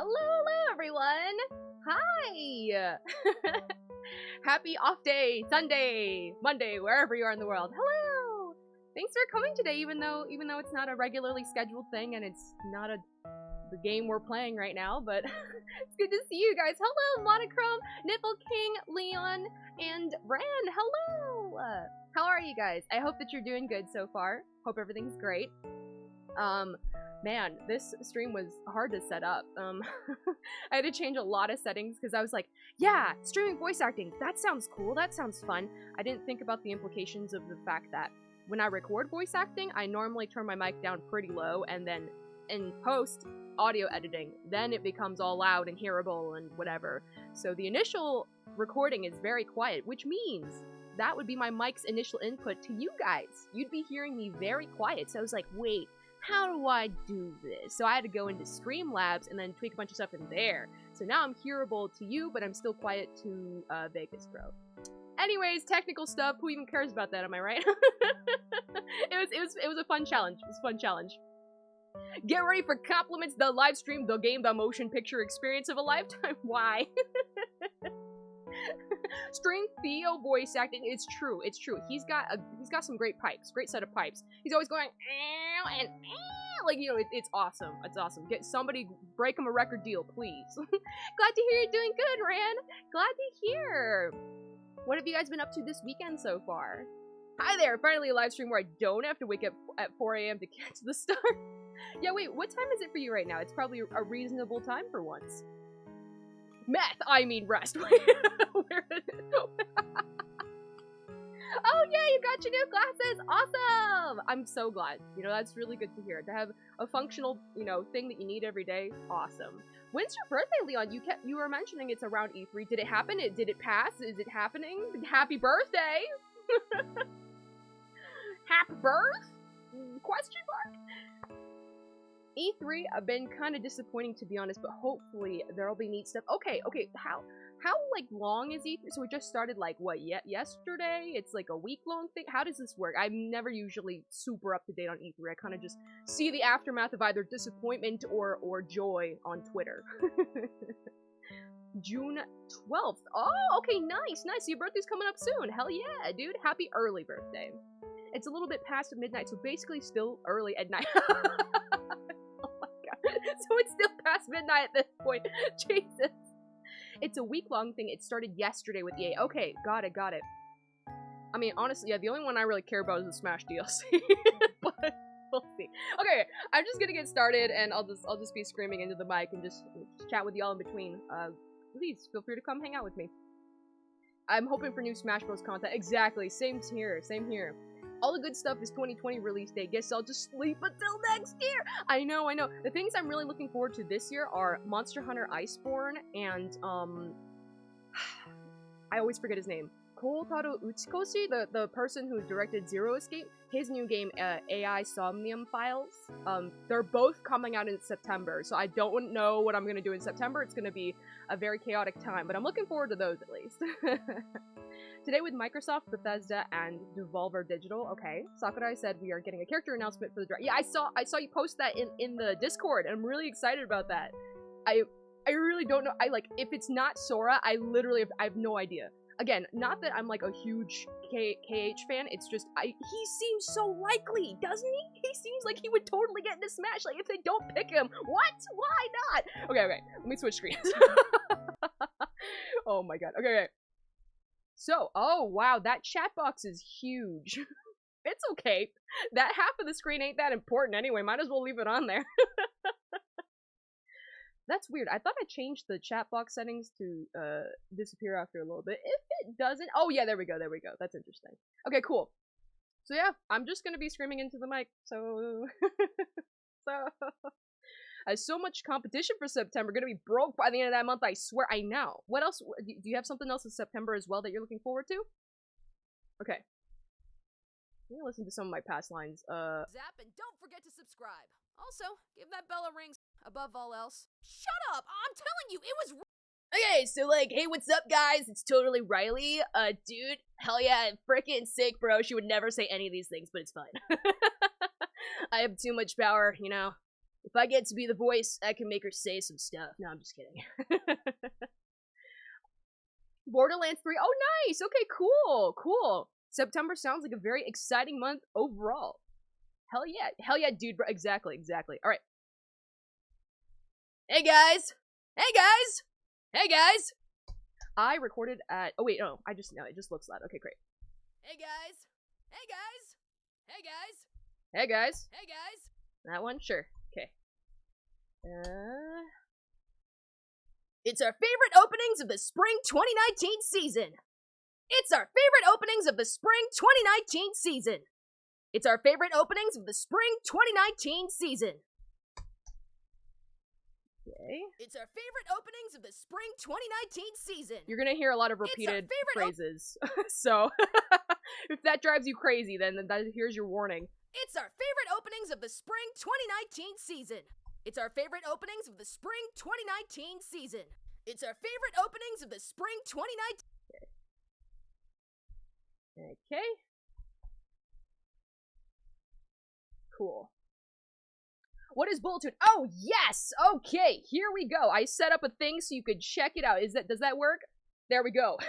Hello, everyone! Hi! Happy off day, Sunday, Monday, wherever you are in the world. Hello! Thanks for coming today, even though it's not a regularly scheduled thing and it's not the game we're playing right now, but it's good to see you guys. Hello, Monochrome, Nipple King, Leon, and Ran. Hello! How are you guys? I hope that you're doing good so far. Hope everything's great. Man, this stream was hard to set up. I had to change a lot of settings because I was like, yeah, streaming voice acting, that sounds cool, that sounds fun. I didn't think about the implications of the fact that when I record voice acting, I normally turn my mic down pretty low, and then in post audio editing, then it becomes all loud and hearable and whatever. So the initial recording is very quiet, which means that would be my mic's initial input to you guys. You'd be hearing me very quiet, so I was like, wait, how do I do this? So I had to go into Streamlabs and then tweak a bunch of stuff in there. So now I'm hearable to you, but I'm still quiet to Vegas Pro. Anyways, technical stuff. Who even cares about that? Am I right? It was a fun challenge. It was a fun challenge. Get ready for compliments. The live stream, the game, the motion picture experience of a lifetime. Why? String Theo voice acting. It's true. It's true. He's got some great pipes. Great set of pipes. He's always going and like, you know, it's awesome. It's awesome. Get somebody, break him a record deal, please. Glad to hear you're doing good, Ran. Glad to hear. What have you guys been up to this weekend so far? Hi there. Finally a live stream where I don't have to wake up at 4 a.m. to get to the start. Yeah, wait. What time is it for you right now? It's probably a reasonable time for once. Meth, I mean rest. Oh yeah, you got your new glasses! Awesome! I'm so glad. You know, that's really good to hear. To have a functional, you know, thing that you need every day. Awesome. When's your birthday, Leon? You were mentioning it's around E3. Did it happen? Did it pass? Is it happening? Happy birthday! Happy birth? Question mark? E3 have been kind of disappointing, to be honest, but hopefully there'll be neat stuff. Okay, how like long is E3? So it just started like what, yesterday? It's like a week-long thing? How does this work? I'm never usually super up to date on E3. I kind of just see the aftermath of either disappointment or joy on Twitter. June 12th. Oh, okay, nice. Your birthday's coming up soon. Hell yeah, dude. Happy early birthday. It's a little bit past midnight, so basically still early at night. So it's still past midnight at this point. Jesus. It's a week-long thing. It started yesterday with EA. Okay, got it. I mean, honestly, yeah, the only one I really care about is the Smash DLC. But we'll see. Okay, I'm just gonna get started, and I'll just be screaming into the mic and just chat with y'all in between. Please, feel free to come hang out with me. I'm hoping for new Smash Bros. Content. Exactly, same here. All the good stuff is 2020 release date. Guess I'll just sleep until next year. I know. The things I'm really looking forward to this year are Monster Hunter Iceborne and, I always forget his name. Kotaro Uchikoshi, the person who directed Zero Escape, his new game, AI Somnium Files. They're both coming out in September, so I don't know what I'm gonna do in September. It's gonna be a very chaotic time, but I'm looking forward to those at least. Today with Microsoft, Bethesda, and Devolver Digital. Okay, Sakurai said we are getting a character announcement for the draft. Yeah, I saw you post that in the Discord, and I'm really excited about that. I really don't know. If it's not Sora, I have no idea. Again, not that I'm like a huge KH fan, it's just, he seems so likely, doesn't he? He seems like he would totally get into Smash, like if they don't pick him. What? Why not? Okay, let me switch screens. Oh my god, okay. So, oh wow, that chat box is huge. It's okay. That half of the screen ain't that important anyway, might as well leave it on there. That's weird. I thought I changed the chat box settings to disappear after a little bit. If it doesn't... Oh yeah, there we go. That's interesting. Okay, cool. So yeah, I'm just gonna be screaming into the mic, so... So much competition for September. Gonna be broke by the end of that month, I swear. I know. What else? Do you have something else in September as well that you're looking forward to? Okay. Let me listen to some of my past lines. Zap, and don't forget to subscribe. Also, give that bell a ring. Above all else, shut up! I'm telling you, it was. Okay, so like, hey, what's up, guys? It's totally Riley. Dude, hell yeah, frickin' sick, bro. She would never say any of these things, but it's fine. I have too much power, you know. If I get to be the voice, I can make her say some stuff. No, I'm just kidding. Borderlands 3. Oh, nice. Okay, cool. Cool. September sounds like a very exciting month overall. Hell yeah. Hell yeah, dude. Exactly, exactly. All right. Hey, guys. Hey, guys. Hey, guys. I recorded at... Oh, wait, no. It just looks loud. Okay, great. Hey guys! Hey guys! Hey guys! Hey, guys. Hey guys! That one? Sure. Okay. It's our favorite openings of the spring 2019 season. It's our favorite openings of the spring 2019 season. It's our favorite openings of the spring 2019 season. Okay. It's our favorite openings of the spring 2019 season. You're gonna hear a lot of repeated phrases. So, if that drives you crazy, then here's your warning. It's our favorite openings of the spring 2019 season. It's our favorite openings of the spring 2019 season. It's our favorite openings of the spring 2019. Okay. Cool. What is Bulletoon? Oh, yes! Okay, here we go. I set up a thing so you could check it out. Does that work? There we go.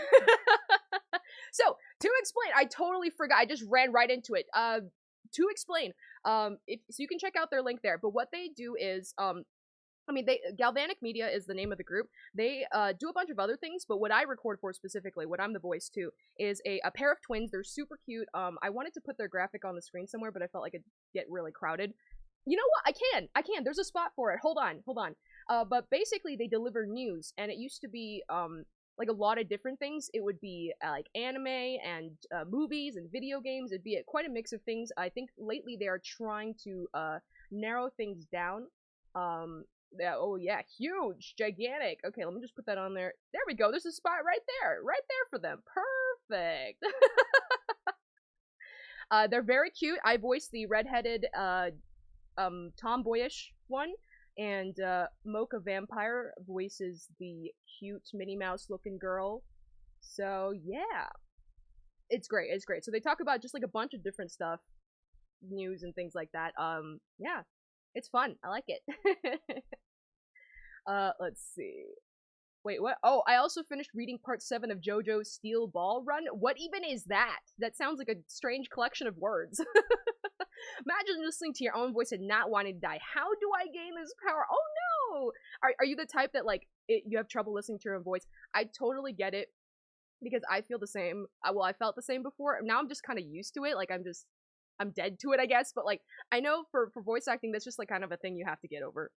So, to explain, I totally forgot. I just ran right into it. To explain, so you can check out their link there. But what they do is, Galvanic Media is the name of the group. They do a bunch of other things, but what I record for specifically, what I'm the voice to, is a pair of twins. They're super cute. I wanted to put their graphic on the screen somewhere, but I felt like it'd get really crowded. You know what? I can. There's a spot for it. Hold on. But basically, they deliver news, and it used to be, like a lot of different things. It would be, like, anime, and movies, and video games. It'd be quite a mix of things. I think lately they are trying to, narrow things down. Yeah, oh yeah, huge, gigantic. Okay, let me just put that on there. There we go. There's a spot right there for them. Perfect. They're very cute. I voice the redheaded, tomboyish one, and Mocha Vampire voices the cute Minnie Mouse looking girl. So yeah, it's great. It's great. So they talk about just like a bunch of different stuff, news and things like that. Yeah, it's fun. I like it. Let's see. Wait, what? Oh, I also finished reading part 7 of JoJo's Steel Ball Run. What even is that? That sounds like a strange collection of words. Imagine listening to your own voice and not wanting to die. How do I gain this power? Oh no! Are you the type that, like, you have trouble listening to your own voice? I totally get it, because I feel the same. Well, I felt the same before. Now I'm just kind of used to it. Like, I'm dead to it, I guess. But, like, I know for voice acting, that's just, like, kind of a thing you have to get over.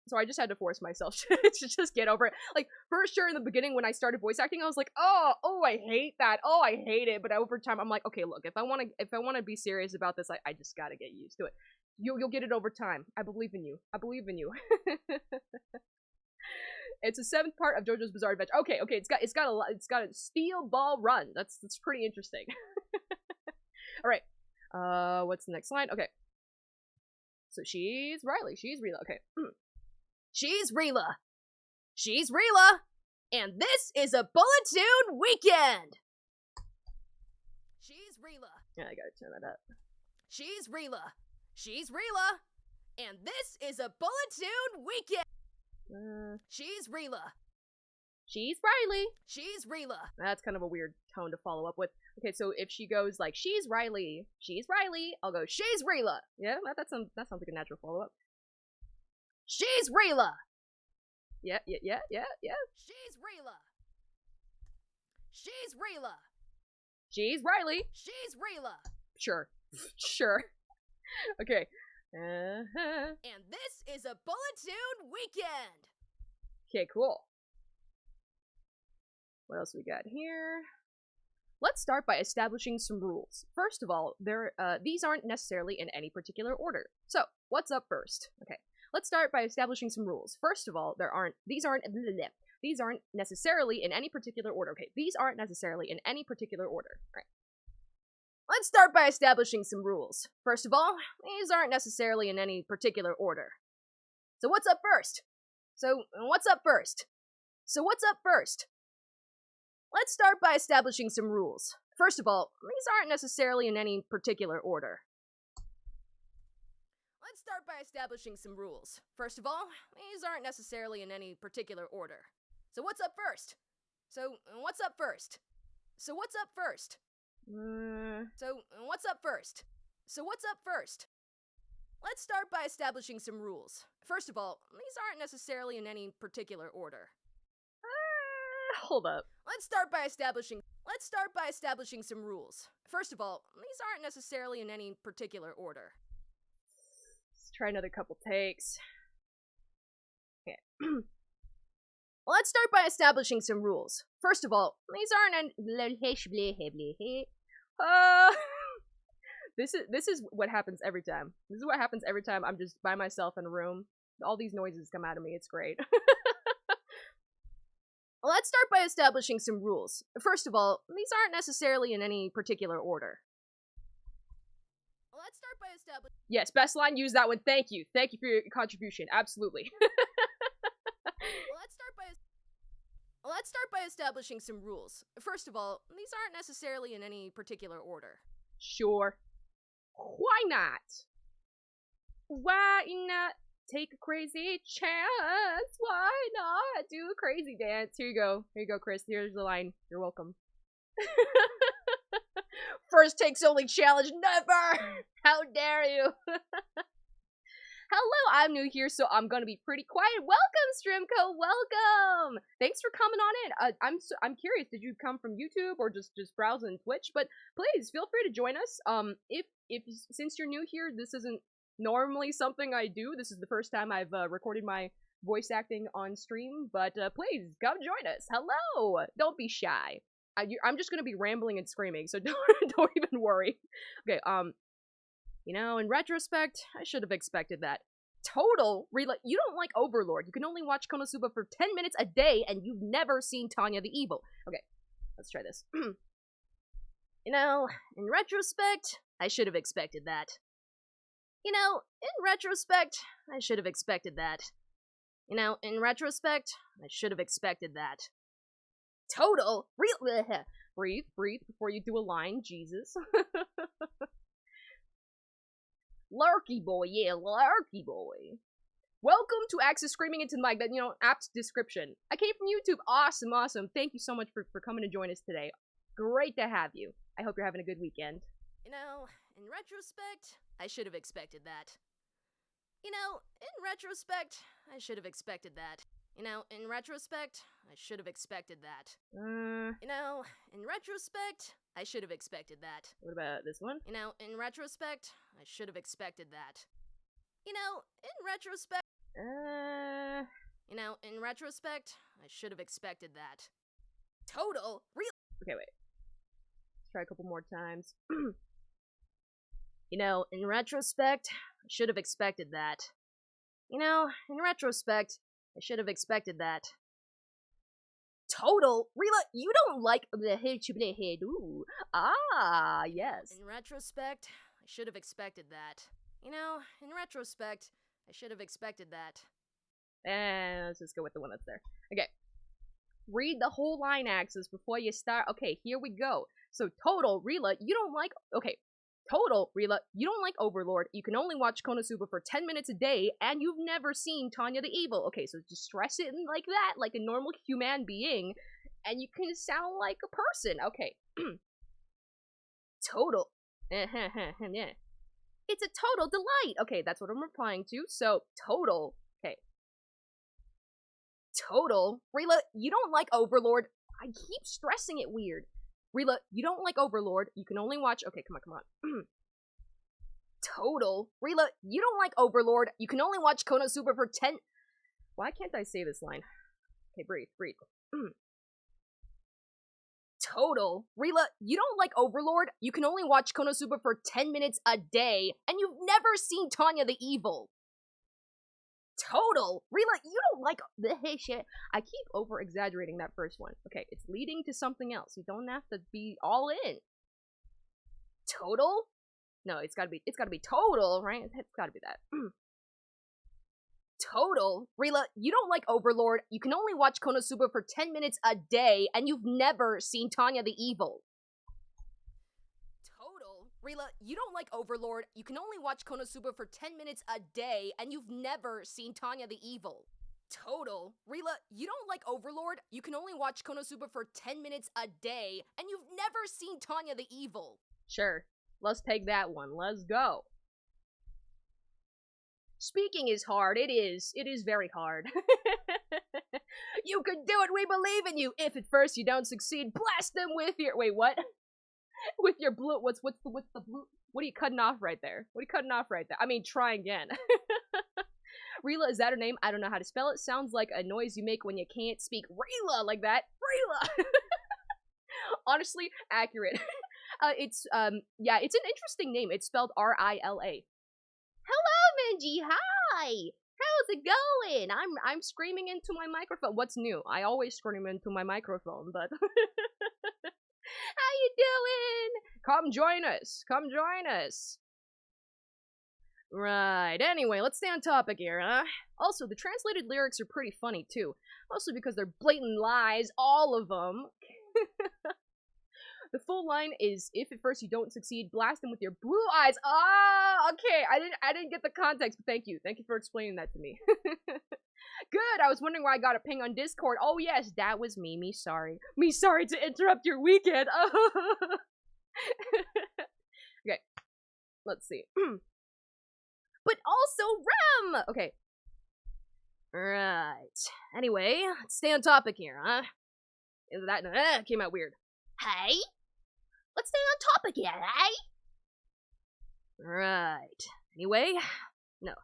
So I just had to force myself to just get over it. Like, for sure, in the beginning when I started voice acting, I was like, oh, I hate that. Oh, I hate it. But over time, I'm like, okay, look, if I want to be serious about this, I just gotta get used to it. You'll get it over time. I believe in you. I believe in you. It's the 7th part of JoJo's Bizarre Adventure. Okay, it's got a Steel Ball Run. That's pretty interesting. All right. What's the next line? Okay. So she's Riley. She's Rila. Okay. She's Rila. She's Rila. And this is a Bulletoon weekend. She's Rila. Yeah, I gotta turn that up. She's Rila. She's Rila. And this is a Bulletoon weekend. She's Rila. She's Riley. She's Rila. That's kind of a weird tone to follow up with. Okay, so if she goes like, she's Riley, I'll go, she's Rila. Yeah, that sounds like a natural follow-up. She's Rila! Yeah. She's Rila. She's Rila. She's Riley. She's Rila. Sure. Okay. And this is a Bulletoon weekend! Okay, cool. What else we got here? Let's start by establishing some rules. First of all, these aren't necessarily in any particular order. So, what's up first? Okay. Let's start by establishing some rules. First of all, these aren't necessarily in any particular order. Okay, these aren't necessarily in any particular order. All right. Let's start by establishing some rules. First of all, these aren't necessarily in any particular order. So what's up first? Let's start by establishing some rules. First of all, these aren't necessarily in any particular order. Let's start by establishing some rules. First of all, these aren't necessarily in any particular order. So what's up first? So what's up first? So what's up first? So what's up first? So what's up first? Let's start by establishing some rules. First of all, these aren't necessarily in any particular order. Hold up. Let's start by establishing some rules. First of all, these aren't necessarily in any particular order. Let's try another couple takes. Okay. Let's start by establishing some rules. First of all, these aren't This is what happens every time. This is what happens every time I'm just by myself in a room. All these noises come out of me. It's great. Let's start by establishing some rules. First of all, these aren't necessarily in any particular order. Let's start by establishing... Yes, best line, use that one. Thank you. Thank you for your contribution. Absolutely. Let's start by establishing some rules. First of all, these aren't necessarily in any particular order. Sure. Why not? Why not take a crazy chance? Why not do a crazy dance? Here you go. Here you go, Chris. Here's the line. You're welcome. First takes only challenge. Never! How dare you? Hello, I'm new here, so I'm gonna be pretty quiet. Welcome, Strimco. Welcome. Thanks for coming on in. I'm curious. Did you come from YouTube or just browsing Twitch? But please feel free to join us. Since you're new here, this isn't normally something I do. This is the first time I've recorded my voice acting on stream. But please come join us. Hello. Don't be shy. I'm just gonna be rambling and screaming, so don't even worry. Okay. You know, in retrospect, I should have expected that. Total, Rila, you don't like Overlord. You can only watch Konosuba for 10 minutes a day, and you've never seen Tanya the Evil. Okay, let's try this. You know, in retrospect, I should have expected that. You know, in retrospect, I should have expected that. You know, in retrospect, I should have expected that. Total, breathe before you do a line, Jesus. Larky boy, yeah, larky boy. Welcome to Axus screaming into the mic. That, you know, apt description. I came from YouTube. Awesome, awesome. Thank you so much for coming to join us today. Great to have you. I hope you're having a good weekend. You know, in retrospect, I should have expected that. You know, in retrospect, I should have expected that. You know, in retrospect, I should have expected that. You know, in retrospect, I should have expected that. What about this one? You know, in retrospect, I should have expected that. You know, in retrospect... You know, in retrospect, I should have expected that. Total, real... Okay, wait. Let's try a couple more times. You know, in retrospect, I should have expected that. You know, in retrospect, I should have expected that. Total, Rila, you don't like the head. Ooh, ah, yes. In retrospect, I should have expected that. You know, in retrospect, I should have expected that. And let's just go with the one that's there. Okay. Read the whole line, Axus, before you start. Okay, here we go. So, total, Rila, you don't like... Okay. Total, Rila, you don't like Overlord. You can only watch Konosuba for 10 minutes a day, and you've never seen Tanya the Evil. Okay, so just stress it like that, like a normal human being, and you can sound like a person. Okay. Total. Yeah. It's a total delight. Okay, that's what I'm replying to. So, total. Okay. Total. Rila, you don't like Overlord. I keep stressing it weird. Rila, you don't like Overlord. You can only watch... Okay, come on. Total. Rila, you don't like Overlord. You can only watch Konosuba for 10... Why can't I say this line? Okay, breathe. Total. Rila, you don't like Overlord. You can only watch Konosuba for 10 minutes a day, and you've never seen Tanya the Evil. Total. Rila, you don't like the shit. I keep over-exaggerating that first one. Okay, it's leading to something else. You don't have to be all in. Total? No, it's gotta be total, right? It's gotta be that. Total? Rila, you don't like Overlord. You can only watch Konosuba for 10 minutes a day, and you've never seen Tanya the Evil. Rila, you don't like Overlord, you can only watch Konosuba for 10 minutes a day, and you've never seen Tanya the Evil. Total. Rila, you don't like Overlord, you can only watch Konosuba for 10 minutes a day, and you've never seen Tanya the Evil. Sure. Let's take that one. Let's go. Speaking is hard. It is. It is very hard. You can do it. We believe in you. If at first you don't succeed, blast them with your... Wait, what? With your blue... What's the blue... What are you cutting off right there? What are you cutting off right there? I mean, try again. Rila, is that her name? I don't know how to spell it. Sounds like a noise you make when you can't speak. Rila, like that. Rila! Honestly, accurate. Yeah, it's an interesting name. It's spelled R-I-L-A. Hello, Minji. Hi. How's it going? I'm screaming into my microphone. What's new? I always scream into my microphone, but how you doing? Come join us. Come join us. Right. Anyway, let's stay on topic here, huh? Also, the translated lyrics are pretty funny too, mostly because they're blatant lies, all of them. The full line is, if at first you don't succeed, blast them with your blue eyes. Ah, okay. I didn't get the context, but thank you. Thank you for explaining that to me. Good. I was wondering why I got a ping on Discord. Oh yes, that was me. Me sorry. Me sorry to interrupt your weekend. Okay. Let's see. But also Rem! Okay. Right. Anyway, let's stay on topic here, huh? That came out weird. Hey? Let's stay on topic here, eh? Right. Anyway, no.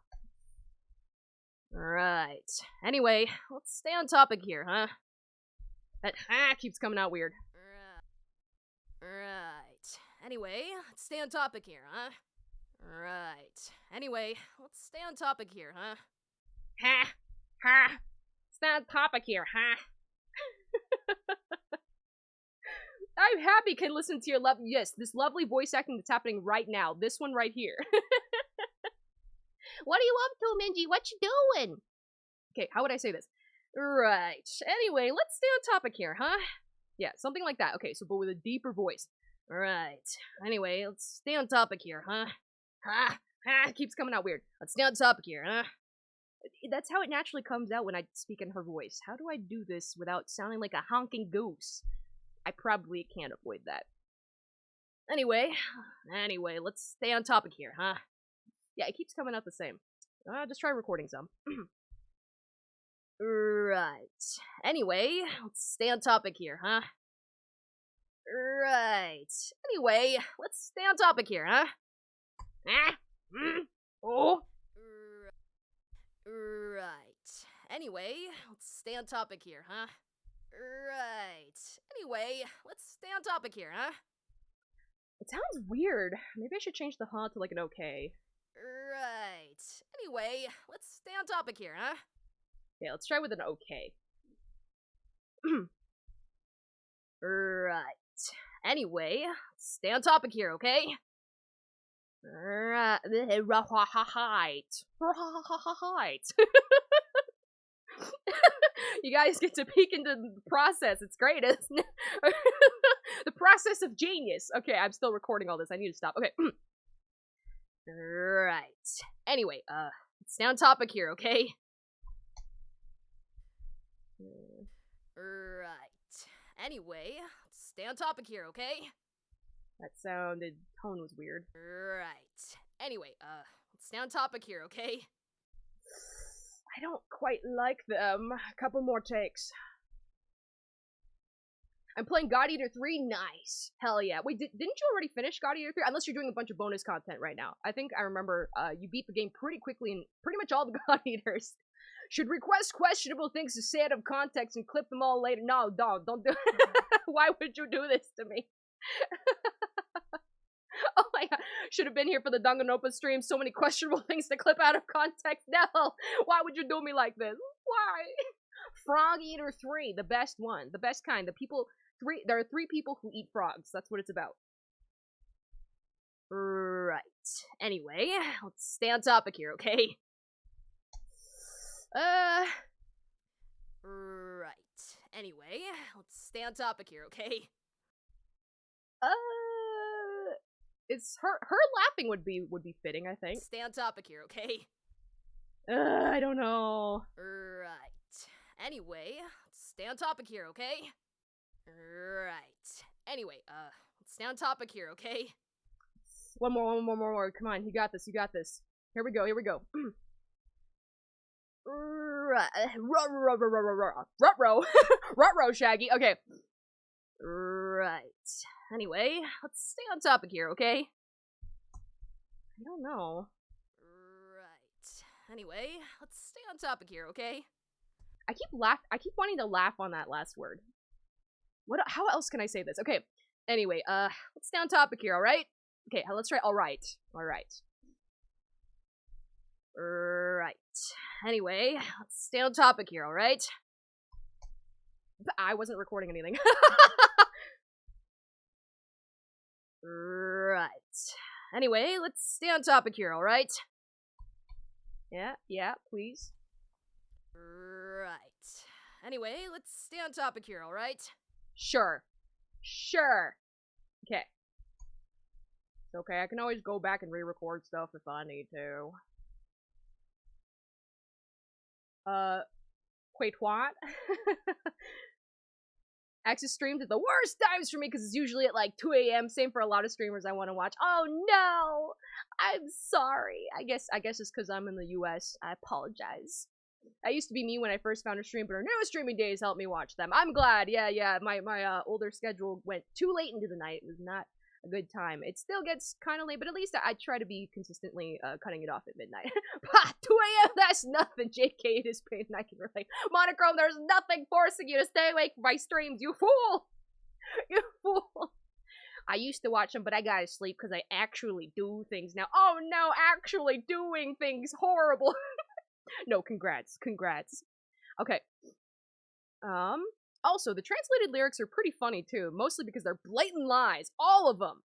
Right. Anyway, let's stay on topic here, huh? That keeps coming out weird. Right. Anyway, let's stay on topic here, huh? Right. Anyway, let's stay on topic here, huh? Stay on topic here, huh? I'm happy can listen to your yes, this lovely voice acting that's happening right now. This one right here. What are you up to, Minji? What you doing? Okay, how would I say this? Right. Anyway, let's stay on topic here, huh? Yeah, something like that. Okay, so but with a deeper voice. Right. Anyway, let's stay on topic here, huh? It keeps coming out weird. Let's stay on topic here, huh? That's how it naturally comes out when I speak in her voice. How do I do this without sounding like a honking goose? I probably can't avoid that. Anyway, let's stay on topic here, huh? Yeah, it keeps coming out the same. Just try recording some. Right. Anyway, let's stay on topic here, huh? Right. Anyway, let's stay on topic here, huh? Oh. Right. Anyway, let's stay on topic here, huh? Right. Anyway, let's stay on topic here, huh? It sounds weird. Maybe I should change the huh to like an okay. Right. Anyway, let's stay on topic here, huh? Yeah, let's try with an okay. Right. Anyway, let's stay on topic here, okay? Right. You guys get to peek into the process. It's great, isn't it? The process of genius. Okay, I'm still recording all this. I need to stop. Okay. Right. Anyway, let's stay on topic here, okay? Right. Anyway, let's stay on topic here, okay? That tone was weird. Right. Anyway, let's stay on topic here, okay? I don't quite like them. A couple more takes. I'm playing God Eater 3? Nice. Hell yeah. Wait, didn't you already finish God Eater 3? Unless you're doing a bunch of bonus content right now. I think I remember you beat the game pretty quickly in pretty much all the God Eaters. Should request questionable things to say out of context and clip them all later. No, don't do it. Why would you do this to me? Oh my god. Should have been here for the Danganronpa stream. So many questionable things to clip out of context. No. Why would you do me like this? Why? Frog Eater 3, the best one. The best kind. There are 3 people who eat frogs. That's what it's about. Right. Anyway, let's stay on topic here, okay? Right. Anyway, let's stay on topic here, okay? It's her laughing would be fitting, I think. Stay on topic here, okay? I don't know. Right. Anyway, let's stay on topic here, okay? Right. Anyway, let's stay on topic here, okay? One more. Come on, you got this. Here we go. Ruh-roh, Shaggy. Okay. Right. Anyway, let's stay on topic here, okay? I don't know. Right. Anyway, let's stay on topic here, okay? I keep wanting to laugh on that last word. How else can I say this? Okay. Anyway, let's stay on topic here, alright? Okay, let's try alright. Right. Anyway, let's stay on topic here, alright? I wasn't recording anything. Right. Anyway, let's stay on topic here, alright? Yeah, please. Right. Anyway, let's stay on topic here, alright? Sure. Okay. It's okay, I can always go back and re-record stuff if I need to. Wait, what? Axus streams at the worst times for me because it's usually at like 2 a.m. Same for a lot of streamers I want to watch. Oh no! I'm sorry. I guess it's because I'm in the US. I apologize. That used to be me when I first found a stream, but our newest streaming days helped me watch them. I'm glad. Yeah. My older schedule went too late into the night. It was not a good time. It still gets kind of late, but at least I try to be consistently cutting it off at midnight. 2 a.m. That's nothing. JK, it is pain. I can relate. Monochrome, there's nothing forcing you to stay awake from my streams. You fool! You fool! I used to watch them, but I gotta sleep because I actually do things now. Oh no, actually doing things horrible. No, congrats. Okay. Also, the translated lyrics are pretty funny too, mostly because they're blatant lies. All of them!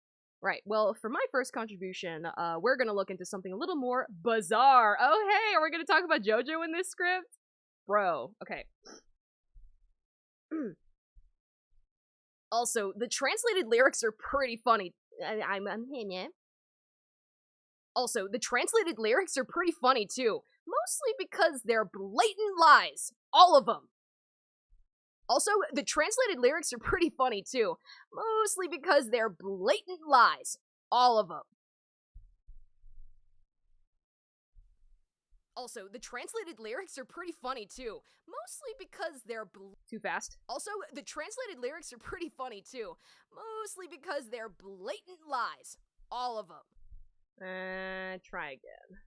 Right, well, for my first contribution, we're gonna look into something a little more bizarre. Oh hey, are we gonna talk about JoJo in this script? Bro, okay. Also, the translated lyrics are pretty funny. I'm here. Also, the translated lyrics are pretty funny too, mostly because they're blatant lies. All of them. Also, the translated lyrics are pretty funny too, mostly because they're blatant lies. All of them. Also, the translated lyrics are pretty funny too, mostly because they're too fast. Also, the translated lyrics are pretty funny too, mostly because they're blatant lies. All of them. Try again.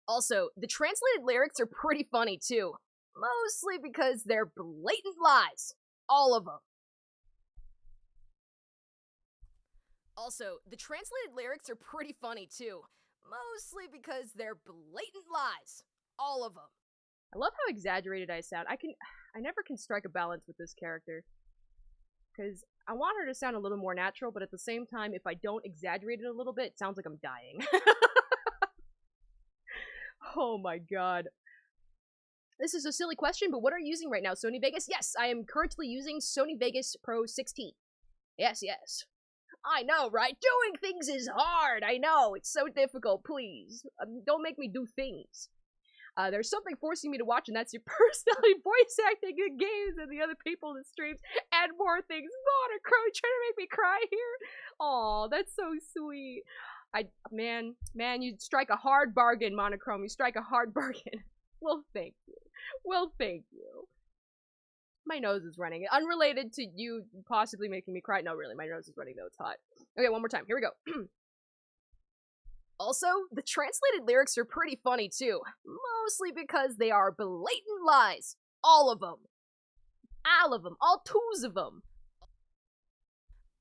Also, the translated lyrics are pretty funny too, mostly because they're blatant lies. All of them. Also, the translated lyrics are pretty funny too, mostly because they're blatant lies. All of them. I love how exaggerated I sound. I never can strike a balance with this character. Because I want her to sound a little more natural, but at the same time, if I don't exaggerate it a little bit, it sounds like I'm dying. Oh my god. This is a silly question, but what are you using right now? Sony Vegas? Yes, I am currently using Sony Vegas Pro 16. Yes. I know, right? Doing things is hard. I know. It's so difficult. Please. Don't make me do things. There's something forcing me to watch, and that's your personality, voice acting in games, and the other people in the streams, and more things. Monochrome, trying to make me cry here. Aw, that's so sweet. Man, you strike a hard bargain, Monochrome. You strike a hard bargain. Well, thank you. My nose is running. Unrelated to you possibly making me cry. No, really, my nose is running though. It's hot. Okay, one more time. Here we go. Also, the translated lyrics are pretty funny too. Mostly because they are blatant lies. All of them. All twos of them.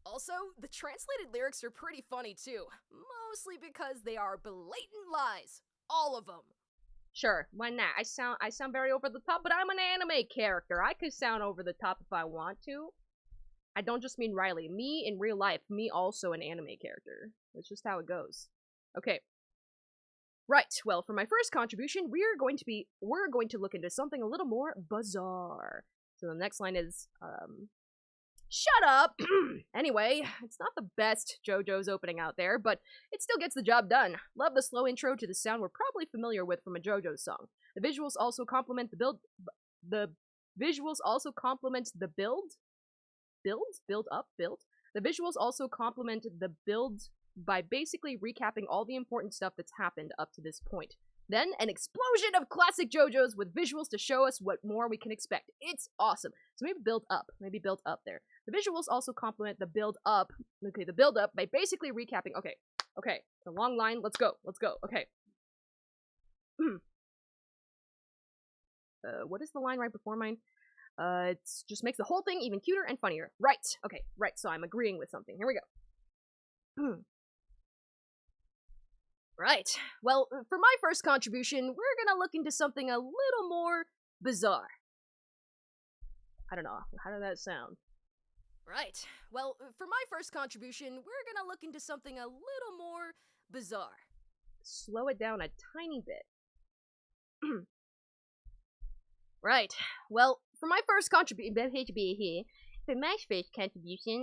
Also, the translated lyrics are pretty funny too. Mostly because they are blatant lies. All of them. Sure, why not? I sound very over the top, but I'm an anime character. I could sound over the top if I want to. I don't just mean Riley. Me in real life. Me also an anime character. That's just how it goes. Okay. Right, well, for my first contribution, we're going to look into something a little more bizarre. So the next line is, Shut up! Anyway, it's not the best JoJo's opening out there, but it still gets the job done. Love the slow intro to the sound we're probably familiar with from a JoJo song. The visuals also complement the build. The visuals also complement the build. Build up? Build? The visuals also complement the build by basically recapping all the important stuff that's happened up to this point. Then, an explosion of classic JoJo's with visuals to show us what more we can expect. It's awesome. So maybe build up. Maybe build up there. The visuals also complement the build up. Okay, the build up by basically recapping. Okay, the long line. Let's go. Okay. What is the line right before mine? It just makes the whole thing even cuter and funnier. Right. Okay, right. So I'm agreeing with something. Here we go. Right. Well, for my first contribution, we're gonna look into something a little more bizarre. I don't know. How did that sound? Right. Well, for my first contribution, we're gonna look into something a little more bizarre. Slow it down a tiny bit. Right. Well, for my first contribution,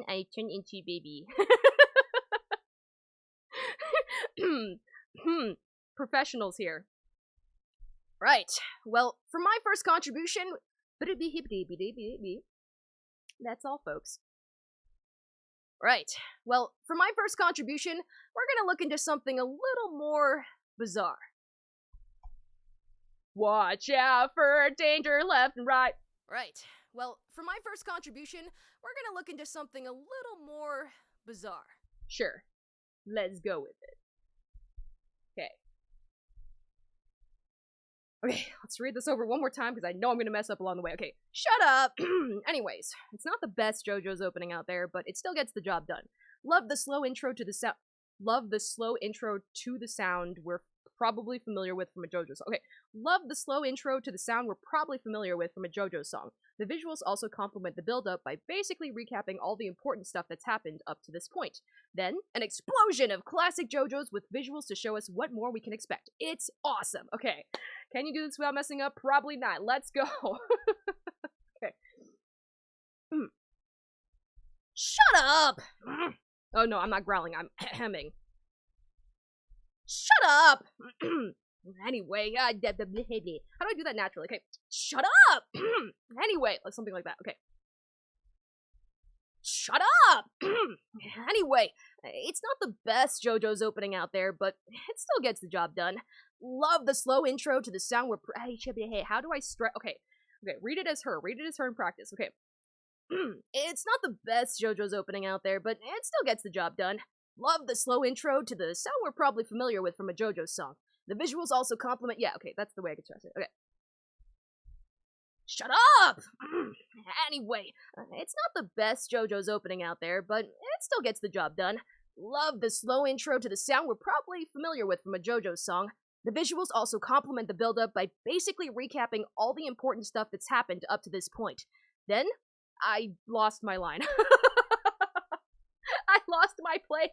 I turn into baby. Professionals here. Right. Well, for my first contribution, that's all, folks. Right. Well, for my first contribution, we're gonna look into something a little more bizarre. Watch out for danger left and right. Right. Well, for my first contribution, we're gonna look into something a little more bizarre. Sure. Let's go with it. Okay, let's read this over one more time because I know I'm gonna mess up along the way. Okay, shut up! Anyways, it's not the best JoJo's opening out there, but it still gets the job done. Love the slow intro to the sound. Love the slow intro to the sound we're probably familiar with from a JoJo song. Okay, love the slow intro to the sound we're probably familiar with from a JoJo song. The visuals also complement the build-up by basically recapping all the important stuff that's happened up to this point. Then, an explosion of classic JoJo's with visuals to show us what more we can expect. It's awesome! Okay, can you do this without messing up? Probably not. Let's go! Okay. Shut up! Oh no, I'm not growling, I'm hemming. Shut up! Anyway, how do I do that naturally? Okay, shut up! Anyway, something like that, okay. Shut up! Anyway, it's not the best JoJo's opening out there, but it still gets the job done. Love the slow intro to the sound where hey, how do I okay, read it as her in practice, okay. It's not the best JoJo's opening out there, but it still gets the job done. Love the slow intro to the sound we're probably familiar with from a JoJo song. The visuals also complement. Yeah, okay, that's the way I can stress it. Okay. Shut up! Anyway, it's not the best JoJo's opening out there, but it still gets the job done. Love the slow intro to the sound we're probably familiar with from a JoJo song. The visuals also complement the build-up by basically recapping all the important stuff that's happened up to this point. Then, I lost my line. I lost my place.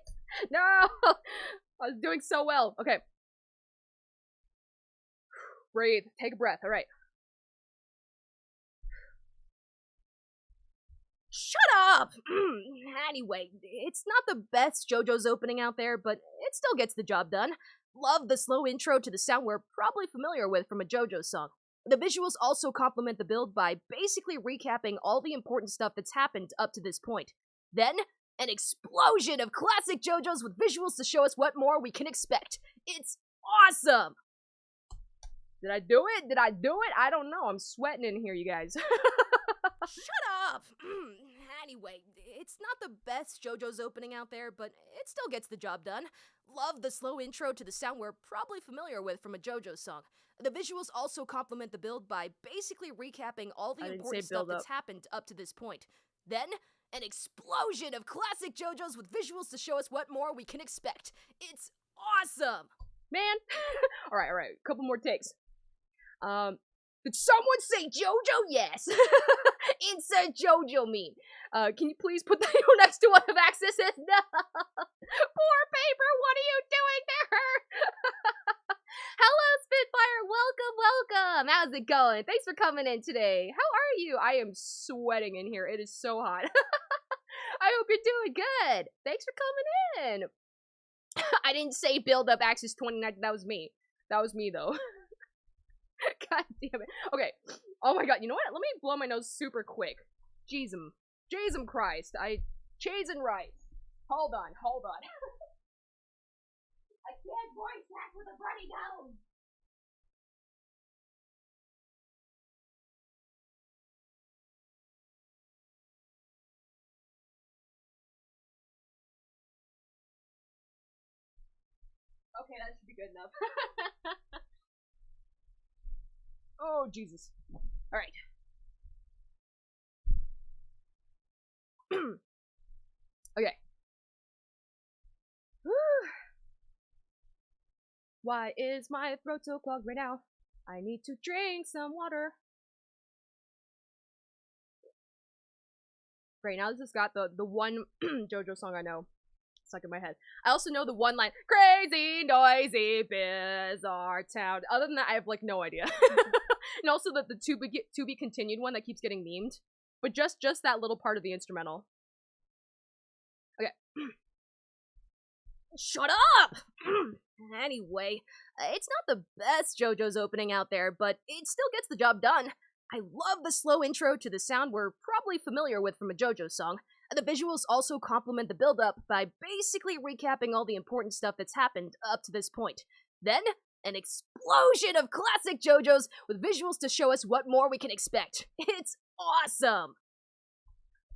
No! I was doing so well. Okay. Breathe. Take a breath. Alright. Shut up! Anyway, it's not the best JoJo's opening out there, but it still gets the job done. Love the slow intro to the sound we're probably familiar with from a JoJo song. The visuals also complement the build by basically recapping all the important stuff that's happened up to this point. Then, an explosion of classic JoJo's with visuals to show us what more we can expect. It's awesome! Did I do it? I don't know. I'm sweating in here, you guys. Shut up! Anyway, it's not the best JoJo's opening out there, but it still gets the job done. Love the slow intro to the sound we're probably familiar with from a JoJo song. The visuals also complement the build by basically recapping all the important stuff that's happened up to this point. Then, an explosion of classic JoJo's with visuals to show us what more we can expect. It's awesome! Man! Alright, couple more takes. Did someone say JoJo? Yes! Insert JoJo meme. Can you please put that next to one of Axus's? No! Poor paper, what are you doing to her? Hello, Spitfire! Welcome! How's it going? Thanks for coming in today. How are you? I am sweating in here. It is so hot. you're doing good. Thanks for coming in. I didn't say build up Axus 29. That was me. That was me, though. God damn it. Okay. Oh my god. You know what? Let me blow my nose super quick. Jesus Christ. Cheese and rice. Hold on. I can't voice act with a runny nose. Okay, that should be good enough. Oh, Jesus. Alright. Okay. Why is my throat so clogged right now? I need to drink some water. Great, now this has got the one JoJo song I know stuck in my head. I also know the one line, crazy, noisy, bizarre town. Other than that, I have, like, no idea. And also the to be continued one that keeps getting memed. But just that little part of the instrumental. Okay. Shut up! Anyway, it's not the best JoJo's opening out there, but it still gets the job done. I love the slow intro to the sound we're probably familiar with from a JoJo song. The visuals also complement the build-up by basically recapping all the important stuff that's happened up to this point. Then, an explosion of classic JoJo's with visuals to show us what more we can expect. It's awesome!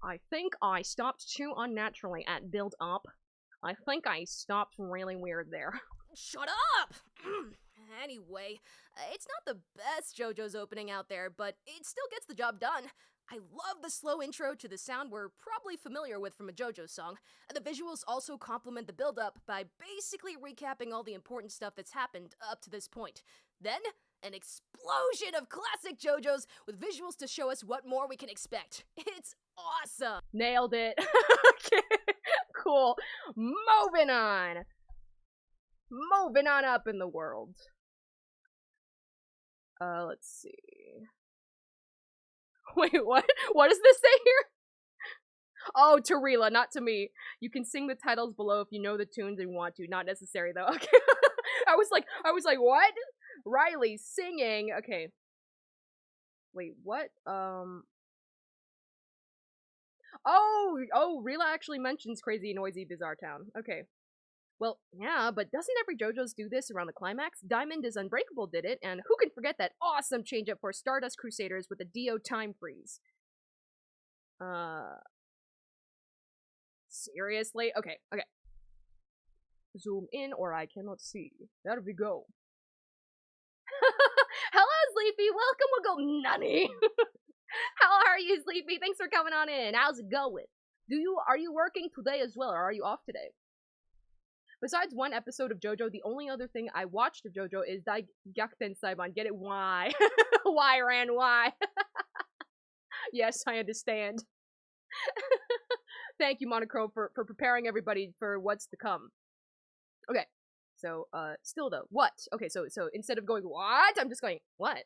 I think I stopped too unnaturally at build-up. I think I stopped really weird there. Shut up! Anyway, it's not the best JoJo's opening out there, but it still gets the job done. I love the slow intro to the sound we're probably familiar with from a JoJo song. The visuals also complement the build-up by basically recapping all the important stuff that's happened up to this point. Then, an explosion of classic JoJo's with visuals to show us what more we can expect. It's awesome! Nailed it. Okay, cool. Moving on up in the world. Let's see. Wait, what? What does this say here? Oh, to Rila, not to me. You can sing the titles below if you know the tunes and want to. Not necessary, though. Okay. I was like, what? Riley singing. Okay. Wait, what? Oh, Rila actually mentions Crazy, Noisy, Bizarre Town. Okay. Well, yeah, but doesn't every JoJo's do this around the climax? Diamond is Unbreakable did it, and who can forget that awesome change-up for Stardust Crusaders with a Dio time freeze? Seriously? Okay. Zoom in or I cannot see. There we go. Hello, Sleepy! Welcome, we'll go nunny! How are you, Sleepy? Thanks for coming on in. How's it going? Are you working today as well, or are you off today? Besides one episode of JoJo, the only other thing I watched of JoJo is Gyakuten Saiban. Get it? Why? Why, Ran? Why? Yes, I understand. Thank you, Monochrome, for preparing everybody for what's to come. Okay, so, still though, what? Okay, so instead of going, what? I'm just going, what?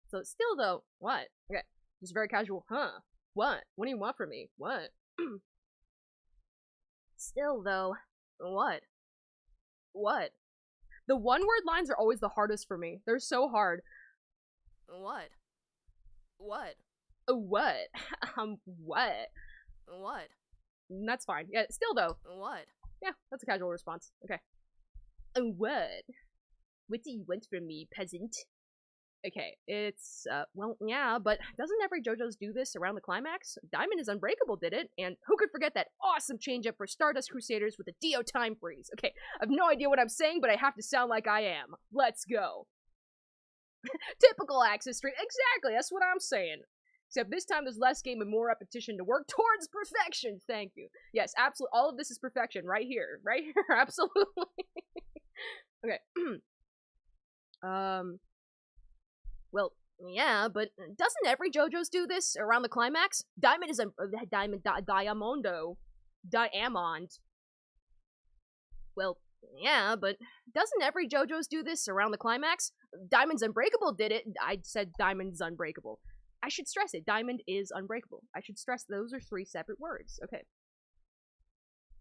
So, still though, what? Okay, just very casual, huh? What? What do you want from me? What? Still though, what? What? The one-word lines are always the hardest for me. They're so hard. What? What? What? What? What? That's fine. Yeah, still though. What? Yeah, that's a casual response. Okay. What? What do you want from me, peasant? Okay, it's, well, yeah, but doesn't every JoJo's do this around the climax? Diamond is Unbreakable did it, and who could forget that awesome change-up for Stardust Crusaders with a Dio time freeze? Okay, I have no idea what I'm saying, but I have to sound like I am. Let's go. Typical Axus Street. Exactly, that's what I'm saying. Except this time there's less game and more repetition to work towards perfection. Thank you. Yes, absolutely. All of this is perfection right here. Right here, absolutely. Okay. Well, yeah, but doesn't every JoJo's do this around the climax? Diamond is Diamond. Well, yeah, but doesn't every JoJo's do this around the climax? Diamond's Unbreakable did it. I said Diamond's Unbreakable. I should stress it. Diamond is Unbreakable. I should stress those are 3 separate words. Okay.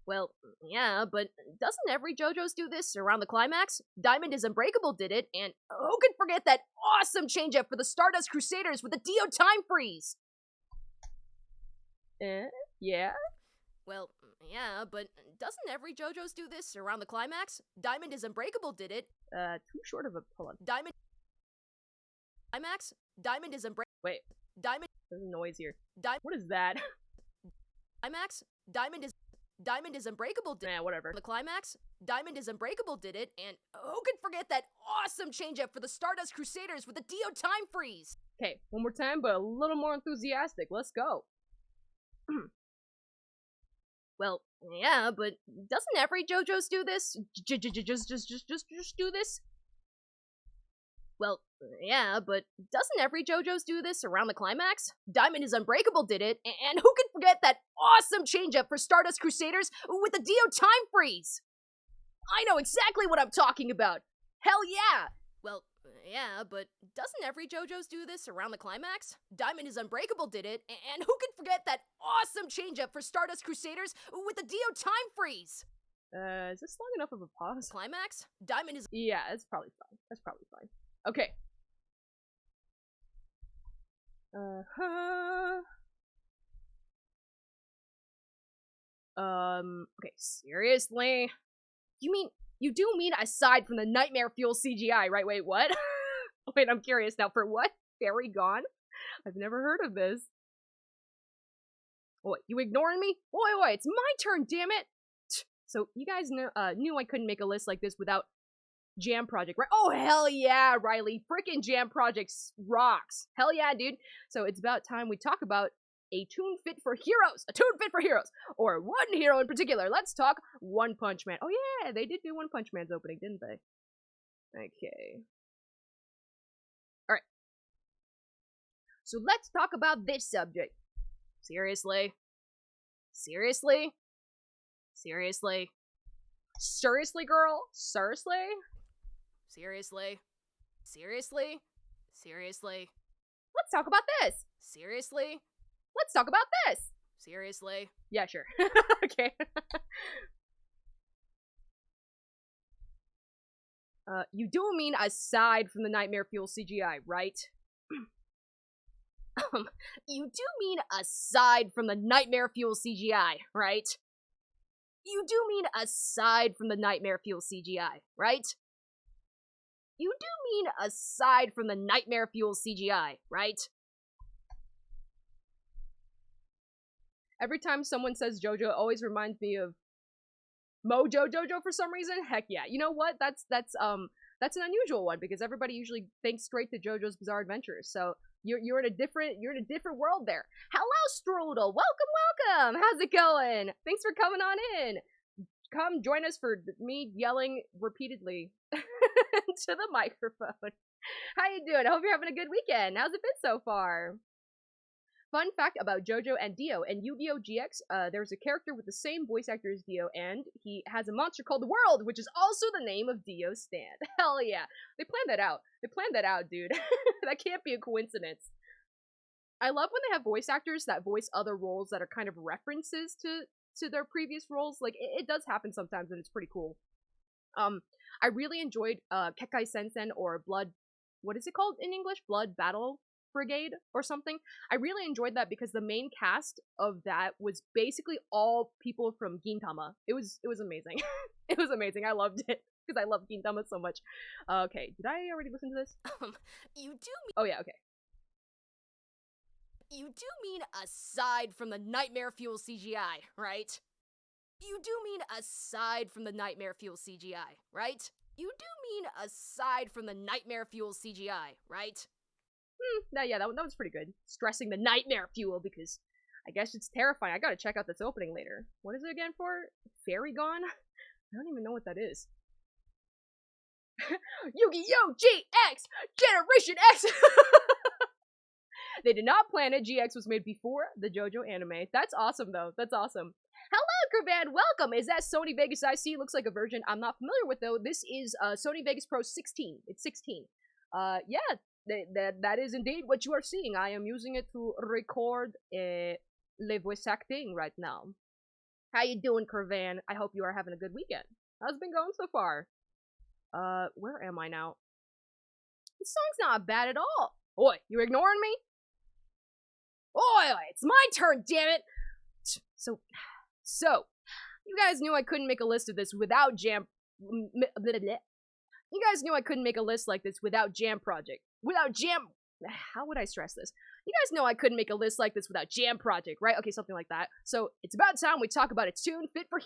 Well, yeah, but doesn't every JoJo's do this around the climax? Diamond is Unbreakable did it, and who could forget that awesome change-up for the Stardust Crusaders with the Dio time freeze? Yeah? Well, yeah, but doesn't every JoJo's do this around the climax? Diamond is Unbreakable did it. Too short of a pull-up. Diamond... Climax? Diamond is Unbreakable... Wait. Diamond... There's a noise here. What is that? Climax? Diamond is Unbreakable did Nah, whatever. the climax? Diamond is Unbreakable did it, and who could forget that awesome change-up for the Stardust Crusaders with the Dio time freeze? Okay, one more time, but a little more enthusiastic. Let's go. Well, yeah, but doesn't every JoJo's do this? Just do this? Well, yeah, but doesn't every JoJo's do this around the climax? Diamond is Unbreakable did it, and who could forget that awesome change-up for Stardust Crusaders with the Dio time freeze? I know exactly what I'm talking about! Hell yeah! Well, yeah, but doesn't every JoJo's do this around the climax? Diamond is Unbreakable did it, and who could forget that awesome change-up for Stardust Crusaders with the Dio time freeze? Is this long enough of a pause? Climax? Diamond is... Yeah, that's probably fine. That's probably fine. Okay. Okay, seriously? You do mean aside from the nightmare fuel CGI, right? Wait, what? Wait, I'm curious now, for what? Fairy Gone? I've never heard of this. What, you ignoring me? Wait, it's my turn, damn it! So, you guys knew I couldn't make a list like this without Jam Project, right? Oh, hell yeah, Riley. Frickin' Jam Project rocks. Hell yeah, dude. So it's about time we talk about a tune fit for heroes. A tune fit for heroes. Or one hero in particular. Let's talk One Punch Man. Oh yeah, they did do One Punch Man's opening, didn't they? Okay. Alright. So let's talk about this subject. Seriously? Seriously? Seriously? Seriously, girl? Seriously? Seriously? Seriously? Seriously? Let's talk about this. Seriously? Let's talk about this. Seriously? Yeah, sure. Okay. You do mean aside from the Nightmare Fuel CGI, right? You do mean aside from the Nightmare Fuel CGI, right? You do mean aside from the Nightmare Fuel CGI, right? You do mean aside from the Nightmare Fuel CGI, right? Every time someone says JoJo, it always reminds me of Mojo Jojo for some reason. Heck yeah. You know what? That's an unusual one because everybody usually thinks straight to JoJo's Bizarre Adventures. So you're in a different world there. Hello, Strudel. Welcome. How's it going? Thanks for coming on in. Come join us for me yelling repeatedly to the microphone. How you doing? I hope you're having a good weekend. How's it been so far? Fun fact about JoJo and Dio. In Yu-Gi-Oh! GX, there's a character with the same voice actor as Dio, and he has a monster called the World, which is also the name of Dio's stand. Hell yeah. They planned that out. They planned that out, dude. That can't be a coincidence. I love when they have voice actors that voice other roles that are kind of references to their previous roles. Like, it does happen sometimes, and it's pretty cool. I really enjoyed Kekai Sensen or Blood... What is it called in English? Blood Battle Brigade or something. I really enjoyed that because the main cast of that was basically all people from Gintama. It was amazing. It was amazing. I loved it because I love Gintama so much. Okay, did I already listen to this? You do mean... Oh yeah, okay. You do mean aside from the Nightmare Fuel CGI, right? You do mean aside from the Nightmare Fuel CGI, right? You do mean aside from the Nightmare Fuel CGI, right? Yeah, that was pretty good. Stressing the Nightmare Fuel because I guess it's terrifying. I gotta check out this opening later. What is it again for? Fairy Gone? I don't even know what that is. Yu-Gi-Oh! GX! Generation X! They did not plan it. GX was made before the JoJo anime. That's awesome, though. That's awesome. Hello, Kervan! Welcome! Is that Sony Vegas IC? Looks like a version I'm not familiar with, though. This is Sony Vegas Pro 16. It's 16. Yeah, that is indeed what you are seeing. I am using it to record le voice acting right now. How you doing, Cravan? I hope you are having a good weekend. How's it been going so far? Where am I now? This song's not bad at all. Oi, you ignoring me? Oi, it's my turn, damn it! So, you guys knew I couldn't make a list of this without Jam... You guys knew I couldn't make a list like this without Jam Project. Without Jam... How would I stress this? You guys know I couldn't make a list like this without Jam Project, right? Okay, something like that. So, it's about time we talk about a tune fit for...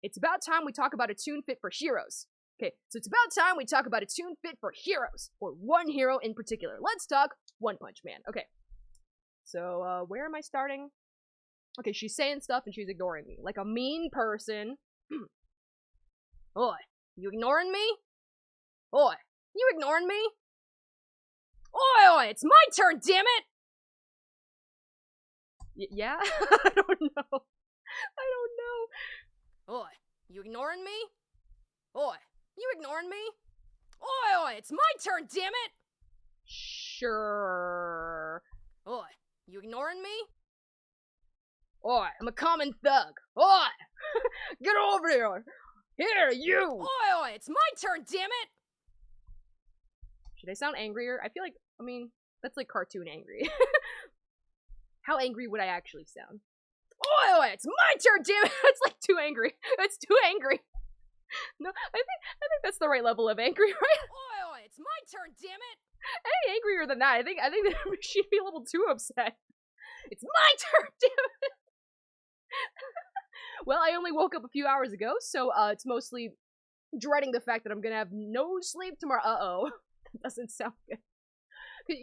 It's about time we talk about a tune fit for heroes. Okay, so it's about time we talk about a tune fit for heroes, or one hero in particular. Let's talk One Punch Man. Okay, so, where am I starting? Okay, she's saying stuff and she's ignoring me, like a mean person. Oi, you ignoring me? Oi, you ignoring me? Oi, it's my turn, damn it! Yeah? I don't know. Oi, you ignoring me? Oi, you ignoring me? Oi, it's my turn, damn it! Sure. Oi, you ignoring me? Oi, I'm a common thug. Oi! Get over here! Here, you! Oi, it's my turn, damn it! Should I sound angrier? I feel like, I mean, that's like cartoon angry. How angry would I actually sound? Oi, it's my turn, damn it! It's like too angry. It's too angry. No, I think that's the right level of angry, right? Oi, it's my turn, damn it! Any angrier than that, I think she'd be a little too upset. It's my turn, damn it! Well, I only woke up a few hours ago, so it's mostly dreading the fact that I'm gonna have no sleep tomorrow. Uh-oh. That doesn't sound good.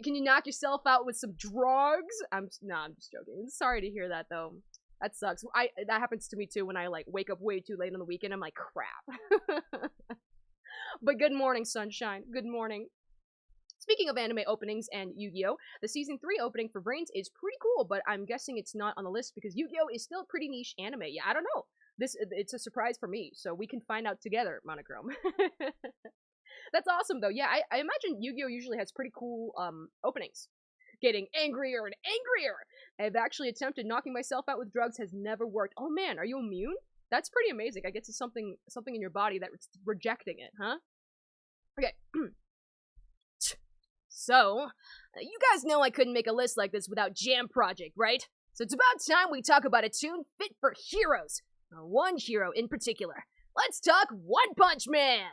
Can you knock yourself out with some drugs? I'm just joking. Sorry to hear that, though. That sucks. That happens to me, too, when I, like, wake up way too late on the weekend. I'm like, crap. But good morning, sunshine. Good morning. Speaking of anime openings and Yu-Gi-Oh!, the Season 3 opening for Brains is pretty cool, but I'm guessing it's not on the list because Yu-Gi-Oh! Is still a pretty niche anime. Yeah, I don't know. It's a surprise for me, so we can find out together, Monochrome. That's awesome, though. Yeah, I imagine Yu-Gi-Oh! Usually has pretty cool, openings. Getting angrier and angrier! I've actually attempted knocking myself out with drugs, has never worked. Oh man, are you immune? That's pretty amazing. I guess it's something in your body that's rejecting it, huh? Okay. So, you guys know I couldn't make a list like this without Jam Project, right? So it's about time we talk about a tune fit for heroes. Or one hero in particular. Let's talk One Punch Man!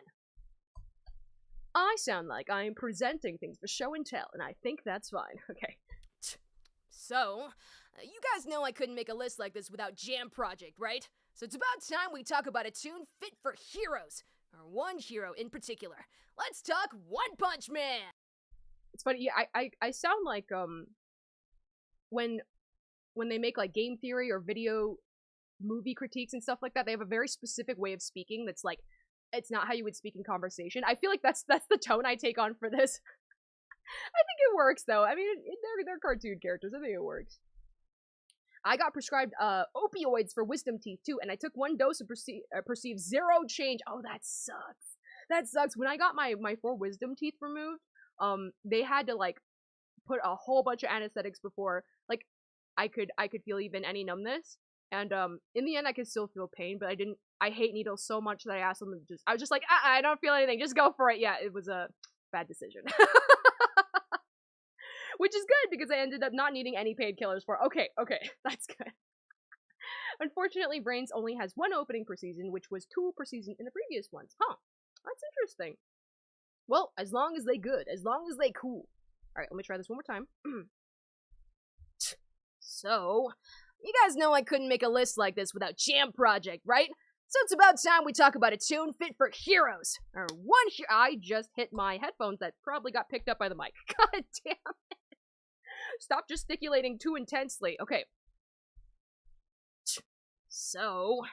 I sound like I am presenting things for show and tell, and I think that's fine. Okay. So, you guys know I couldn't make a list like this without Jam Project, right? So it's about time we talk about a tune fit for heroes. Or one hero in particular. Let's talk One Punch Man! It's funny, yeah, I sound like, when they make, like, game theory or video movie critiques and stuff like that, they have a very specific way of speaking that's, like, it's not how you would speak in conversation. I feel like that's the tone I take on for this. I think it works, though. I mean, they're cartoon characters. I think it works. I got prescribed, opioids for wisdom teeth, too, and I took one dose and perceived zero change. Oh, that sucks. That sucks. When I got my 4 wisdom teeth removed, they had to, like, put a whole bunch of anesthetics before, like, I could feel even any numbness, and, in the end, I could still feel pain, but I hate needles so much that I asked them to I was just like, I don't feel anything, just go for it. Yeah, it was a bad decision. Which is good, because I ended up not needing any painkillers for okay, that's good. Unfortunately, Brains only has 1 opening per season, which was 2 per season in the previous ones. Huh, that's interesting. Well, as long as they good, as long as they cool. Alright, let me try this one more time. So, you guys know I couldn't make a list like this without Jam Project, right? So it's about time we talk about a tune fit for heroes. Or one I just hit my headphones that probably got picked up by the mic. God damn it. Stop gesticulating too intensely. Okay. So,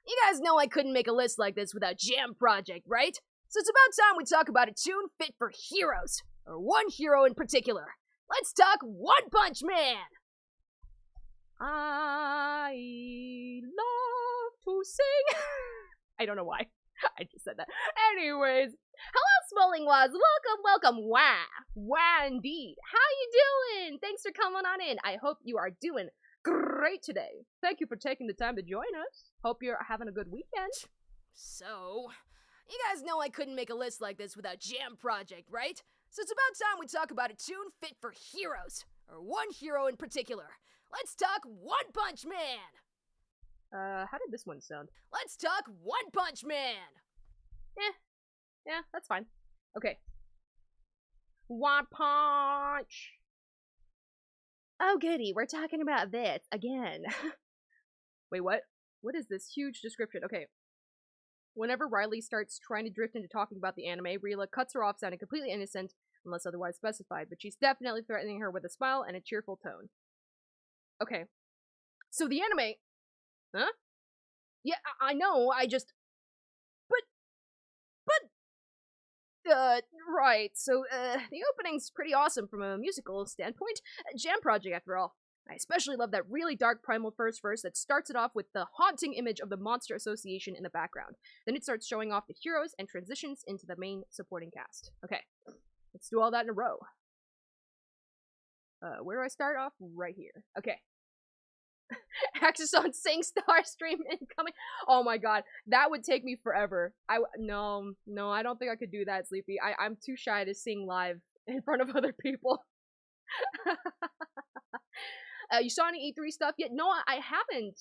you guys know I couldn't make a list like this without Jam Project, right? So it's about time we talk about a tune fit for heroes. Or one hero in particular. Let's talk One Punch Man! I love to sing. I don't know why. I just said that. Anyways. Hello, Smollingwas. Welcome. Wow, indeed. How you doing? Thanks for coming on in. I hope you are doing great today. Thank you for taking the time to join us. Hope you're having a good weekend. So, you guys know I couldn't make a list like this without Jam Project, right? So it's about time we talk about a tune fit for heroes, or one hero in particular. Let's talk One Punch Man! How did this one sound? Let's talk One Punch Man! Yeah, that's fine. Okay. One Punch! Oh goody, we're talking about this again. Wait, what? What is this huge description? Okay. Whenever Riley starts trying to drift into talking about the anime, Rila cuts her off sounding completely innocent, unless otherwise specified, but she's definitely threatening her with a smile and a cheerful tone. Okay. So the anime... Huh? Yeah, I know, I just... Right, so, the opening's pretty awesome from a musical standpoint. Jam Project, after all. I especially love that really dark primal first verse that starts it off with the haunting image of the Monster Association in the background. Then it starts showing off the heroes and transitions into the main supporting cast. Okay, let's do all that in a row. Where do I start off? Right here. Okay. Axus on SingStar stream incoming. Oh my god, that would take me forever. No, I don't think I could do that, Sleepy. I'm too shy to sing live in front of other people. You saw any E3 stuff yet? No, I haven't.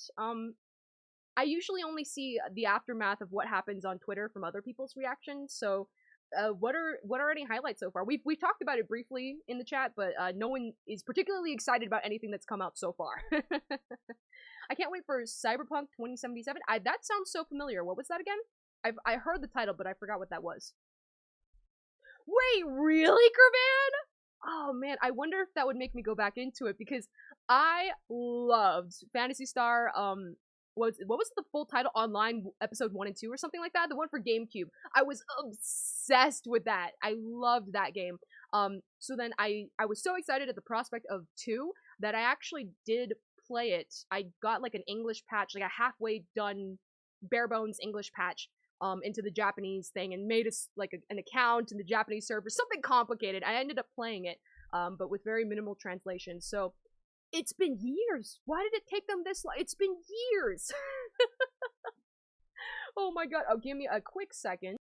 I usually only see the aftermath of what happens on Twitter from other people's reactions. So, what are any highlights so far? We've talked about it briefly in the chat, but no one is particularly excited about anything that's come out so far. I can't wait for Cyberpunk 2077. That sounds so familiar. What was that again? I heard the title, but I forgot what that was. Wait, really, Kervan? Oh man, I wonder if that would make me go back into it, because I loved Phantasy Star, what was the full title? Online episode 1 and 2 or something like that? The one for GameCube. I was obsessed with that. I loved that game. So then I was so excited at the prospect of 2 that I actually did play it. I got like an English patch, like a halfway done bare bones English patch into the Japanese thing, and made an account in the Japanese server. Something complicated. I ended up playing it, but with very minimal translation. So it's been years. Why did it take them this long? It's been years. Oh my god. Oh, give me a quick second.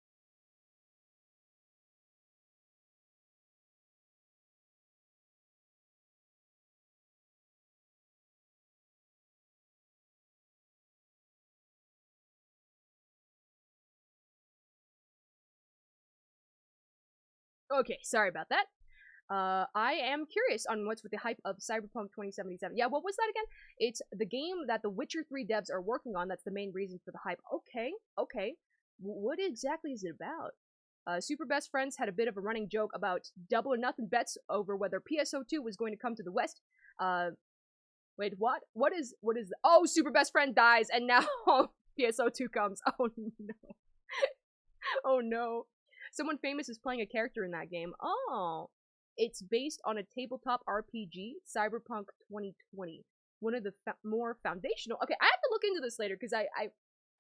Okay, sorry about that. I am curious on what's with the hype of Cyberpunk 2077. Yeah, what was that again? It's the game that the Witcher 3 devs are working on. That's the main reason for the hype. Okay. What exactly is it about? Super Best Friends had a bit of a running joke about double or nothing bets over whether PSO2 was going to come to the West. Wait, what? What is oh, Super Best Friend dies, and now PSO2 comes. Oh no. Oh no. Someone famous is playing a character in that game. Oh. It's based on a tabletop RPG, Cyberpunk 2020. One of the more foundational... Okay, I have to look into this later, because I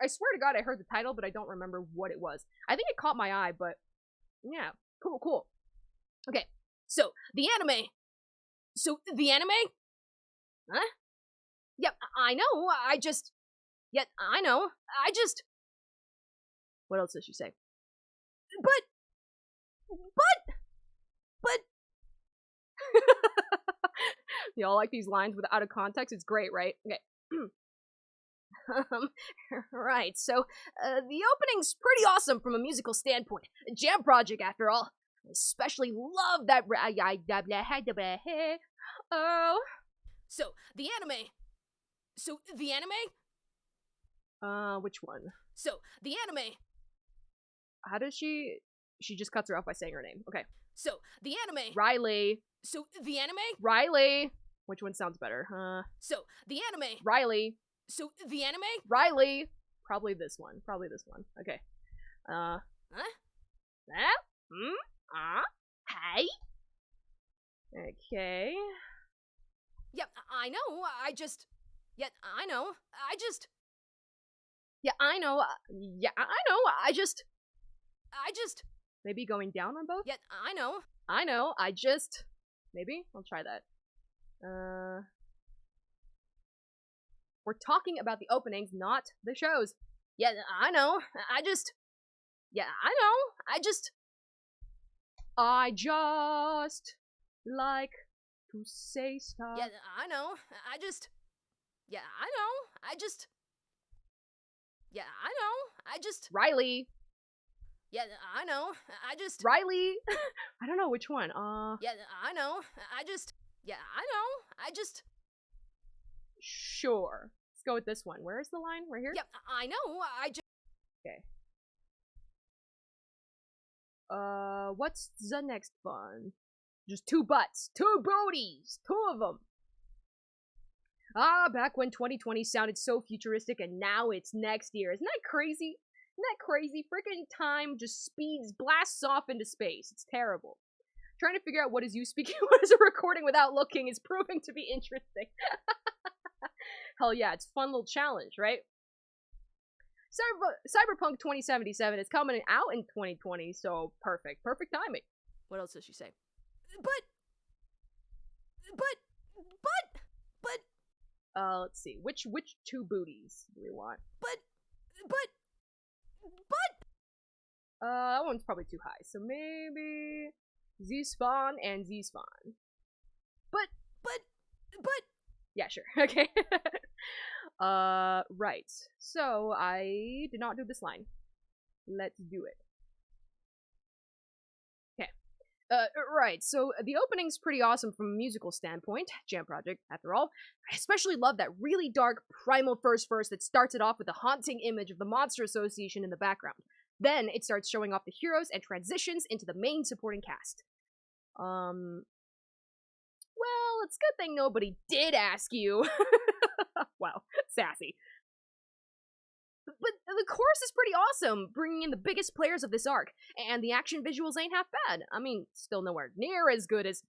swear to god I heard the title, but I don't remember what it was. I think it caught my eye, but... Yeah, cool. Okay, so, the anime... Huh? Yep, I know, What else does she say? But... Y'all like these lines with out of context? It's great, right? Okay. Right, so, the opening's pretty awesome from a musical standpoint. A Jam Project, after all. I especially love that oh. So, the anime... which one? So, the anime... How does she... She just cuts her off by saying her name. Okay. So, the anime... Riley. So, the anime... Riley. Which one sounds better? So, the anime... Riley. So, the anime... Riley. Probably this one. Okay. Huh? Hey? Okay. Yep, I know, Maybe going down on both? Maybe? I'll try that. We're talking about the openings, not the shows. Yeah, I know. I just like to say stuff. Yeah, I know. I just Riley. Yeah, I know. Riley. I don't know which one. Yeah, I know. Sure. Let's go with this one. Where's the line? Right here? Yeah, I know. Okay. What's the next one? Just 2 butts. 2 booties. 2 of them. Back when 2020 sounded so futuristic and now it's next year. Isn't that crazy? Isn't that crazy? Freaking time just blasts off into space. It's terrible. Trying to figure out what is you speaking, what is a recording without looking is proving to be interesting. Hell yeah, it's a fun little challenge, right? Cyberpunk 2077 is coming out in 2020, so perfect. Perfect timing. What else does she say? Let's see. Which 2 booties do we want? That one's probably too high, so maybe Z-Spawn and Z-Spawn. But yeah, sure. Okay. Right. So, I did not do this line. Let's do it. Okay. Right, so the opening's pretty awesome from a musical standpoint. Jam Project, after all. I especially love that really dark, primal first verse that starts it off with a haunting image of the Monster Association in the background. Then, it starts showing off the heroes and transitions into the main supporting cast. Well, it's a good thing nobody did ask you. Wow, sassy. But the chorus is pretty awesome, bringing in the biggest players of this arc, and the action visuals ain't half bad. I mean, still nowhere near as good as...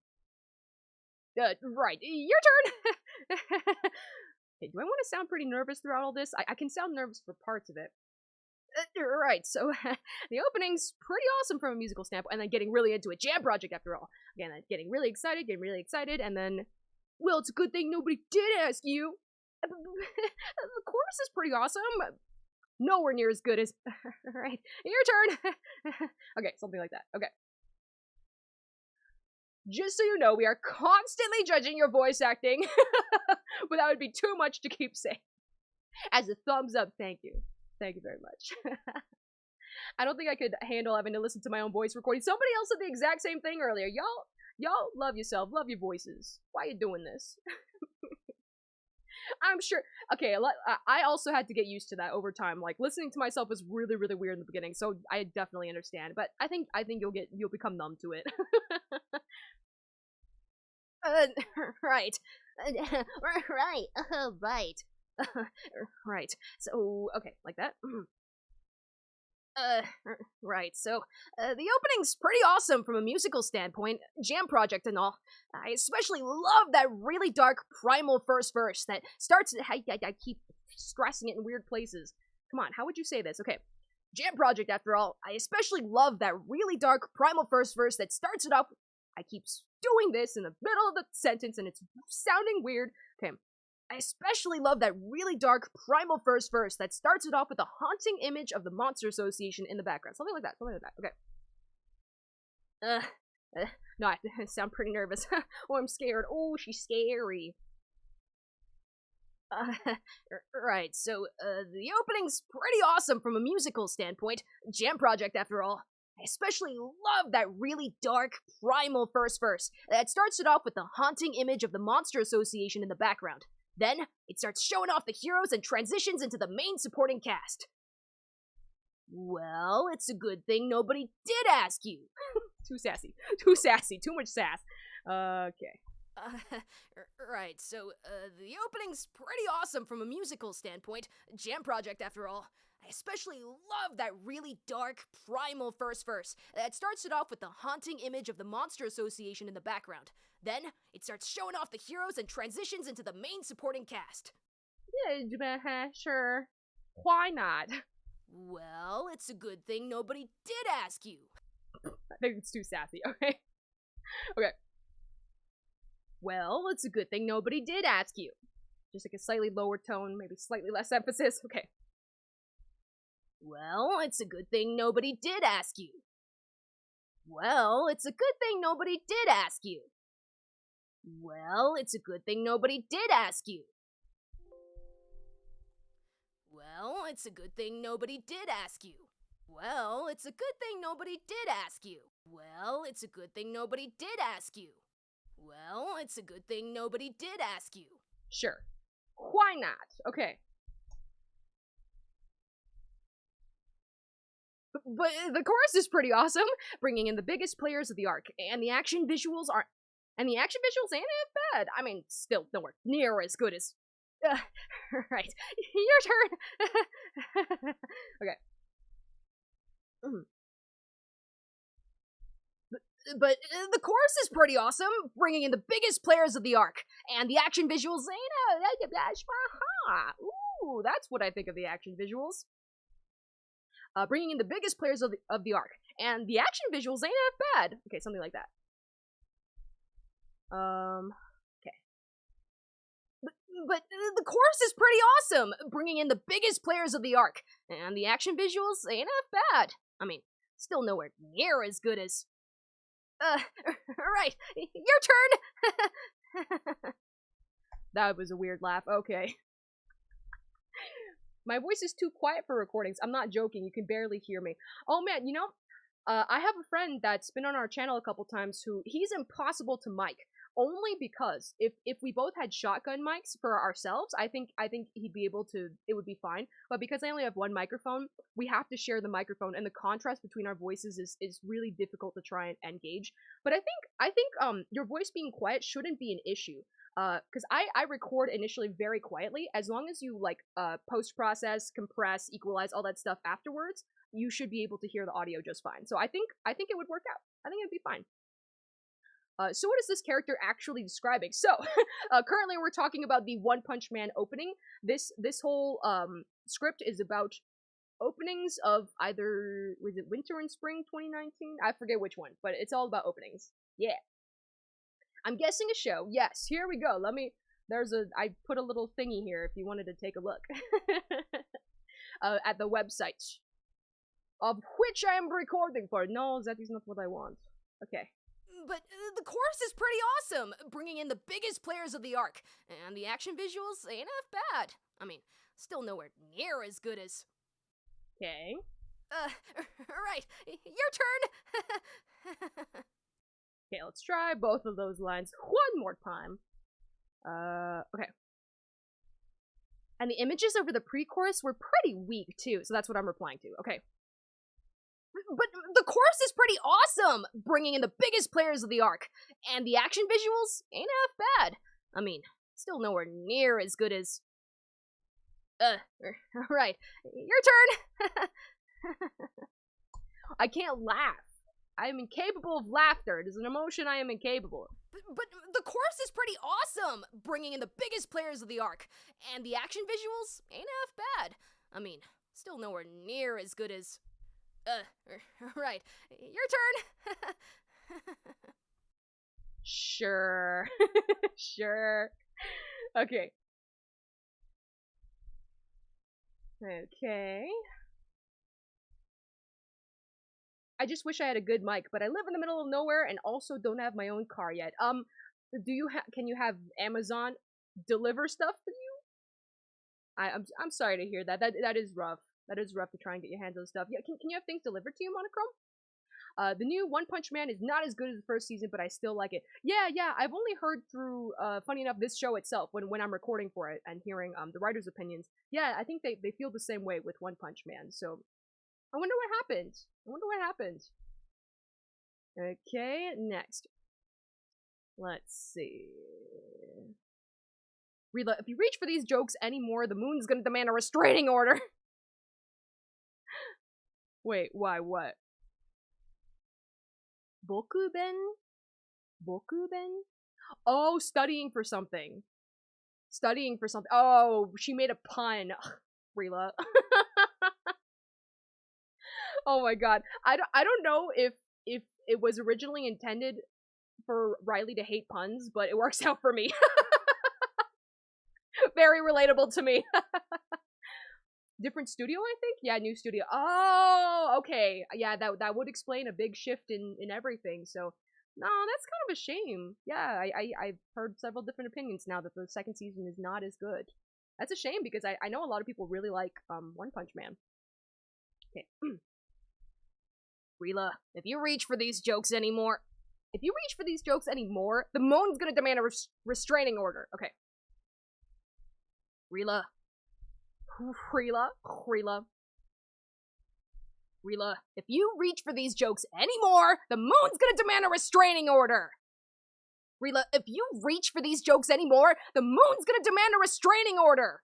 right, your turn! Hey, do I want to sound pretty nervous throughout all this? I can sound nervous for parts of it. Right, so the opening's pretty awesome from a musical standpoint, and then getting really into it. Jam Project, after all. Again, getting really excited, and then... Well, it's a good thing nobody did ask you. The chorus is pretty awesome. Nowhere near as good as... Right, your turn! Okay, something like that. Okay. Just so you know, we are constantly judging your voice acting. But that would be too much to keep saying. As a thumbs up, thank you. Thank you very much. I don't think I could handle having to listen to my own voice recording. Somebody else said the exact same thing earlier. Y'all love yourself, love your voices. Why are you doing this? I'm sure. Okay, I also had to get used to that over time. Like, listening to myself was really, really weird in the beginning, so I definitely understand. But I think you'll become numb to it. Right. Right. Right. Right. So, okay, like that. Right, so, the opening's pretty awesome from a musical standpoint, Jam Project and all. I especially love that really dark, primal first verse that starts, I keep stressing it in weird places. Come on, how would you say this? Okay, Jam Project, after all, I especially love that really dark, primal first verse that starts it off, I keep doing this in the middle of the sentence and it's sounding weird. Okay. I especially love that really dark, primal first verse that starts it off with a haunting image of the Monster Association in the background. Something like that, Okay. No, I sound pretty nervous. Oh, I'm scared. Oh, she's scary. Right, so, the opening's pretty awesome from a musical standpoint. Jam Project, after all. I especially love that really dark, primal first verse that starts it off with a haunting image of the Monster Association in the background. Then, it starts showing off the heroes and transitions into the main supporting cast. Well, it's a good thing nobody did ask you. Too sassy, too much sass. Okay. Right, so, the opening's pretty awesome from a musical standpoint. Jam Project, after all. I especially love that really dark, primal first verse that starts it off with the haunting image of the Monster Association in the background. Then, it starts showing off the heroes and transitions into the main supporting cast. Yeah, sure. Why not? Well, it's a good thing nobody did ask you. I think it's too sassy, okay? Okay. Well, it's a good thing nobody did ask you. Just like a slightly lower tone, maybe slightly less emphasis. Okay. Well, it's a good thing nobody did ask you. Well, it's a good thing nobody did ask you. Well, it's a good thing nobody did ask you. Well, it's a good thing nobody did ask you. Well, it's a good thing nobody did ask you. Well, it's a good thing nobody did ask you. Well, it's a good thing nobody did ask you. Sure. Why not? Okay. But the chorus is pretty awesome, bringing in the biggest players of the arc, and the action visuals ain't bad. I mean, still nowhere near as good as. Right, your turn. Okay. But the chorus is pretty awesome, bringing in the biggest players of the arc, and the action visuals ain't. Ooh, that's what I think of the action visuals. Bringing in the biggest players of the arc, and the action visuals ain't half bad. Okay, something like that. Okay. But the chorus is pretty awesome, bringing in the biggest players of the arc, and the action visuals ain't half bad. I mean, still nowhere near as good as. Right, your turn. That was a weird laugh. Okay. My voice is too quiet for recordings. I'm not joking. You can barely hear me. Oh man, you know, I have a friend that's been on our channel a couple times who he's impossible to mic. Only because if we both had shotgun mics for ourselves, I think he'd be able to. It would be fine. But because I only have one microphone, we have to share the microphone, and the contrast between our voices is really difficult to try and gauge. But I think your voice being quiet shouldn't be an issue. Because I record initially very quietly. As long as you like post-process, compress, equalize, all that stuff afterwards, you should be able to hear the audio just fine. So I think it would work out. I think it'd be fine. So what is this character actually describing? So currently we're talking about the One Punch Man opening. This whole script is about openings of either, was it winter and spring 2019? I forget which one, but it's all about openings. Yeah. I'm guessing a show. Yes, here we go. I put a little thingy here if you wanted to take a look. At the website. Of which I am recording for. No, that is not what I want. Okay. But the chorus is pretty awesome, bringing in the biggest players of the arc, and the action visuals ain't half bad. I mean, still nowhere near as good as. Okay. Right, your turn. Okay, let's try both of those lines one more time. Okay. And the images over the pre-chorus were pretty weak too, so that's what I'm replying to. Okay. But the chorus is pretty awesome, bringing in the biggest players of the arc, and the action visuals ain't half bad. I mean, still nowhere near as good as. Right, your turn. I can't laugh. I am incapable of laughter. It is an emotion I am incapable of. But the chorus is pretty awesome, bringing in the biggest players of the arc, and the action visuals ain't half bad. I mean, still nowhere near as good as. Right, your turn. Sure. Sure. Okay. Okay. I just wish I had a good mic, but I live in the middle of nowhere and also don't have my own car yet. Can you have Amazon deliver stuff to you? I'm sorry to hear that. That is rough. That is rough to try and get your hands on stuff. Yeah, can you have things delivered to you, Monochrome? The new One Punch Man is not as good as the first season, but I still like it. Yeah, I've only heard through, funny enough, this show itself, when I'm recording for it and hearing the writers' opinions. Yeah, I think they feel the same way with One Punch Man, so I wonder what happened. Okay, next. Let's see. Rila, if you reach for these jokes anymore, the moon's gonna demand a restraining order. Wait, why, what? Bokuben? Oh, studying for something. Oh, she made a pun. Ugh, Rila. Oh my god. I don't know if it was originally intended for Riley to hate puns, but it works out for me. Very relatable to me. Different studio, I think? Yeah, new studio. Oh, okay. Yeah, that would explain a big shift in everything, so... No, that's kind of a shame. Yeah, I've heard several different opinions now that the second season is not as good. That's a shame, because I know a lot of people really like, One Punch Man. Okay. Rila, if you reach for these jokes anymore... the moon's gonna demand a restraining order. Okay. Rila, if you reach for these jokes anymore, the moon's gonna demand a restraining order. Rila, if you reach for these jokes anymore, the moon's gonna demand a restraining order.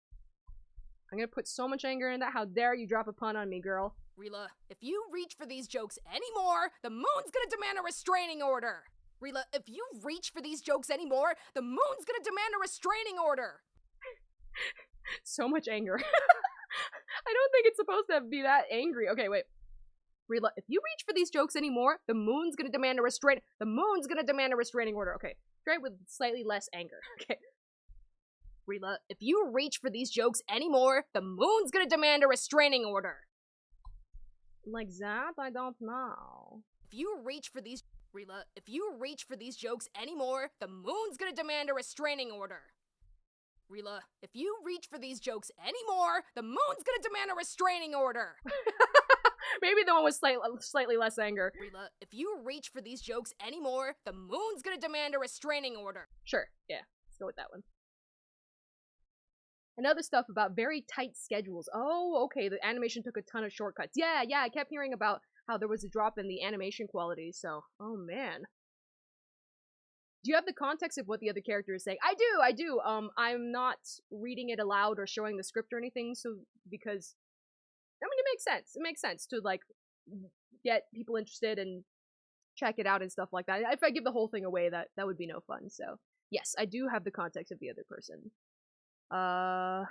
I'm gonna put so much anger in that. How dare you drop a pun on me, girl. Rila, if you reach for these jokes anymore, the moon's gonna demand a restraining order. Rila, if you reach for these jokes anymore, the moon's gonna demand a restraining order. So much anger. I don't think it's supposed to be that angry. Okay, wait. Rila, if you reach for these jokes anymore, the moon's gonna demand a restraining order. Okay, try it with slightly less anger. Okay. Rila, if you reach for these jokes anymore, the moon's gonna demand a restraining order. Like that? I don't know. If you reach for these... Rila, if you reach for these jokes anymore, the moon's gonna demand a restraining order. Rila, if you reach for these jokes anymore, the moon's gonna demand a restraining order. Maybe the one with slightly less anger. Rila, if you reach for these jokes anymore, the moon's gonna demand a restraining order. Sure, yeah, let's go with that one. And other stuff about very tight schedules. Oh, okay, the animation took a ton of shortcuts. Yeah, I kept hearing about how there was a drop in the animation quality, so... Oh, man. Do you have the context of what the other character is saying? I do. I'm not reading it aloud or showing the script or anything, so... Because... I mean, it makes sense. It makes sense to, like, get people interested and check it out and stuff like that. If I give the whole thing away, that would be no fun, so... Yes, I do have the context of the other person. Oh,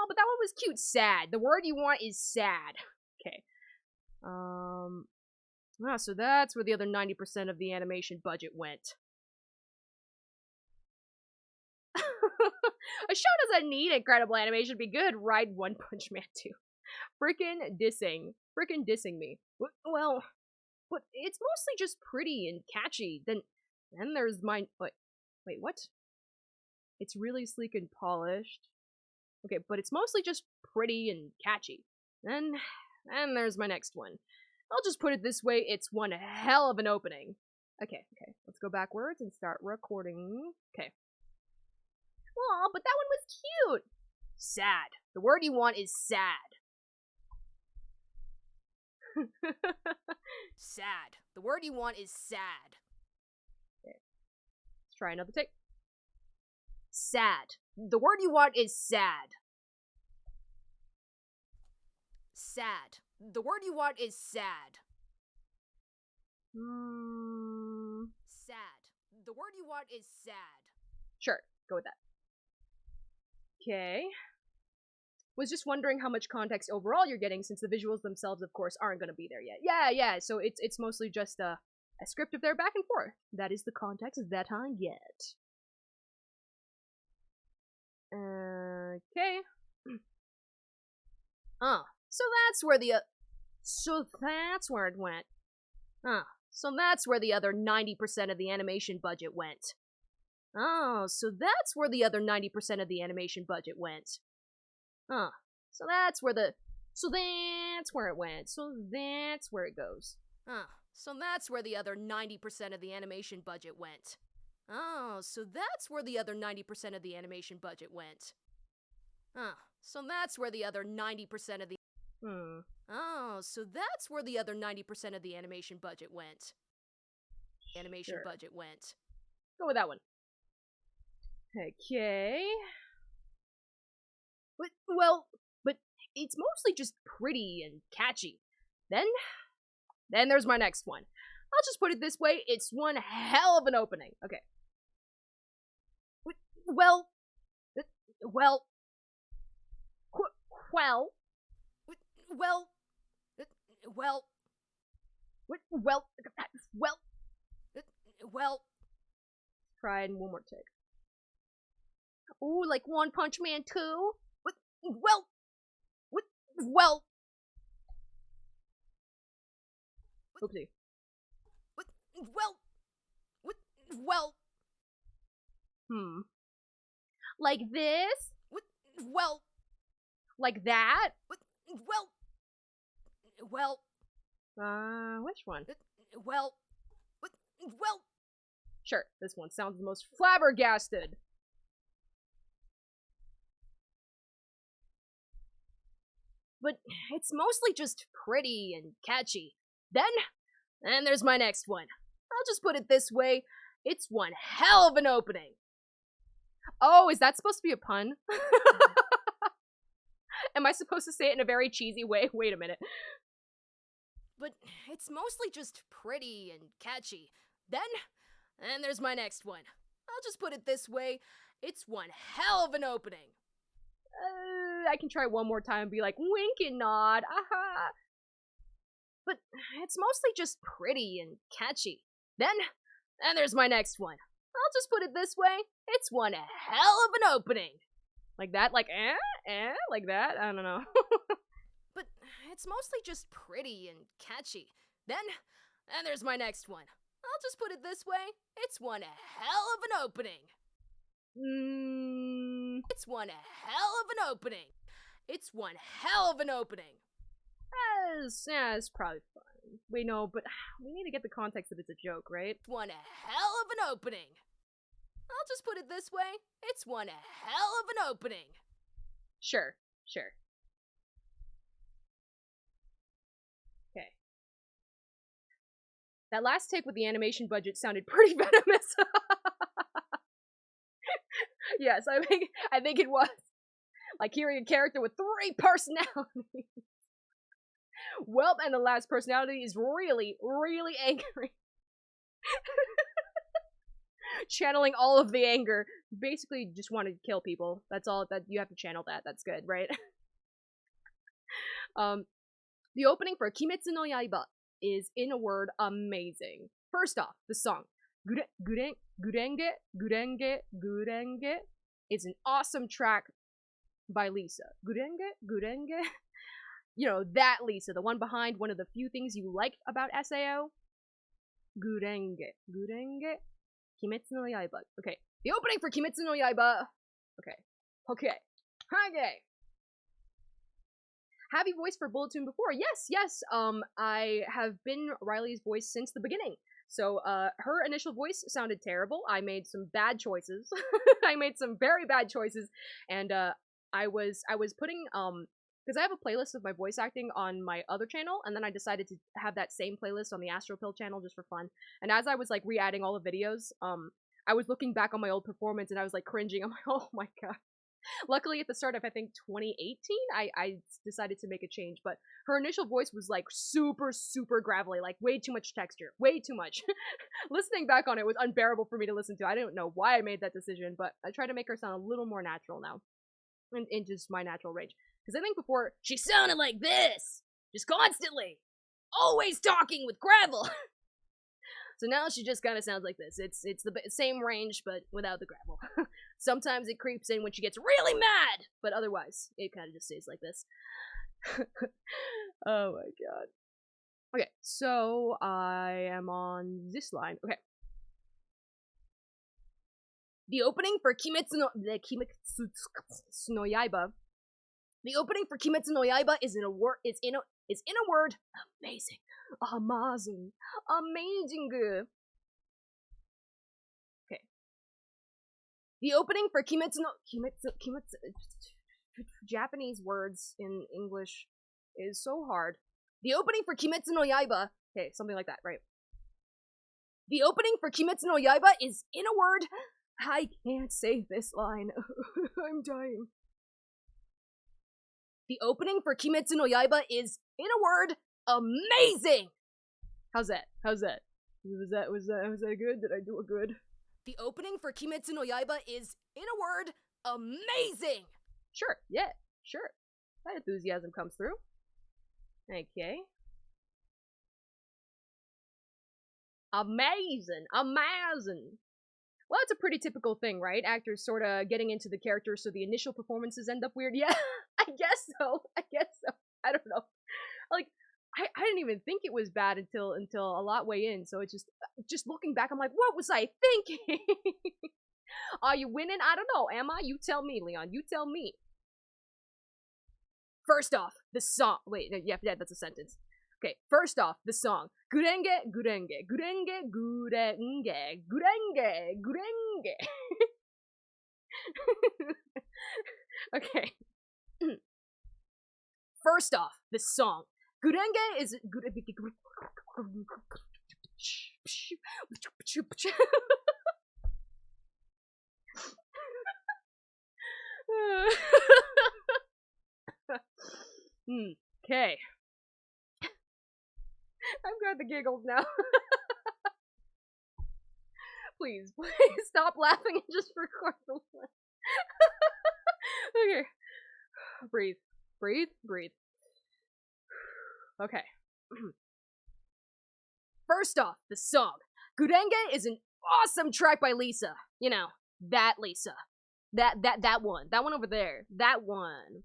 but that one was cute. Sad. The word you want is sad. Okay. So that's where the other 90% of the animation budget went. A show doesn't need incredible animation to be good. Ride One Punch Man 2. Frickin' dissing me. Well, but it's mostly just pretty and catchy. Then there's my... Wait, what? It's really sleek and polished. Okay, but it's mostly just pretty and catchy. Then there's my next one. I'll just put it this way, it's one hell of an opening. Okay, let's go backwards and start recording. Okay. Aw, but that one was cute! Sad. The word you want is sad. Sad. The word you want is sad. Okay. Let's try another take. Sad. The word you want is sad. Sad. The word you want is sad. Sad. The word you want is sad. Sure, go with that. Okay. Was just wondering how much context overall you're getting, since the visuals themselves, of course, aren't going to be there yet. Yeah, so it's mostly just a script of their back and forth. That is the context that I get. Okay. So that's where the so that's where it went. So that's where the other 90% of the animation budget went. So that's where the other 90% of the animation budget went. So that's where it went. So that's where it goes. So that's where the other 90% of the animation budget went. So that's where the other 90% of the animation budget went. So that's where the other 90% of the... so that's where the other 90% of the animation budget went. Budget went. Go with that one. Okay. But it's mostly just pretty and catchy. Then there's my next one. I'll just put it this way, it's one hell of an opening. Okay. Try it in one more take. Ooh, like One Punch Man 2? Well, well, Oopsie. well, Like this? well, Like that? well, Which one? well, Sure, this one sounds the most flabbergasted. But it's mostly just pretty and catchy. Then there's my next one. I'll just put it this way, it's one hell of an opening. Oh, is that supposed to be a pun? Am I supposed to say it in a very cheesy way? Wait a minute. But it's mostly just pretty and catchy. Then there's my next one. I'll just put it this way, it's one hell of an opening. I can try one more time and be like, wink and nod, aha. But it's mostly just pretty and catchy. Then there's my next one. I'll just put it this way, it's one hell of an opening. Like that? Like, like that? I don't know. But it's mostly just pretty and catchy. Then there's my next one. I'll just put it this way, it's one hell of an opening. It's one hell of an opening. It's one hell of an opening. It's probably fine. Wait, no, but we need to get the context that it's a joke, right? One hell of an opening. I'll just put it this way, it's one hell of an opening. Sure. Okay. That last take with the animation budget sounded pretty venomous. Yes, I think it was. Like hearing a character with 3 personalities. Well, and the last personality is really, really angry. Channeling all of the anger. Basically just wanted to kill people. That's all that you have to channel that. That's good, right? The opening for Kimetsu no Yaiba is, in a word, amazing. First off, the song. Gurenge is an awesome track by Lisa. Gurenge? You know, that Lisa, the one behind one of the few things you like about SAO. Gurenge. Kimetsu no Yaiba. Okay, the opening for Kimetsu no Yaiba. Okay. Have you voiced for Bulletoon before? Yes. I have been Riley's voice since the beginning. So, her initial voice sounded terrible. I made some bad choices. I made some very bad choices, and I was putting because I have a playlist of my voice acting on my other channel, and then I decided to have that same playlist on the astropill channel just for fun. And as I was like re-adding all the videos, I was looking back on my old performance and I was like cringing. I'm like, oh my god. Luckily, at the start of, I think, 2018, I decided to make a change, but her initial voice was, like, super, super gravelly, like, way too much texture, way too much. Listening back on it was unbearable for me to listen to. I don't know why I made that decision, but I try to make her sound a little more natural now, in just my natural range. Because I think before, she sounded like this, just constantly, always talking with gravel. So now she just kind of sounds like this. It's the same range, but without the gravel. Sometimes it creeps in when she gets really mad, but otherwise, it kind of just stays like this. Oh my god. Okay, so I am on this line. Okay. The opening for Kimetsu no Yaiba. The opening for Kimetsu no Yaiba is in a word. Amazing. Amazing. Okay. The opening for Kimetsu. Japanese words in English is so hard. The opening for Kimetsu no Yaiba. Okay, something like that, right? The opening for Kimetsu no Yaiba is, in a word, I can't say this line. I'm dying. The opening for Kimetsu no Yaiba is, in a word, amazing! How's that? Was that good? Did I do it good? The opening for Kimetsu no Yaiba is, in a word, amazing! Sure, yeah, sure. That enthusiasm comes through. Okay. Amazing. Well, it's a pretty typical thing, right? Actors sort of getting into the character so the initial performances end up weird. Yeah, I guess so. I don't know. Like, I didn't even think it was bad until a lot way in, so it's just looking back, I'm like, what was I thinking? Are you winning? I don't know. Am I? You tell me, Leon. You tell me. First off, the song. Wait, yeah, that's a sentence. Okay, first off, the song. Gurenge, gurenge, gurenge, gurenge, gurenge, gurenge. Okay. First off, the song. Gurenge is... Okay. I've got the giggles now. Please stop laughing and just record the one. Okay. Breathe. Breathe. Breathe. Okay. First off, the song. Gurenge is an awesome track by Lisa. You know, that Lisa. That one. That one over there. That one.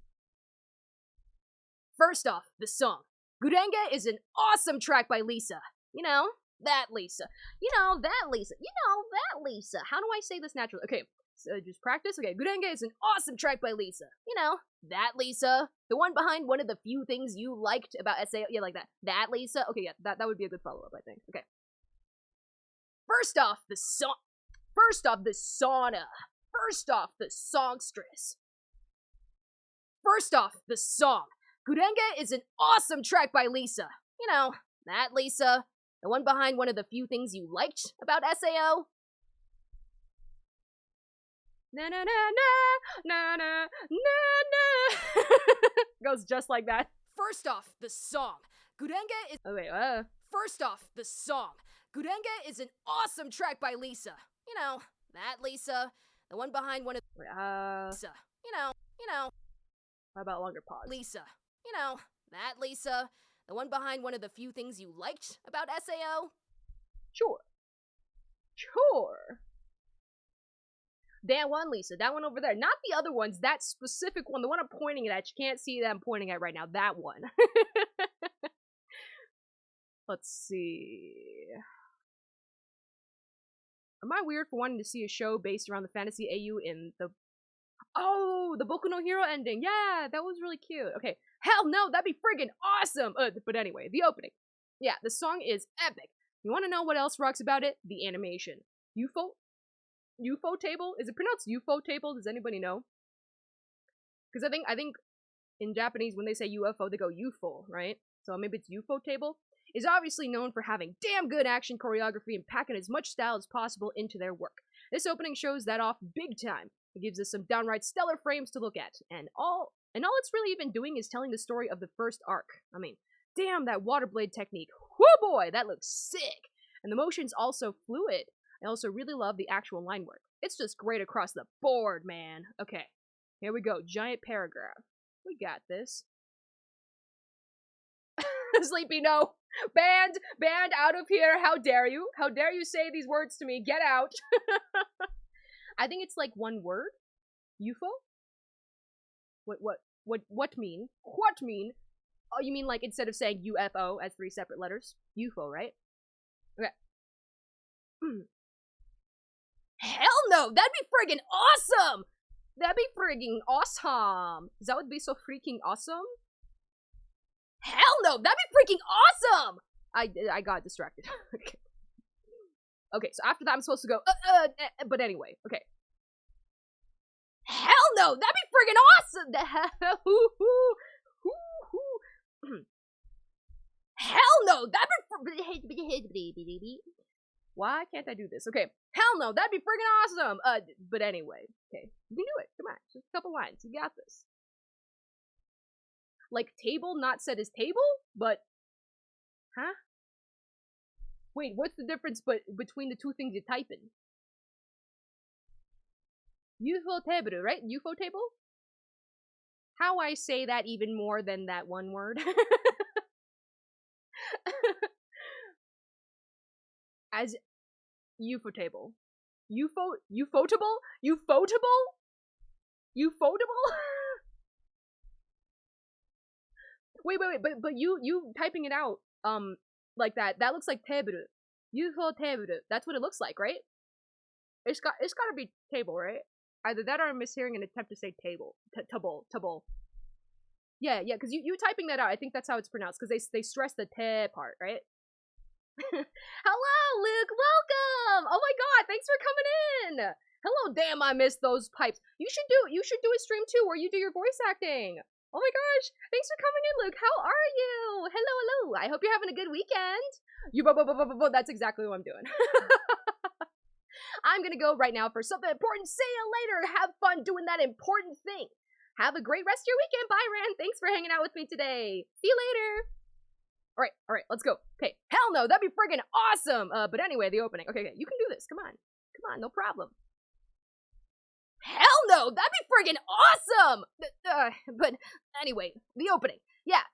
First off, the song. Gurenge is an awesome track by Lisa. You know, that Lisa. You know, that Lisa. You know, that Lisa. How do I say this naturally? Okay, so just practice. Okay, Gurenge is an awesome track by Lisa. You know, that Lisa. The one behind one of the few things you liked about SAO. Yeah, like that. That Lisa. Okay, yeah, that would be a good follow-up, I think. Okay. First off, the song. First off, the sauna. First off, the songstress. First off, the song. Gurenge is an awesome track by Lisa. You know, that Lisa. The one behind one of the few things you liked about SAO. Na na na na na na na na. Goes just like that. First off, the song. Gurenge is... Oh, wait, First off, the song. Gurenge is an awesome track by Lisa. You know, that Lisa. The one behind one of... Wait, Lisa. You know. How about longer pause? Lisa. You know, that Lisa. The one behind one of the few things you liked about SAO. Sure. That one, Lisa. That one over there. Not the other ones. That specific one. The one I'm pointing at. You can't see that I'm pointing at right now. That one. Let's see. Am I weird for wanting to see a show based around the fantasy AU in the... Oh, the Boku no Hero ending. Yeah, that was really cute. Okay. Hell no, that'd be friggin' awesome. But anyway, the opening. Yeah, the song is epic. You want to know what else rocks about it? The animation. UFO table? Is it pronounced UFO table? Does anybody know? Because I think in Japanese when they say UFO, they go UFO, right? So maybe it's UFO table. Is obviously known for having damn good action choreography and packing as much style as possible into their work. This opening shows that off big time. It gives us some downright stellar frames to look at, and all it's really even doing is telling the story of the first arc. I mean, damn that water blade technique. Whoo boy, that looks sick! And the motion's also fluid. I also really love the actual line work. It's just great across the board, man. Okay, here we go. Giant paragraph. We got this. Sleepy, no. Banned out of here. How dare you? How dare you say these words to me? Get out. I think it's like one word. UFO? What mean? What mean? Oh, you mean like instead of saying UFO as 3 separate letters? UFO, right? Okay. Hell no! That'd be friggin' awesome! That'd be friggin' awesome! That would be so freaking awesome? Hell no! That'd be freaking awesome! I got distracted. Okay. Okay, so after that I'm supposed to go, but anyway, okay. Hell no! That'd be friggin' awesome! Hell no! That'd be Why can't I do this? Okay. Hell no! That'd be friggin' awesome! But anyway. Okay. You can do it. Come on. Just a couple lines. You got this. Like, table not said as table? But... Huh? Wait, what's the difference between the two things you type in? UFO table, right? UFO table? How I say that even more than that one word? As UFO table. Ufotable? Ufotable? Ufotable? Wait, but you typing it out, like that looks like table. Ufotable. That's what it looks like, right? It's gotta be table, right? Either that or I'm mishearing an attempt to say table. Table. Yeah, because you typing that out, I think that's how it's pronounced, because they stress the te part, right? Hello, Luke, welcome! Oh my god, thanks for coming in! Hello, damn, I missed those pipes. You should do a stream too where you do your voice acting. Oh my gosh, thanks for coming in, Luke. How are you? Hello. I hope you're having a good weekend. That's exactly what I'm doing. I'm gonna go right now for something important. See you later. Have fun doing that important thing. Have a great rest of your weekend. Bye, Ran. Thanks for hanging out with me today. See you later. All right, let's go. Okay, hell no, that'd be friggin' awesome. But anyway, the opening. Okay, you can do this. Come on, no problem. Hell no, that'd be friggin' awesome. But anyway, the opening. Yeah.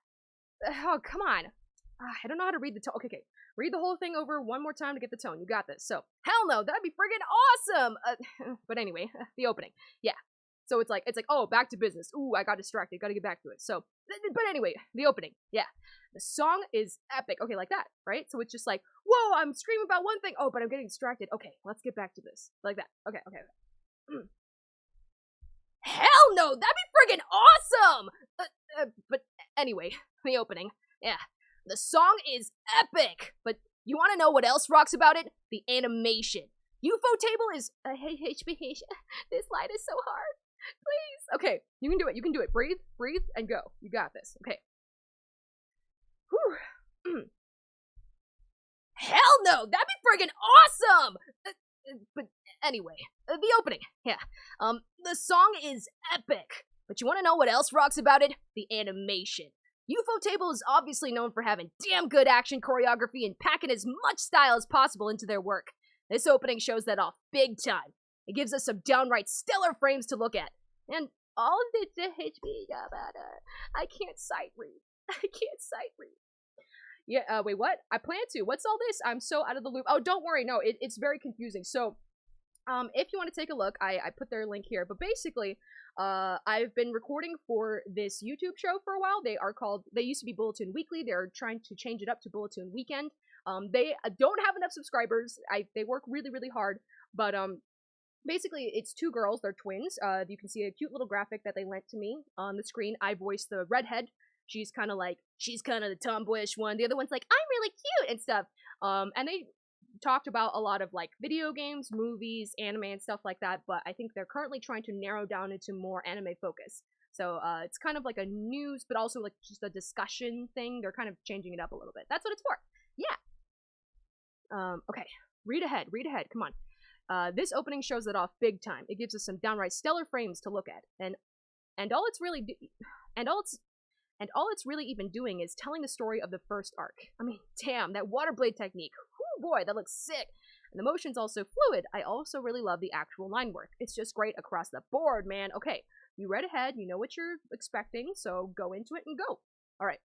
Oh, come on. I don't know how to read the tone. Okay. Read the whole thing over one more time to get the tone. You got this. So, hell no, that'd be friggin' awesome. But anyway, the opening. Yeah. So it's like, oh, back to business. Ooh, I got distracted. Gotta get back to it. So, but anyway, the opening. Yeah. The song is epic. Okay, like that, right? So it's just like, whoa, I'm screaming about one thing. Oh, but I'm getting distracted. Okay, let's get back to this. Like that. Okay. Hell no, that'd be friggin' awesome! But anyway, the opening. Yeah. The song is epic, but you want to know what else rocks about it? The animation. Ufotable is this light is so hard. Please. Okay, you can do it. Breathe, and go. You got this. Okay. Whew. Hell no, that'd be friggin' awesome! But anyway, the opening. Yeah. The song is epic, but you want to know what else rocks about it? The animation. Ufotable is obviously known for having damn good action choreography and packing as much style as possible into their work. This opening shows that off big time. It gives us some downright stellar frames to look at. And all of the HP, I can't sight read. Yeah, wait, what? I plan to. What's all this? I'm so out of the loop. Oh, don't worry. No, it's very confusing. So, if you want to take a look, I put their link here. But basically, I've been recording for this YouTube show for a while. They used to be Bulletoon Weekly. They're trying to change it up to Bulletoon Weekend. They don't have enough subscribers. They work really, really hard. But, basically, it's two girls. They're twins. You can see a cute little graphic that they lent to me on the screen. I voiced the redhead. She's kind of the tomboyish one. The other one's like, I'm really cute and stuff. And they talked about a lot of like video games, movies, anime, and stuff like that. But I think they're currently trying to narrow down into more anime focus. So it's kind of like a news, but also like just a discussion thing. They're kind of changing it up a little bit. That's what it's for. Yeah. Okay. Read ahead. Come on. This opening shows it off big time. It gives us some downright stellar frames to look at, and all it's really even doing is telling the story of the first arc. I mean, damn, that water blade technique. Whoo, boy, that looks sick. And the motion's also fluid. I also really love the actual line work. It's just great across the board, man. Okay, you read ahead, you know what you're expecting, so go into it and go. All right.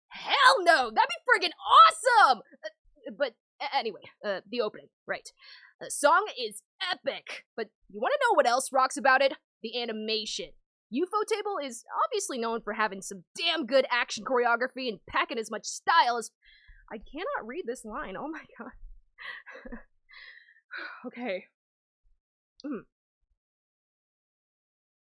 Hell no! That'd be friggin' awesome! But anyway, the opening, right. The song is epic, but you want to know what else rocks about it? The animation. Ufotable is obviously known for having some damn good action choreography and packing as much style as... I cannot read this line, oh my god. Okay.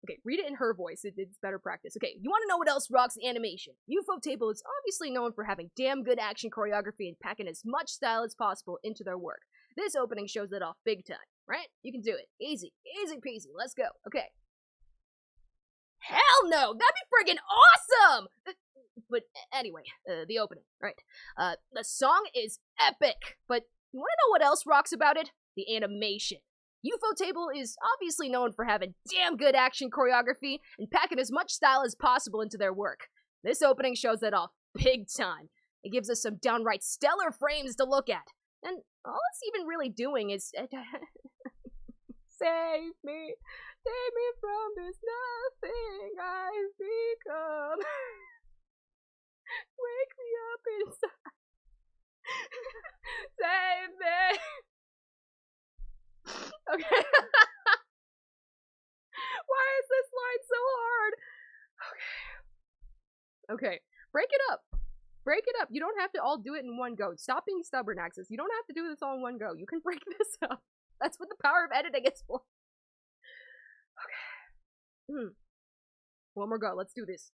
Okay, read it in her voice, it's better practice. Okay, you want to know what else rocks the animation? Ufotable is obviously known for having damn good action choreography and packing as much style as possible into their work. This opening shows it off big time, right? You can do it. Easy peasy, let's go. Okay. Hell no! That'd be friggin' awesome! But anyway, the opening, right. The song is epic, but you want to know what else rocks about it? The animation. Ufotable is obviously known for having damn good action choreography and packing as much style as possible into their work. This opening shows that off big time. It gives us some downright stellar frames to look at. And all it's even really doing is... Save me from this nothing I've become. Wake me up inside. Save me. up. You don't have to all do it in one go. Stop being stubborn, Axus. You don't have to do this all in one go. You can break this up. That's what the power of editing is for. Okay. One more go. Let's do this.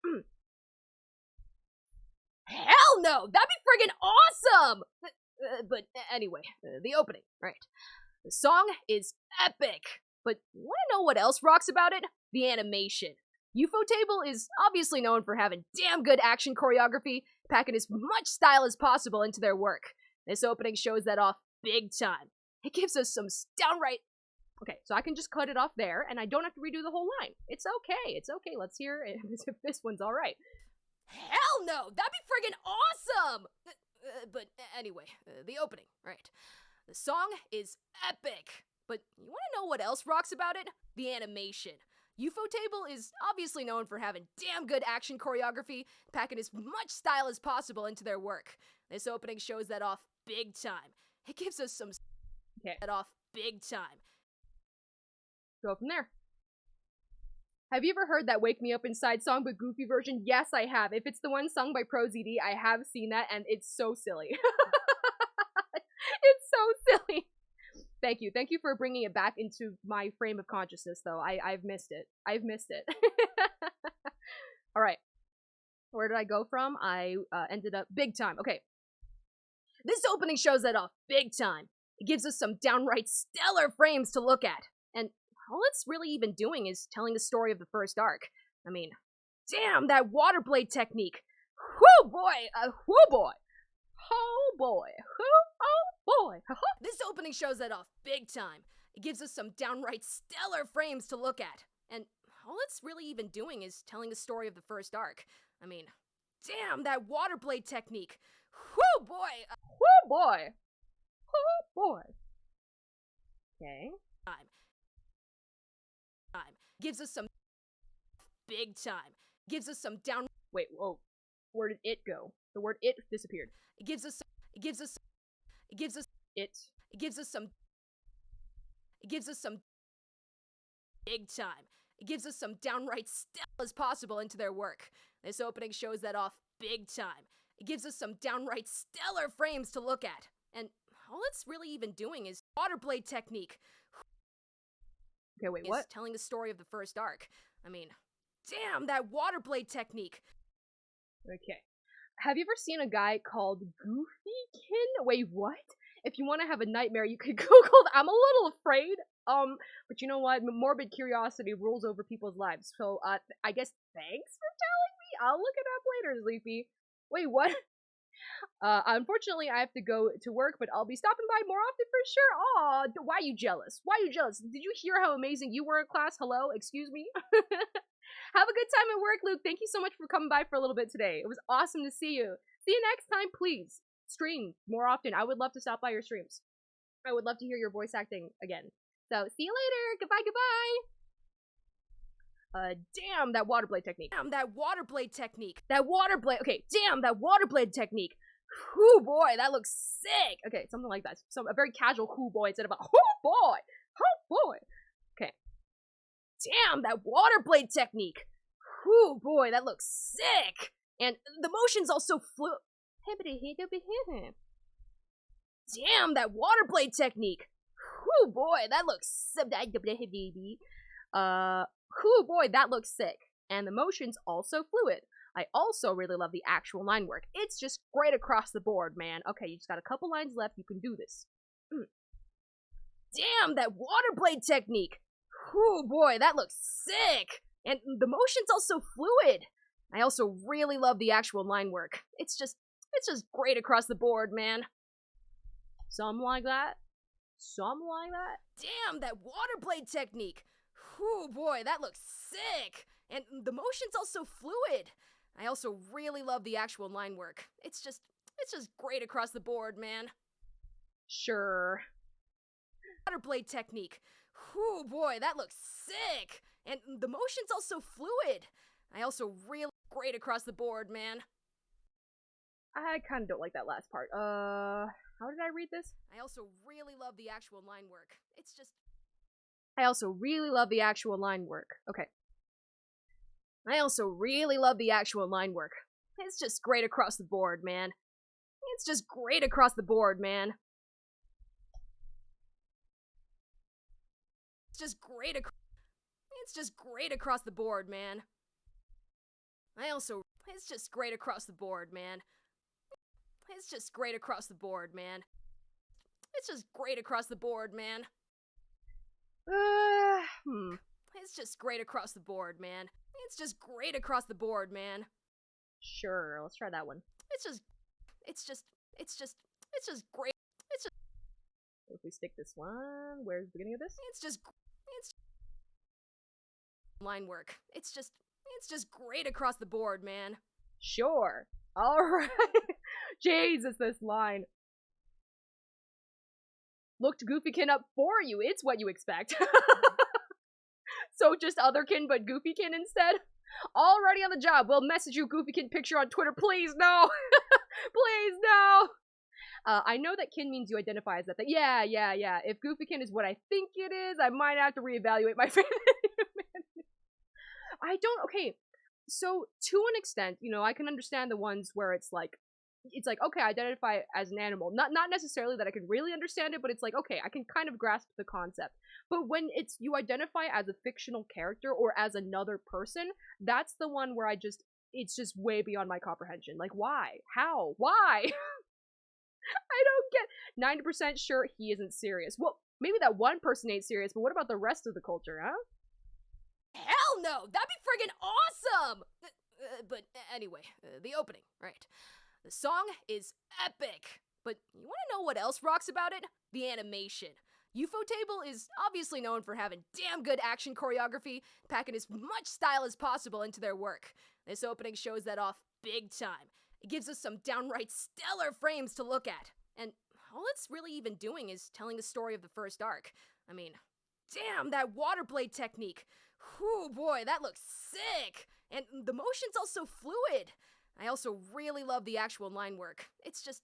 Hell no! That'd be friggin' awesome! But anyway, the opening, right. The song is epic. But wanna know what else rocks about it? The animation. UFO Table is obviously known for having damn good action choreography, packing as much style as possible into their work. This opening shows that off big time. It gives us some downright... Okay, so I can just cut it off there, and I don't have to redo the whole line. It's okay, let's hear it if this one's alright. Hell no! That'd be friggin' awesome! But anyway, the opening, right. The song is epic. But you wanna know what else rocks about it? The animation. UFO Table is obviously known for having damn good action choreography, packing as much style as possible into their work. This opening shows that off big time. It gives us some that off big time. Go from there. Have you ever heard that Wake Me Up Inside song but goofy version? Yes, I have. If it's the one sung by ProZD, I have seen that, and it's so silly. It's so silly. Thank you. Thank you for bringing it back into my frame of consciousness, though. I've missed it. I've missed it. Alright. Where did I go from? I ended up big time. Okay. This opening shows that off big time. It gives us some downright stellar frames to look at. And all it's really even doing is telling the story of the first arc. I mean, damn, that water blade technique. Whoo boy! Whoo boy! Oh boy! Oh boy! This opening shows that off big time. It gives us some downright stellar frames to look at. And all it's really even doing is telling the story of the first arc. I mean, damn, that water blade technique. Whoo boy! Whoo boy! Oh boy! Okay. Time. Gives us some big time. Gives us some down... Wait, whoa. Where did it go? The word it disappeared. It gives us some big time. It gives us some downright stellar as possible into their work. This opening shows that off big time. It gives us some downright stellar frames to look at. And all it's really even doing is water blade technique. Okay, wait, what? Telling the story of the first arc. I mean, damn, that water blade technique. Okay. Have you ever seen a guy called Goofykin? Wait, what? If you want to have a nightmare, you could Google I'm a little afraid. But you know what? Morbid curiosity rules over people's lives. So, I guess thanks for telling me. I'll look it up later, Sleepy. Wait, what? Unfortunately, I have to go to work, but I'll be stopping by more often for sure. Aw, why are you jealous? Why are you jealous? Did you hear how amazing you were in class? Hello? Excuse me? Have a good time at work, Luke. Thank you so much for coming by for a little bit today. It was awesome to see you. See you next time, please. Stream more often. I would love to stop by your streams. I would love to hear your voice acting again. So, see you later. Goodbye, goodbye. Damn, that water blade technique. Damn, that water blade technique. That water blade. Okay, damn, that water blade technique. Whoo boy, that looks sick. Okay, something like that. So a very casual whoo boy instead of a whoo boy. Whoo boy. Okay. Damn, that water blade technique. Whoo boy, that looks sick. And the motion's also fluid. Damn, that water blade technique. Whoo boy, that looks whoo boy, that looks sick. And the motion's also fluid. I also really love the actual line work. It's just great across the board, man. Okay, you just got a couple lines left. You can do this. Damn, that water blade technique. Whoo boy, that looks sick. And the motion's also fluid. I also really love the actual line work. It's just great across the board, man. Something like that. Something like that. Damn, that water blade technique. Whoo boy, that looks sick. And the motion's also fluid. I also really love the actual line work. It's just great across the board, man. Sure. Water blade technique. Whoo boy, that looks sick. And the motion's also fluid. I also really great across the board, man. I kind of don't like that last part. How did I read this? I also really love the actual line work. I also really love the actual line work. Okay. I also really love the actual line work. It's just great across the board, man. It's just great across the board, man. It's just great across the board, man. It's just great across the board, man. It's just great across the board, man. It's just great across the board, man. It's just great across the board, man. It's just great across the board, man. Sure, let's try that one. It's just great. If we stick this one, where's the beginning of this? It's line work. It's just great across the board, man. Sure. Alright. Jesus, this line. Looked Goofykin up for you. It's what you expect. So just Otherkin but Goofykin instead? Already on the job. We'll message you Goofykin picture on Twitter. Please, no. Please, no. I know that kin means you identify as that thing. Yeah. If Goofykin is what I think it is, I might have to reevaluate my faith in humanity. Okay, so to an extent, you know, I can understand the ones where it's like, okay, I identify as an animal. Not necessarily that I can really understand it, but it's like, okay, I can kind of grasp the concept. But when it's, you identify as a fictional character or as another person, that's the one where it's just way beyond my comprehension. Like, why? How? Why? I don't get 90% sure he isn't serious. Well, maybe that one person ain't serious, but what about the rest of the culture, huh? Hell no! That'd be friggin' awesome! But anyway, the opening, right? The song is epic. But you wanna know what else rocks about it? The animation. Ufotable is obviously known for having damn good action choreography, packing as much style as possible into their work. This opening shows that off big time. It gives us some downright stellar frames to look at. And all it's really even doing is telling the story of the first arc. I mean, damn, that water blade technique. Whew, boy, that looks sick! And the motion's also fluid. I also really love the actual line work. It's just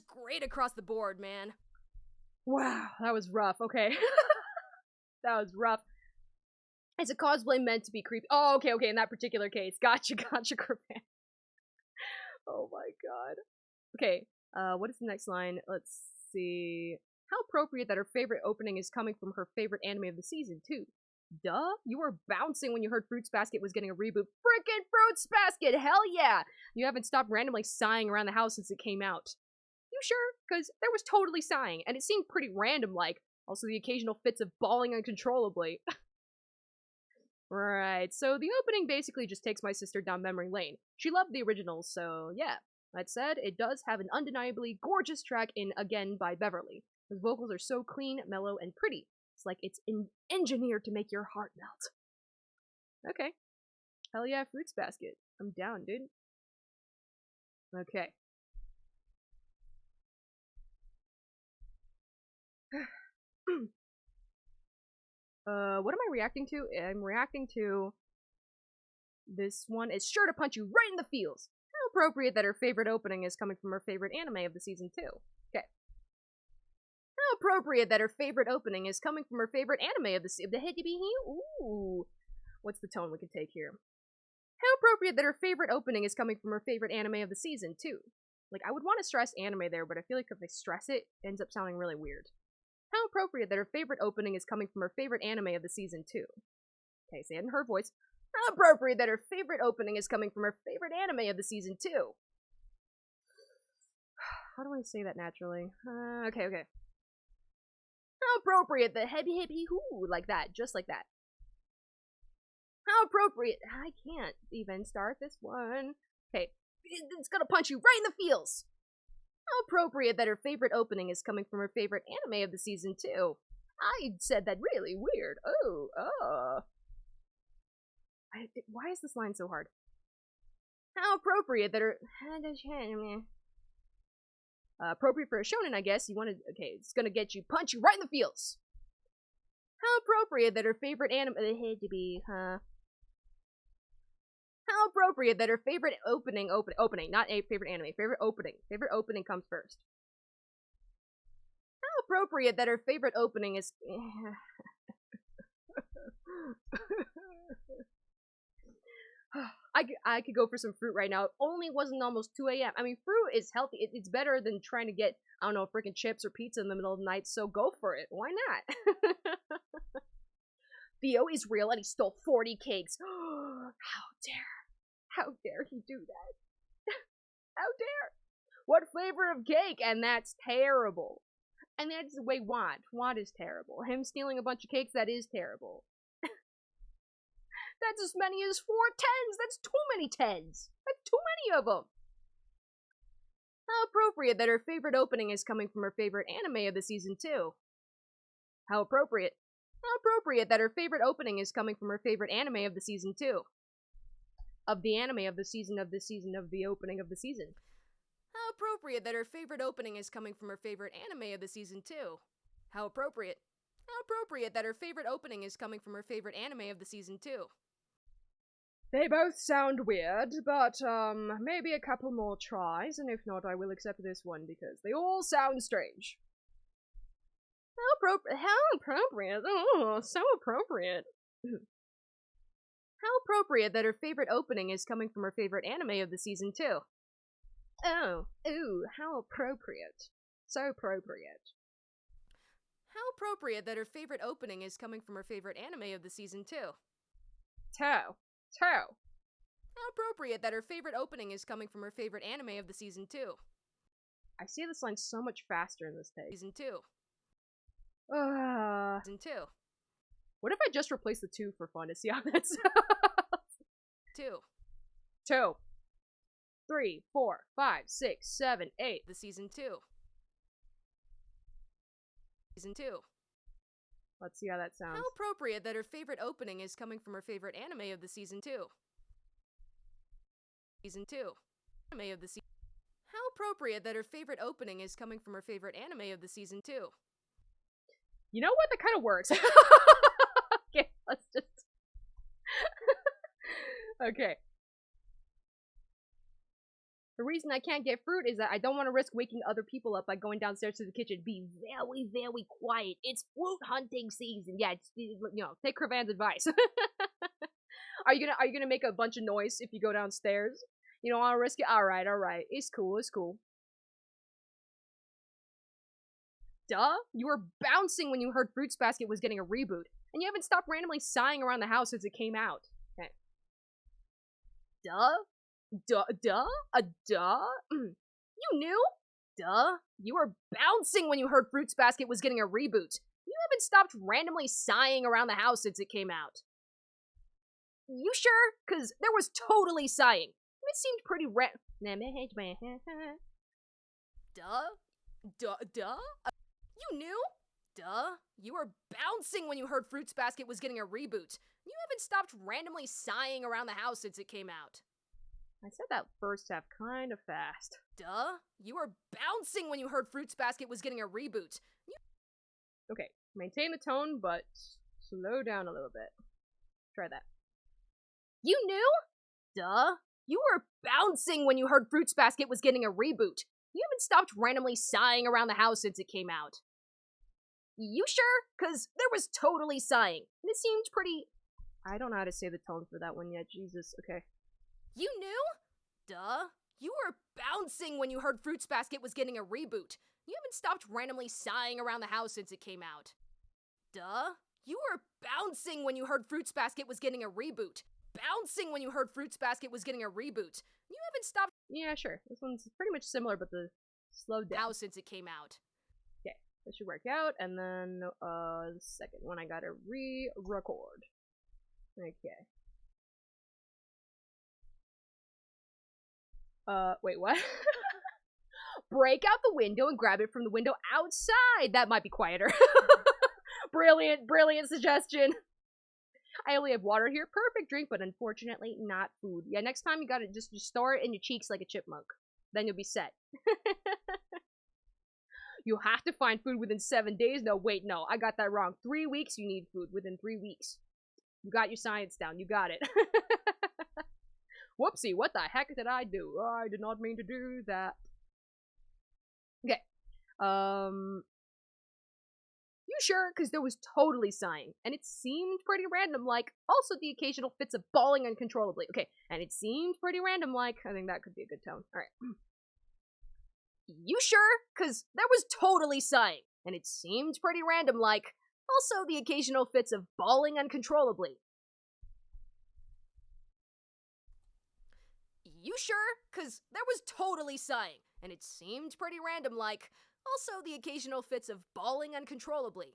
great across the board, man. Wow, that was rough, okay. That was rough. Is a cosplay meant to be creepy? Oh, okay, in that particular case. Gotcha, Griffin. Oh my god. Okay, what is the next line? Let's see. How appropriate that her favorite opening is coming from her favorite anime of the season, too. Duh, you were bouncing when you heard Fruits Basket was getting a reboot. Frickin' Fruits Basket, hell yeah! You haven't stopped randomly sighing around the house since it came out. You sure? Because there was totally sighing, and it seemed pretty random-like. Also the occasional fits of bawling uncontrollably. Right, so the opening basically just takes my sister down memory lane. She loved the originals, so yeah. That said, it does have an undeniably gorgeous track in Again by Beverly. His vocals are so clean, mellow, and pretty. It's like it's engineered to make your heart melt. Okay. Hell yeah, Fruits Basket. I'm down, dude. Okay. What am I reacting to? I'm reacting to this one. It's sure to punch you right in the feels. How appropriate that her favorite opening is coming from her favorite anime of the season, too. Okay. How appropriate that her favorite opening is coming from her favorite anime of Ooh. What's the tone we could take here? How appropriate that her favorite opening is coming from her favorite anime of the season, too. Like, I would want to stress anime there, but I feel like if I stress it, it ends up sounding really weird. How appropriate that her favorite opening is coming from her favorite anime of the season, too. Okay, say it in her voice. How appropriate that her favorite opening is coming from her favorite anime of the season, too. How do I say that naturally? Okay. How appropriate that hippy hoo, like that, just like that. How appropriate. I can't even start this one. Okay, it's gonna punch you right in the feels. How appropriate that her favorite opening is coming from her favorite anime of the season, too. I said that really weird. Why is this line so hard? How appropriate that her... appropriate for a shonen, I guess. You want to... Okay, it's gonna get you, punch you right in the feels. How appropriate that her favorite anime... How appropriate that her favorite opening, not a favorite anime, favorite opening comes first. How appropriate that her favorite opening is... I could go for some fruit right now. It only wasn't almost 2 a.m. I mean, fruit is healthy. It's better than trying to get, I don't know, freaking chips or pizza in the middle of the night, so go for it. Why not? Theo is real and he stole 40 cakes. How dare he do that? How dare? What flavor of cake? And that's terrible. And that's the way Want is terrible. Him stealing a bunch of cakes, that is terrible. That's as many as 4 tens. That's too many tens. That's too many of them. How appropriate that her favorite opening is coming from her favorite anime of the season, too. How appropriate. How appropriate that her favorite opening is coming from her favorite anime of the season, too. Of the anime of the season of the season of the opening of the season. How appropriate that her favorite opening is coming from her favorite anime of the season, too. How appropriate. How appropriate that her favorite opening is coming from her favorite anime of the season, too. They both sound weird, but, maybe a couple more tries, and if not, I will accept this one, because they all sound strange. How appropriate, oh, so appropriate. How appropriate that her favorite opening is coming from her favorite anime of the season, too. Oh, ooh, how appropriate. So appropriate. How appropriate that her favorite opening is coming from her favorite anime of the season, too. How appropriate that her favorite opening is coming from her favorite anime of the season, too. I see this line so much faster in this take. Season 2. Season 2. What if I just replace the 2 for fun to see how that sounds? 2. 3, 4, 5, 6, 7, 8. The season 2. Season 2. Let's see how that sounds. How appropriate that her favorite opening is coming from her favorite anime of the season 2. Season 2. Anime of the season. How appropriate that her favorite opening is coming from her favorite anime of the season 2. You know what? That kind of works. Okay, let's just... Okay. The reason I can't get fruit is that I don't want to risk waking other people up by going downstairs to the kitchen. Be very, very quiet. It's fruit hunting season. Yeah, it's, you know, take Cravan's advice. Are you gonna make a bunch of noise if you go downstairs? You don't want to risk it? Alright. It's cool. Duh? You were bouncing when you heard Fruits Basket was getting a reboot, and you haven't stopped randomly sighing around the house since it came out. Okay. Duh? Duh? You knew? Duh? You were bouncing when you heard Fruits Basket was getting a reboot. You haven't stopped randomly sighing around the house since it came out. You sure? 'Cause there was totally sighing. It seemed pretty Duh? You knew? Duh? You were bouncing when you heard Fruits Basket was getting a reboot. You haven't stopped randomly sighing around the house since it came out. I said that first half kind of fast. Duh? You were bouncing when you heard Fruits Basket was getting a reboot. Okay, maintain the tone, but slow down a little bit. Try that. You knew? Duh? You were bouncing when you heard Fruits Basket was getting a reboot. You haven't stopped randomly sighing around the house since it came out. You sure? 'Cause there was totally sighing. And it seemed pretty... I don't know how to say the tone for that one yet. Jesus, okay. You knew? Duh. You were bouncing when you heard Fruits Basket was getting a reboot. You haven't stopped randomly sighing around the house since it came out. Duh. You were bouncing when you heard Fruits Basket was getting a reboot. Bouncing when you heard Fruits Basket was getting a reboot. You haven't stopped... Yeah, sure. This one's pretty much similar, but the slowed down. Since it came out. Okay, that should work out. And then, the second one I gotta re-record. Okay. Wait, what? Break out the window and grab it from the window outside! That might be quieter. Brilliant suggestion! I only have water here. Perfect drink, but unfortunately not food. Yeah, next time you gotta just store it in your cheeks like a chipmunk. Then you'll be set. You have to find food within 7 days? No, wait, no. I got that wrong. 3 weeks you need food. Within 3 weeks. You got your science down. You got it. Whoopsie, what the heck did I do? I did not mean to do that. Okay. You sure? Because there was totally sighing, and it seemed pretty random, like, also the occasional fits of bawling uncontrollably. Okay, and it seemed pretty random, like, I think that could be a good tone. Alright. You sure? Because there was totally sighing, and it seemed pretty random, like, also the occasional fits of bawling uncontrollably. You sure? Because there was totally sighing, and it seemed pretty random, like, also the occasional fits of bawling uncontrollably.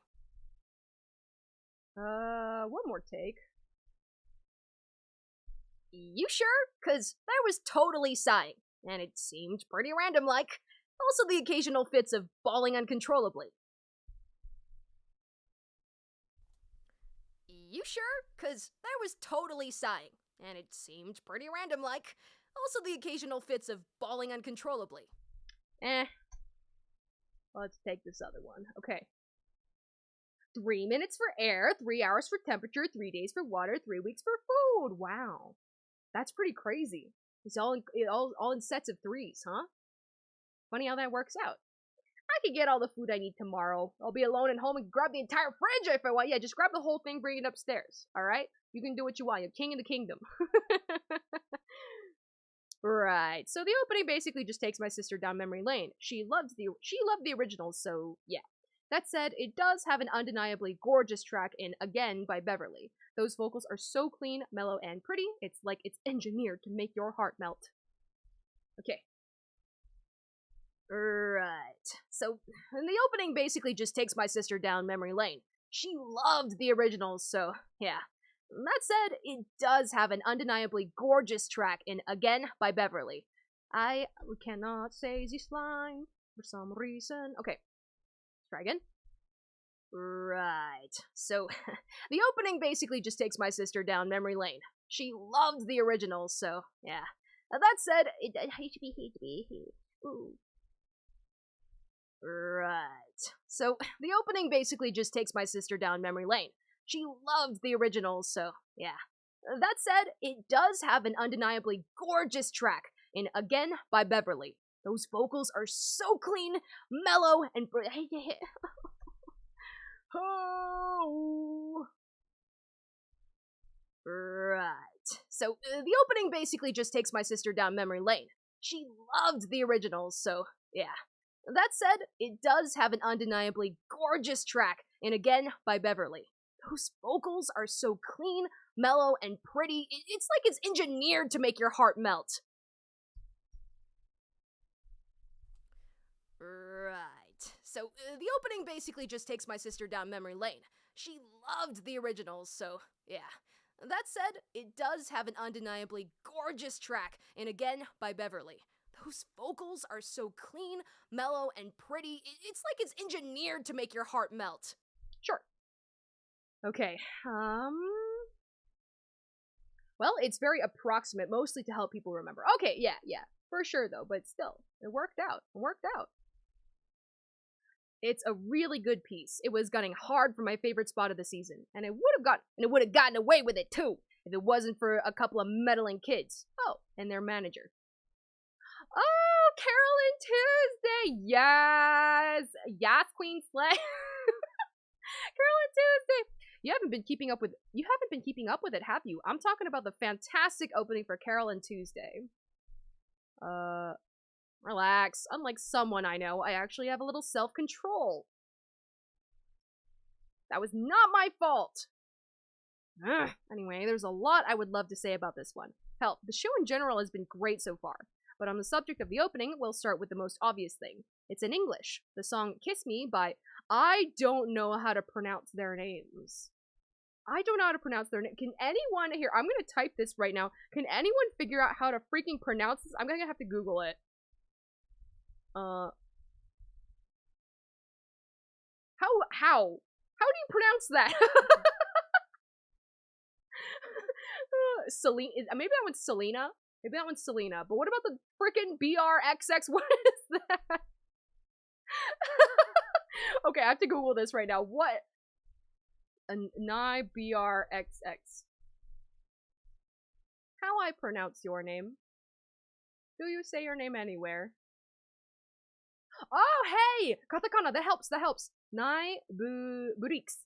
One more take. You sure? Because there was totally sighing, and it seemed pretty random, like, also the occasional fits of bawling uncontrollably. You sure? Because there was totally sighing, and it seemed pretty random, like, also the occasional fits of bawling uncontrollably. Let's take this other one. Okay. 3 minutes for air, 3 hours for temperature, 3 days for water, 3 weeks for food. Wow. That's pretty crazy. It's all in sets of 3s, huh? Funny how that works out. I could get all the food I need tomorrow. I'll be alone at home and grab the entire fridge if I want. Yeah, just grab the whole thing, bring it upstairs. Alright? You can do what you want. You're king of the kingdom. Right. So the opening basically just takes my sister down memory lane. She loved the originals, so yeah. That said, it does have an undeniably gorgeous track in Again by Beverly. Those vocals are so clean, mellow, and pretty, it's like it's engineered to make your heart melt. Okay. Right. So, the opening basically just takes my sister down memory lane. She loved the originals, so yeah. That said, it does have an undeniably gorgeous track in Again by Beverly. I cannot say this line for some reason. Okay. Try again. Right. So, the opening basically just takes my sister down memory lane. She loved the originals, so yeah. That said, it ooh. Right. So, the opening basically just takes my sister down memory lane. She loved the originals, so yeah. That said, it does have an undeniably gorgeous track in Again by Beverly. Those vocals are so clean, mellow, and oh. Right. So, the opening basically just takes my sister down memory lane. She loved the originals, so yeah. That said, it does have an undeniably gorgeous track in Again by Beverly. Those vocals are so clean, mellow, and pretty, it's like it's engineered to make your heart melt. Right. So, the opening basically just takes my sister down memory lane. She loved the originals, so yeah. That said, it does have an undeniably gorgeous track in Again by Beverly. Those vocals are so clean, mellow, and pretty, it's like it's engineered to make your heart melt. Sure. Okay, well, it's very approximate, mostly to help people remember. Okay, yeah, for sure though, but still, it worked out. It's a really good piece. It was gunning hard for my favorite spot of the season, and it would have gotten away with it too, if it wasn't for a couple of meddling kids. Oh, and their manager. Oh, Carolyn Tuesday! Yes! Yes, Queen Slay! Carolyn Tuesday! You haven't been keeping up with it, have you? I'm talking about the fantastic opening for Carolyn Tuesday. Relax. Unlike someone I know, I actually have a little self-control. That was not my fault! Anyway, there's a lot I would love to say about this one. Hell, the show in general has been great so far. But on the subject of the opening, we'll start with the most obvious thing. It's in English. The song Kiss Me by I don't know how to pronounce their names. I don't know how to pronounce their name. Can anyone here? I'm gonna type this right now. Can anyone figure out how to freaking pronounce this? I'm gonna have to Google it. How do you pronounce that? Selena. Maybe that one's Selena. Maybe that one's Selena. But what about the freaking BRXX? What is that? Okay, I have to Google this right now. What? Nye BRXX. How I pronounce your name? Do you say your name anywhere? Oh, hey! Katakana, that helps, that helps. Nai bricks.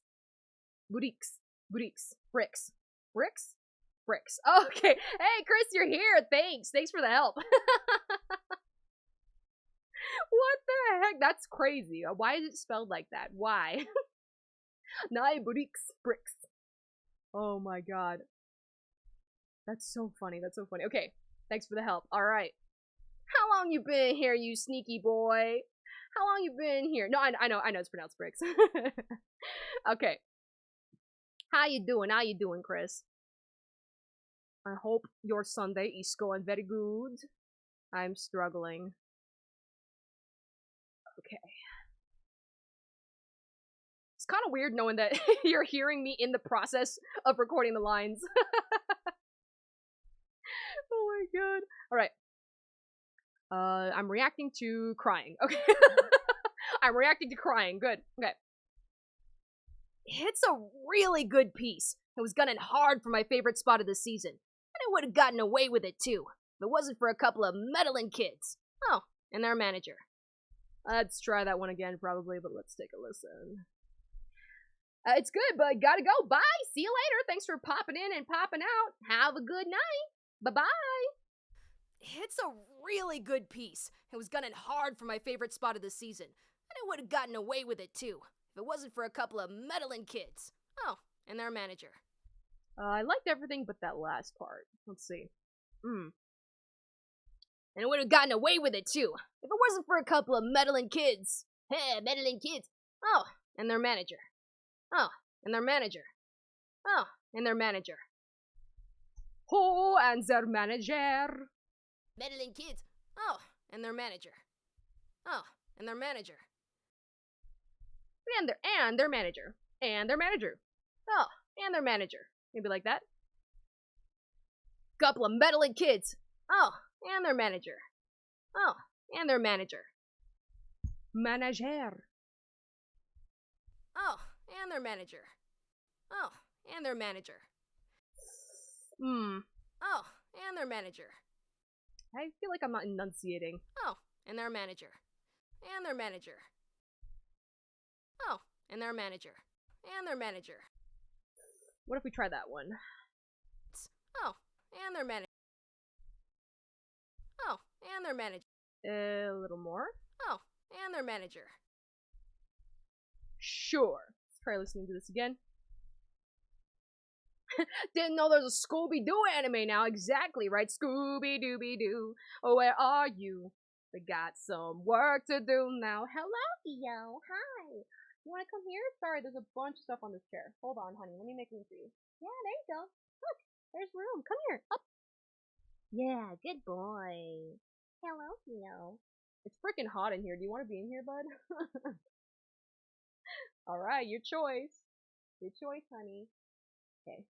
Bricks. Bricks. Bricks. Bricks? Bricks. Oh, okay. Hey, Chris, you're here. Thanks. Thanks for the help. What the heck? That's crazy. Why is it spelled like that? Why? Nai bricks. Bricks. Oh my god. That's so funny. That's so funny. Okay. Thanks for the help. Alright. How long you been here, you sneaky boy? How long you been here? No, I know it's pronounced bricks. Okay. How you doing? How you doing, Chris? I hope your Sunday is going very good. I'm struggling. Okay. It's kind of weird knowing that you're hearing me in the process of recording the lines. Oh my god. Alright. I'm reacting to crying. Okay. I'm reacting to crying. Good. Okay. It's a really good piece. It was gunning hard for my favorite spot of the season. And I would have gotten away with it too, if it wasn't for a couple of meddling kids. Oh, and their manager. Let's try that one again probably, but let's take a listen. It's good, but gotta go. Bye. See you later. Thanks for popping in and popping out. Have a good night. Bye-bye. It's a really good piece. It was gunning hard for my favorite spot of the season. And I would have gotten away with it too, if it wasn't for a couple of meddling kids. Oh, and their manager. I liked everything but that last part. Let's see. And I would have gotten away with it too, if it wasn't for a couple of meddling kids. Heh, meddling kids. Oh, and their manager. Oh, and their manager. Oh, and their manager. Oh, and their manager. Meddling kids. Oh, and their manager. Oh, and their manager. And their manager. And their manager. Oh, and their manager. Maybe like that. Couple of meddling kids. Oh, and their manager. Oh, and their manager. Manager. Oh, and their manager. Oh, and their manager. Oh, and their manager. I feel like I'm not enunciating. Oh, and their manager. And their manager. Oh, and their manager. And their manager. What if we try that one? Oh, and their manager. Oh, and their manager. A little more. Oh, and their manager. Sure. Let's try listening to this again. Didn't know there's a Scooby-Doo anime now. Exactly, right? Scooby-Dooby-Doo. Oh, where are you? We got some work to do now. Hello, Theo. Hi. You want to come here? Sorry, there's a bunch of stuff on this chair. Hold on, honey. Let me make room for you. Yeah, there you go. Look, there's room. Come here. Up. Yeah, good boy. Hello, Theo. It's freaking hot in here. Do you want to be in here, bud? Alright, your choice. Your choice, honey. Okay.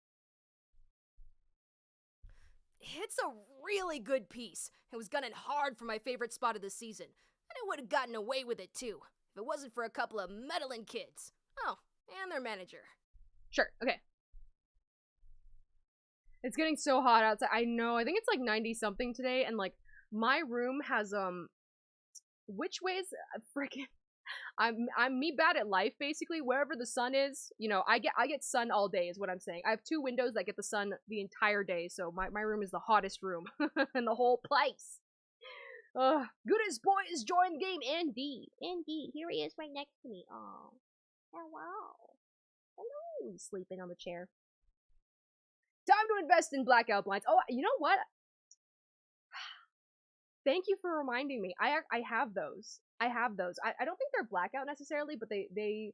It's a really good piece. It was gunning hard for my favorite spot of the season. And I would have gotten away with it too, if it wasn't for a couple of meddling kids. Oh, and their manager. Sure, okay. It's getting so hot outside. I know, I think it's like 90 something today, and like, my room has, which way is, freaking, I'm me bad at life, basically. Wherever the sun is, you know, I get sun all day is what I'm saying. I have 2 windows that get the sun the entire day, so my room is the hottest room in the whole place. Goodest boy is joined the game, indeed. Indeed, here he is right next to me. Oh, hello. Hello, he's sleeping on the chair. Time to invest in blackout blinds. Oh, you know what? Thank you for reminding me. I have those. I have those. I don't think they're blackout necessarily, but they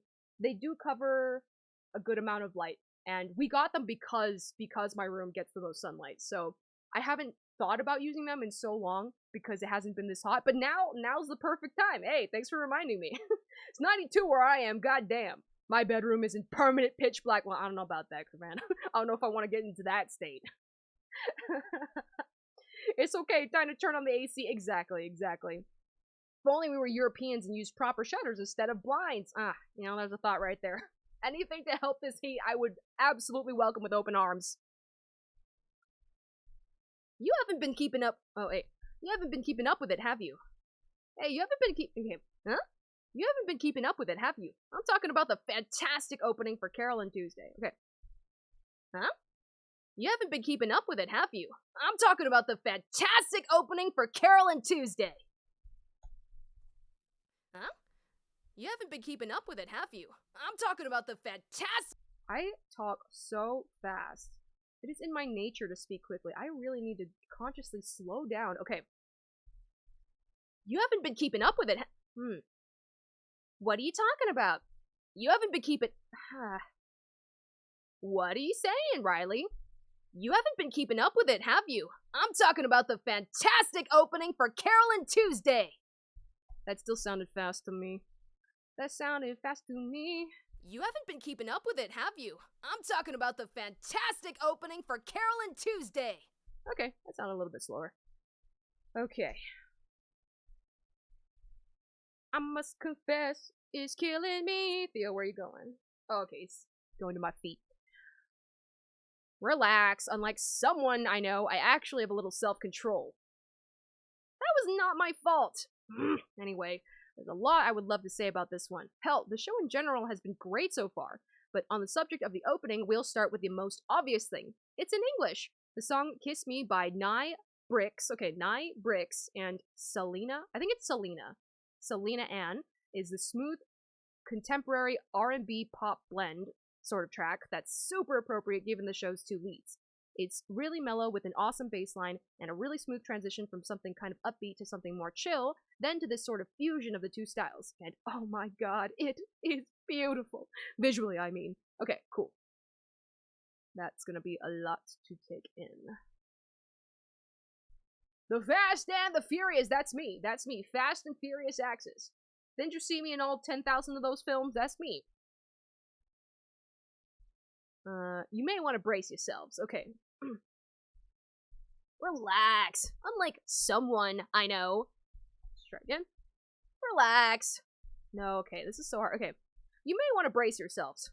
do cover a good amount of light. And we got them because my room gets the most sunlight. So I haven't thought about using them in so long because it hasn't been this hot. But now's the perfect time. Hey, thanks for reminding me. It's 92 where I am. God damn. My bedroom is in permanent pitch black. Well, I don't know about that, man. I don't know if I want to get into that state. It's okay, time to turn on the AC. Exactly. If only we were Europeans and used proper shutters instead of blinds. You know, there's a thought right there. Anything to help this heat, I would absolutely welcome with open arms. You haven't been keeping up. Oh, wait. You haven't been keeping up with it, have you? Hey, you haven't been keeping. Okay, Huh? You haven't been keeping up with it, have you? I'm talking about the fantastic opening for Carol and Tuesday. Okay. Huh? You haven't been keeping up with it, have you? I'm talking about the fantastic opening for Carol and Tuesday. Huh? You haven't been keeping up with it, have you? I'm talking about the fantastic... I talk so fast. It is in my nature to speak quickly. I really need to consciously slow down. Okay. You haven't been keeping up with it. What are you talking about? You haven't been keeping... What are you saying, Riley? You haven't been keeping up with it, have you? I'm talking about the fantastic opening for Carol and Tuesday. That still sounded fast to me. That sounded fast to me. You haven't been keeping up with it, have you? I'm talking about the fantastic opening for Carol and Tuesday. Okay, that sounded a little bit slower. Okay. I must confess, it's killing me. Theo, where are you going? Oh, okay, he's going to my feet. Relax. Unlike someone I know, I actually have a little self-control. That was not my fault. Anyway, there's a lot I would love to say about this one. Hell, the show in general has been great so far, but on the subject of the opening, we'll start with the most obvious thing. It's in English. The song Kiss Me by Nye Bricks, and Selena, I think it's Selena Ann, is the smooth contemporary R&B pop blend sort of track that's super appropriate given the show's two leads. It's really mellow with an awesome bass line and a really smooth transition from something kind of upbeat to something more chill, then to this sort of fusion of the two styles. And oh my god, it is beautiful. Visually, I mean. Okay, cool. That's gonna be a lot to take in. The Fast and the Furious, that's me. That's me. Fast and Furious Axus. Didn't you see me in all 10,000 of those films? That's me. You may want to brace yourselves. Okay. Relax. Unlike someone I know. Let's try again. Relax. No, okay, this is so hard. Okay. You may want to brace yourselves.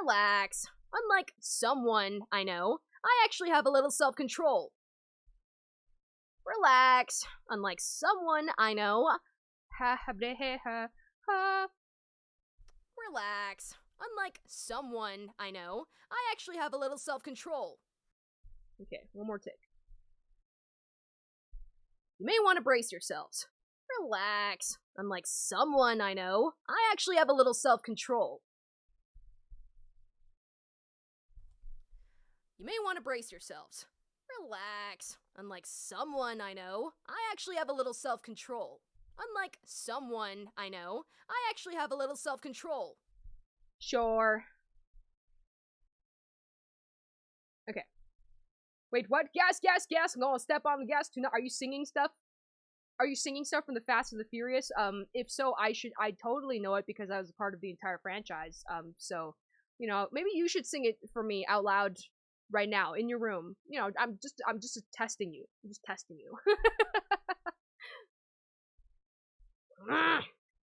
Relax. Unlike someone I know, I actually have a little self-control. Relax. Unlike someone I know. Relax. Unlike someone I know, I actually have a little self-control. Okay, one more take. You may want to brace yourselves. Relax. Unlike someone I know, I actually have a little self-control. You may want to brace yourselves. Relax. Unlike someone I know, I actually have a little self-control. Unlike someone I know, I actually have a little self-control. Sure. Okay. Wait, what? Gas, gas, gas! I'm gonna step on the gas tonight. Are you singing stuff? Are you singing stuff from the Fast and the Furious? If so, I totally know it because I was a part of the entire franchise. So, you know, maybe you should sing it for me out loud right now in your room. You know, I'm just testing you. I'm just testing you.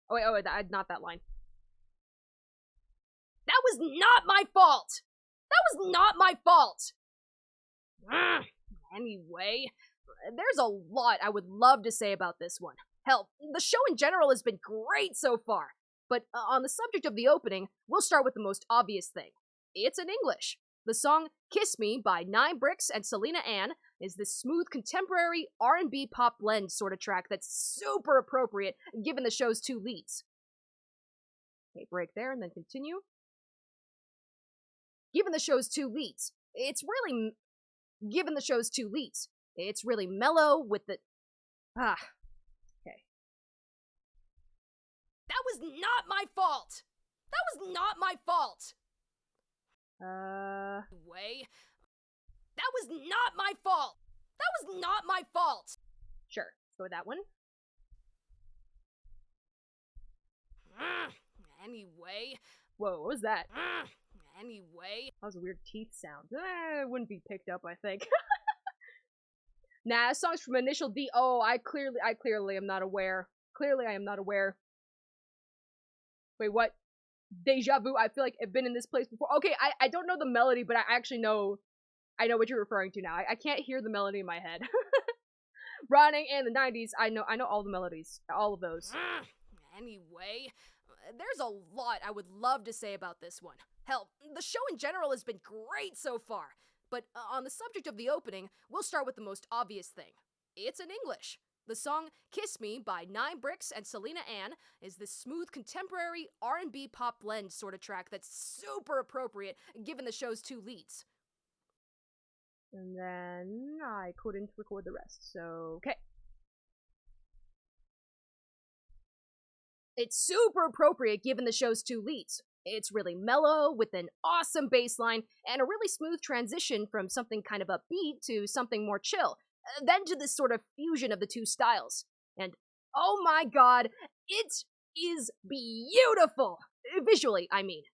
Oh wait, not that line. That was not my fault! That was not my fault! Anyway, there's a lot I would love to say about this one. Hell, the show in general has been great so far. But on the subject of the opening, we'll start with the most obvious thing. It's in English. The song Kiss Me by Nye Bricks and Selena Ann is this smooth contemporary R&B pop blend sort of track that's super appropriate given the show's two leads. Okay, break there and then continue. Given the show's two leads, it's really mellow with the... Okay. That was not my fault! That was not my fault! Wait. That was not my fault! That was not my fault! Sure, let's go with that one. Anyway. Whoa, what was that? Anyway. That was a weird teeth sound. It wouldn't be picked up, I think. Nah, this song's from Initial D. Oh, I clearly am not aware. Clearly I am not aware. Wait, what? Deja vu, I feel like I've been in this place before. Okay, I don't know the melody, but I actually know, I know what you're referring to now. I can't hear the melody in my head. Running in the 90s, I know all the melodies. All of those. Anyway, there's a lot I would love to say about this one. Hell, the show in general has been great so far. But on the subject of the opening, we'll start with the most obvious thing. It's in English. The song Kiss Me by Nine Bricks and Selena Ann is this smooth contemporary R&B pop blend sort of track that's super appropriate given the show's two leads. And then I couldn't record the rest, so okay. It's super appropriate given the show's two leads. It's really mellow, with an awesome bass line, and a really smooth transition from something kind of upbeat to something more chill, then to this sort of fusion of the two styles. And oh my god, it is beautiful! Visually, I mean.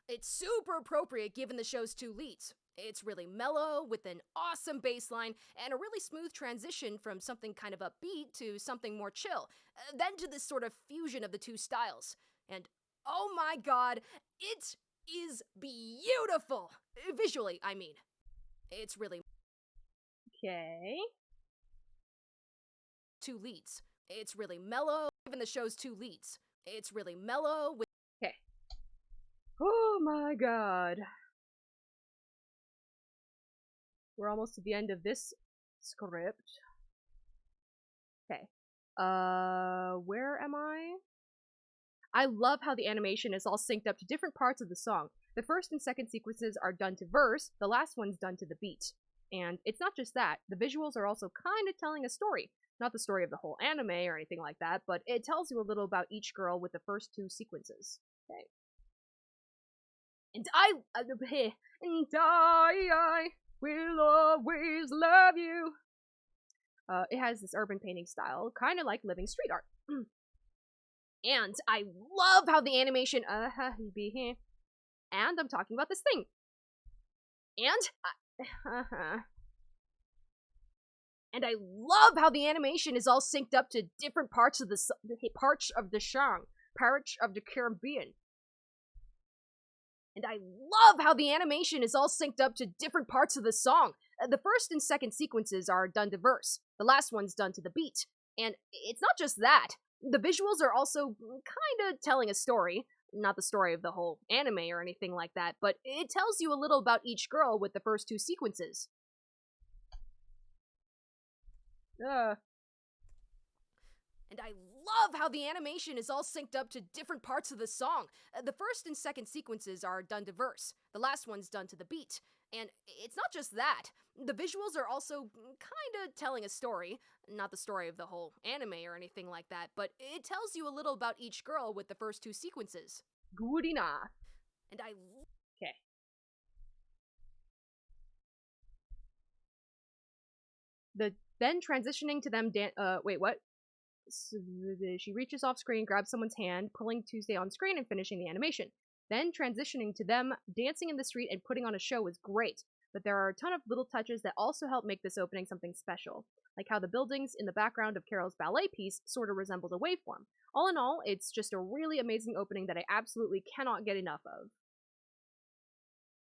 It's super appropriate given the show's two leads. It's really mellow, with an awesome bass line, and a really smooth transition from something kind of upbeat to something more chill, then to this sort of fusion of the two styles. And oh my god, it is beautiful! Visually, I mean. It's really... Okay. Two leads. It's really mellow, given the show's two leads. It's really mellow with... Okay. Oh my god. We're almost to the end of this script. Okay. Where am I? I love how the animation is all synced up to different parts of the song. The first and second sequences are done to verse, the last one's done to the beat. And it's not just that, the visuals are also kind of telling a story. Not the story of the whole anime or anything like that, but it tells you a little about each girl with the first two sequences. Okay. And I will always love you. It has this urban painting style, kind of like living street art. And I love how the animation, and I'm talking about this thing. And I love how the animation is all synced up to different parts of the song, parts of the Caribbean. And I love how the animation is all synced up to different parts of the song. The first and second sequences are done to verse. The last one's done to the beat. And it's not just that. The visuals are also kind of telling a story. Not the story of the whole anime or anything like that, but it tells you a little about each girl with the first two sequences. And I love how the animation is all synced up to different parts of the song. The first and second sequences are done to verse. The last one's done to the beat. And it's not just that. The visuals are also kind of telling a story. Not the story of the whole anime or anything like that, but it tells you a little about each girl with the first two sequences. Good enough. And I... Okay. Then transitioning to them wait, what? So she reaches off screen, grabs someone's hand, pulling Tuesday on screen and finishing the animation. Then transitioning to them dancing in the street and putting on a show is great, but there are a ton of little touches that also help make this opening something special, like how the buildings in the background of Carol's ballet piece sort of resembled a waveform. All in all, it's just a really amazing opening that I absolutely cannot get enough of.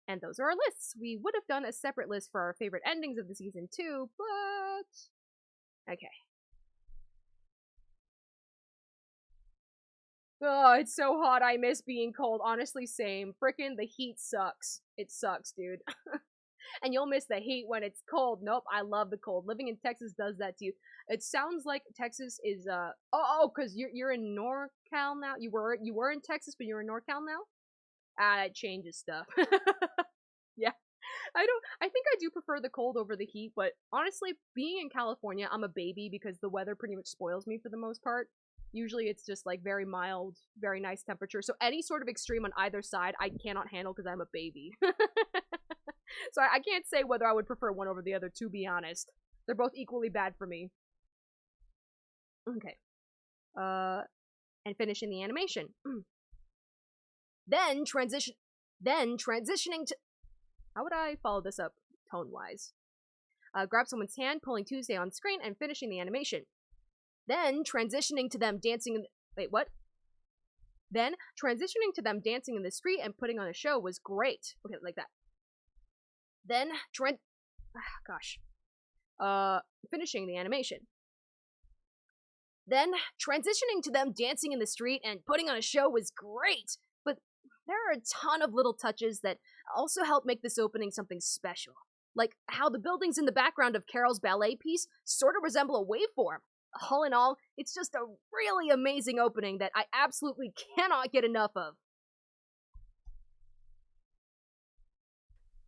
And those are our lists. We would have done a separate list for our favorite endings of the season too, but... okay. Oh, it's so hot. I miss being cold. Honestly, same. Frickin' the heat sucks. It sucks, dude. And you'll miss the heat when it's cold. Nope, I love the cold. Living in Texas does that to you. It sounds like Texas is, cause you're in NorCal now? You were in Texas, but you're in NorCal now? Ah, it changes stuff. Yeah. I think I do prefer the cold over the heat, but honestly, being in California, I'm a baby because the weather pretty much spoils me for the most part. Usually it's just like very mild, very nice temperature. So any sort of extreme on either side, I cannot handle because I'm a baby. So I can't say whether I would prefer one over the other, to be honest. They're both equally bad for me. Okay. And finishing the animation. Then transitioning to... How would I follow this up tone-wise? Grab someone's hand, pulling Tuesday on screen, and finishing the animation. Then transitioning to them dancing in... Wait, what? Then transitioning to them dancing in the street and putting on a show was great. Okay, like that. Then finishing the animation. Then, transitioning to them dancing in the street and putting on a show was great, but there are a ton of little touches that also help make this opening something special. Like how the buildings in the background of Carol's ballet piece sort of resemble a waveform. All in all, it's just a really amazing opening that I absolutely cannot get enough of.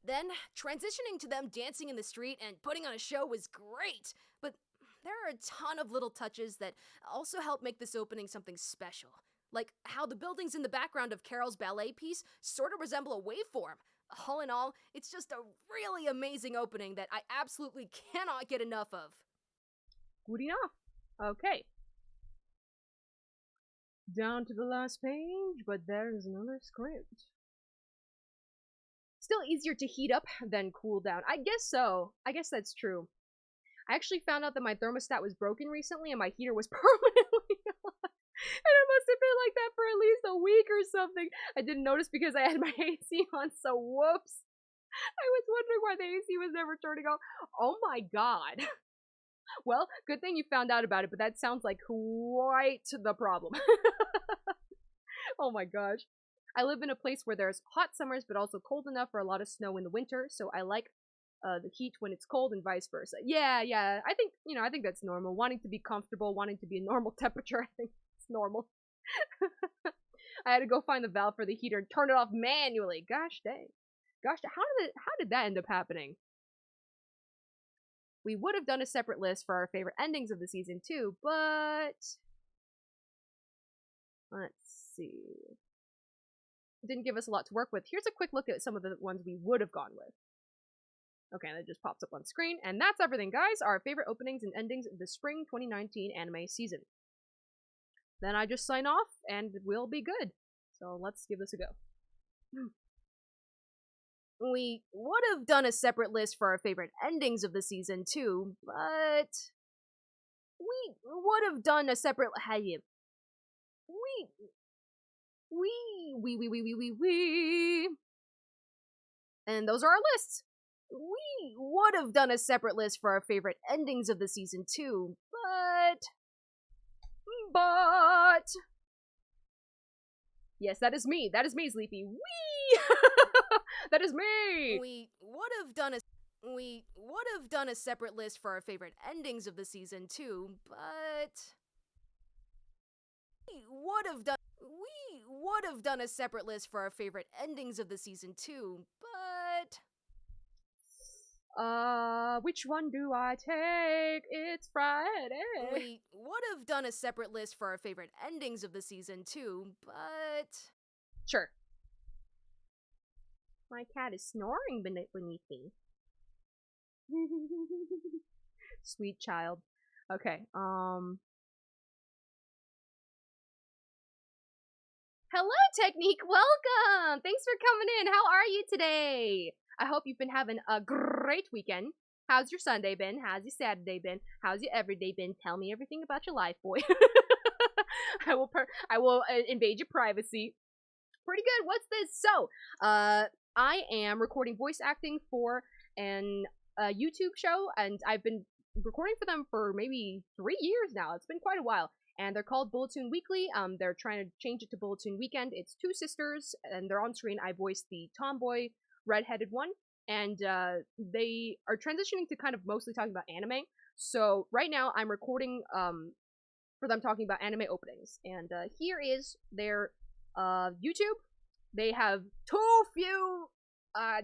Then, transitioning to them dancing in the street and putting on a show was great, but there are a ton of little touches that also help make this opening something special. Like how the buildings in the background of Carol's ballet piece sort of resemble a waveform. All in all, it's just a really amazing opening that I absolutely cannot get enough of. Good enough. Okay. Down to the last page, but there's another script. Still easier to heat up than cool down. I guess so. I guess that's true. I actually found out that my thermostat was broken recently and my heater was permanently on. And it must have been like that for at least a week or something. I didn't notice because I had my AC on, so whoops. I was wondering why the AC was never turning off. Oh my god. Well, good thing you found out about it, but that sounds like quite the problem. Oh my gosh. I live in a place where there's hot summers, but also cold enough for a lot of snow in the winter, so I like the heat when it's cold and vice versa. Yeah, I think, I think that's normal. Wanting to be comfortable, wanting to be a normal temperature, I think it's normal. I had to go find the valve for the heater and turn it off manually. Gosh dang. Gosh, how did that end up happening? We would have done a separate list for our favorite endings of the season too, but let's see. It didn't give us a lot to work with. Here's a quick look at some of the ones we would have gone with. Okay, that just pops up on screen, and that's everything, guys. Our favorite openings and endings of the spring 2019 anime season. Then I just sign off, and we'll be good. So let's give this a go. We would have done a separate list for our favorite endings of the season too, but we would have done a separate and those are our lists. We would have done a separate list for our favorite endings of the season too, but yes, that is me, Sleepy. Wee! That is me! We would have done a separate list for our favorite endings of the season too, but we would have done a separate list for our favorite endings of the season too, but which one do I take? It's Friday. We would have done a separate list for our favorite endings of the season too, but sure. My cat is snoring beneath me. Sweet child. Okay, Hello, Technique! Welcome! Thanks for coming in. How are you today? I hope you've been having a great weekend. How's your Sunday been? How's your Saturday been? How's your everyday been? Tell me everything about your life, boy. I will invade your privacy. Pretty good. What's this? So, I am recording voice acting for an YouTube show, and I've been recording for them for maybe 3 years now. It's been quite a while. And they're called Bulletoon Weekly. They're trying to change it to Bulletoon Weekend. It's 2 sisters, and they're on screen. I voiced the tomboy, redheaded one, and they are transitioning to kind of mostly talking about anime. So right now, I'm recording for them talking about anime openings. And here is their YouTube. They have too few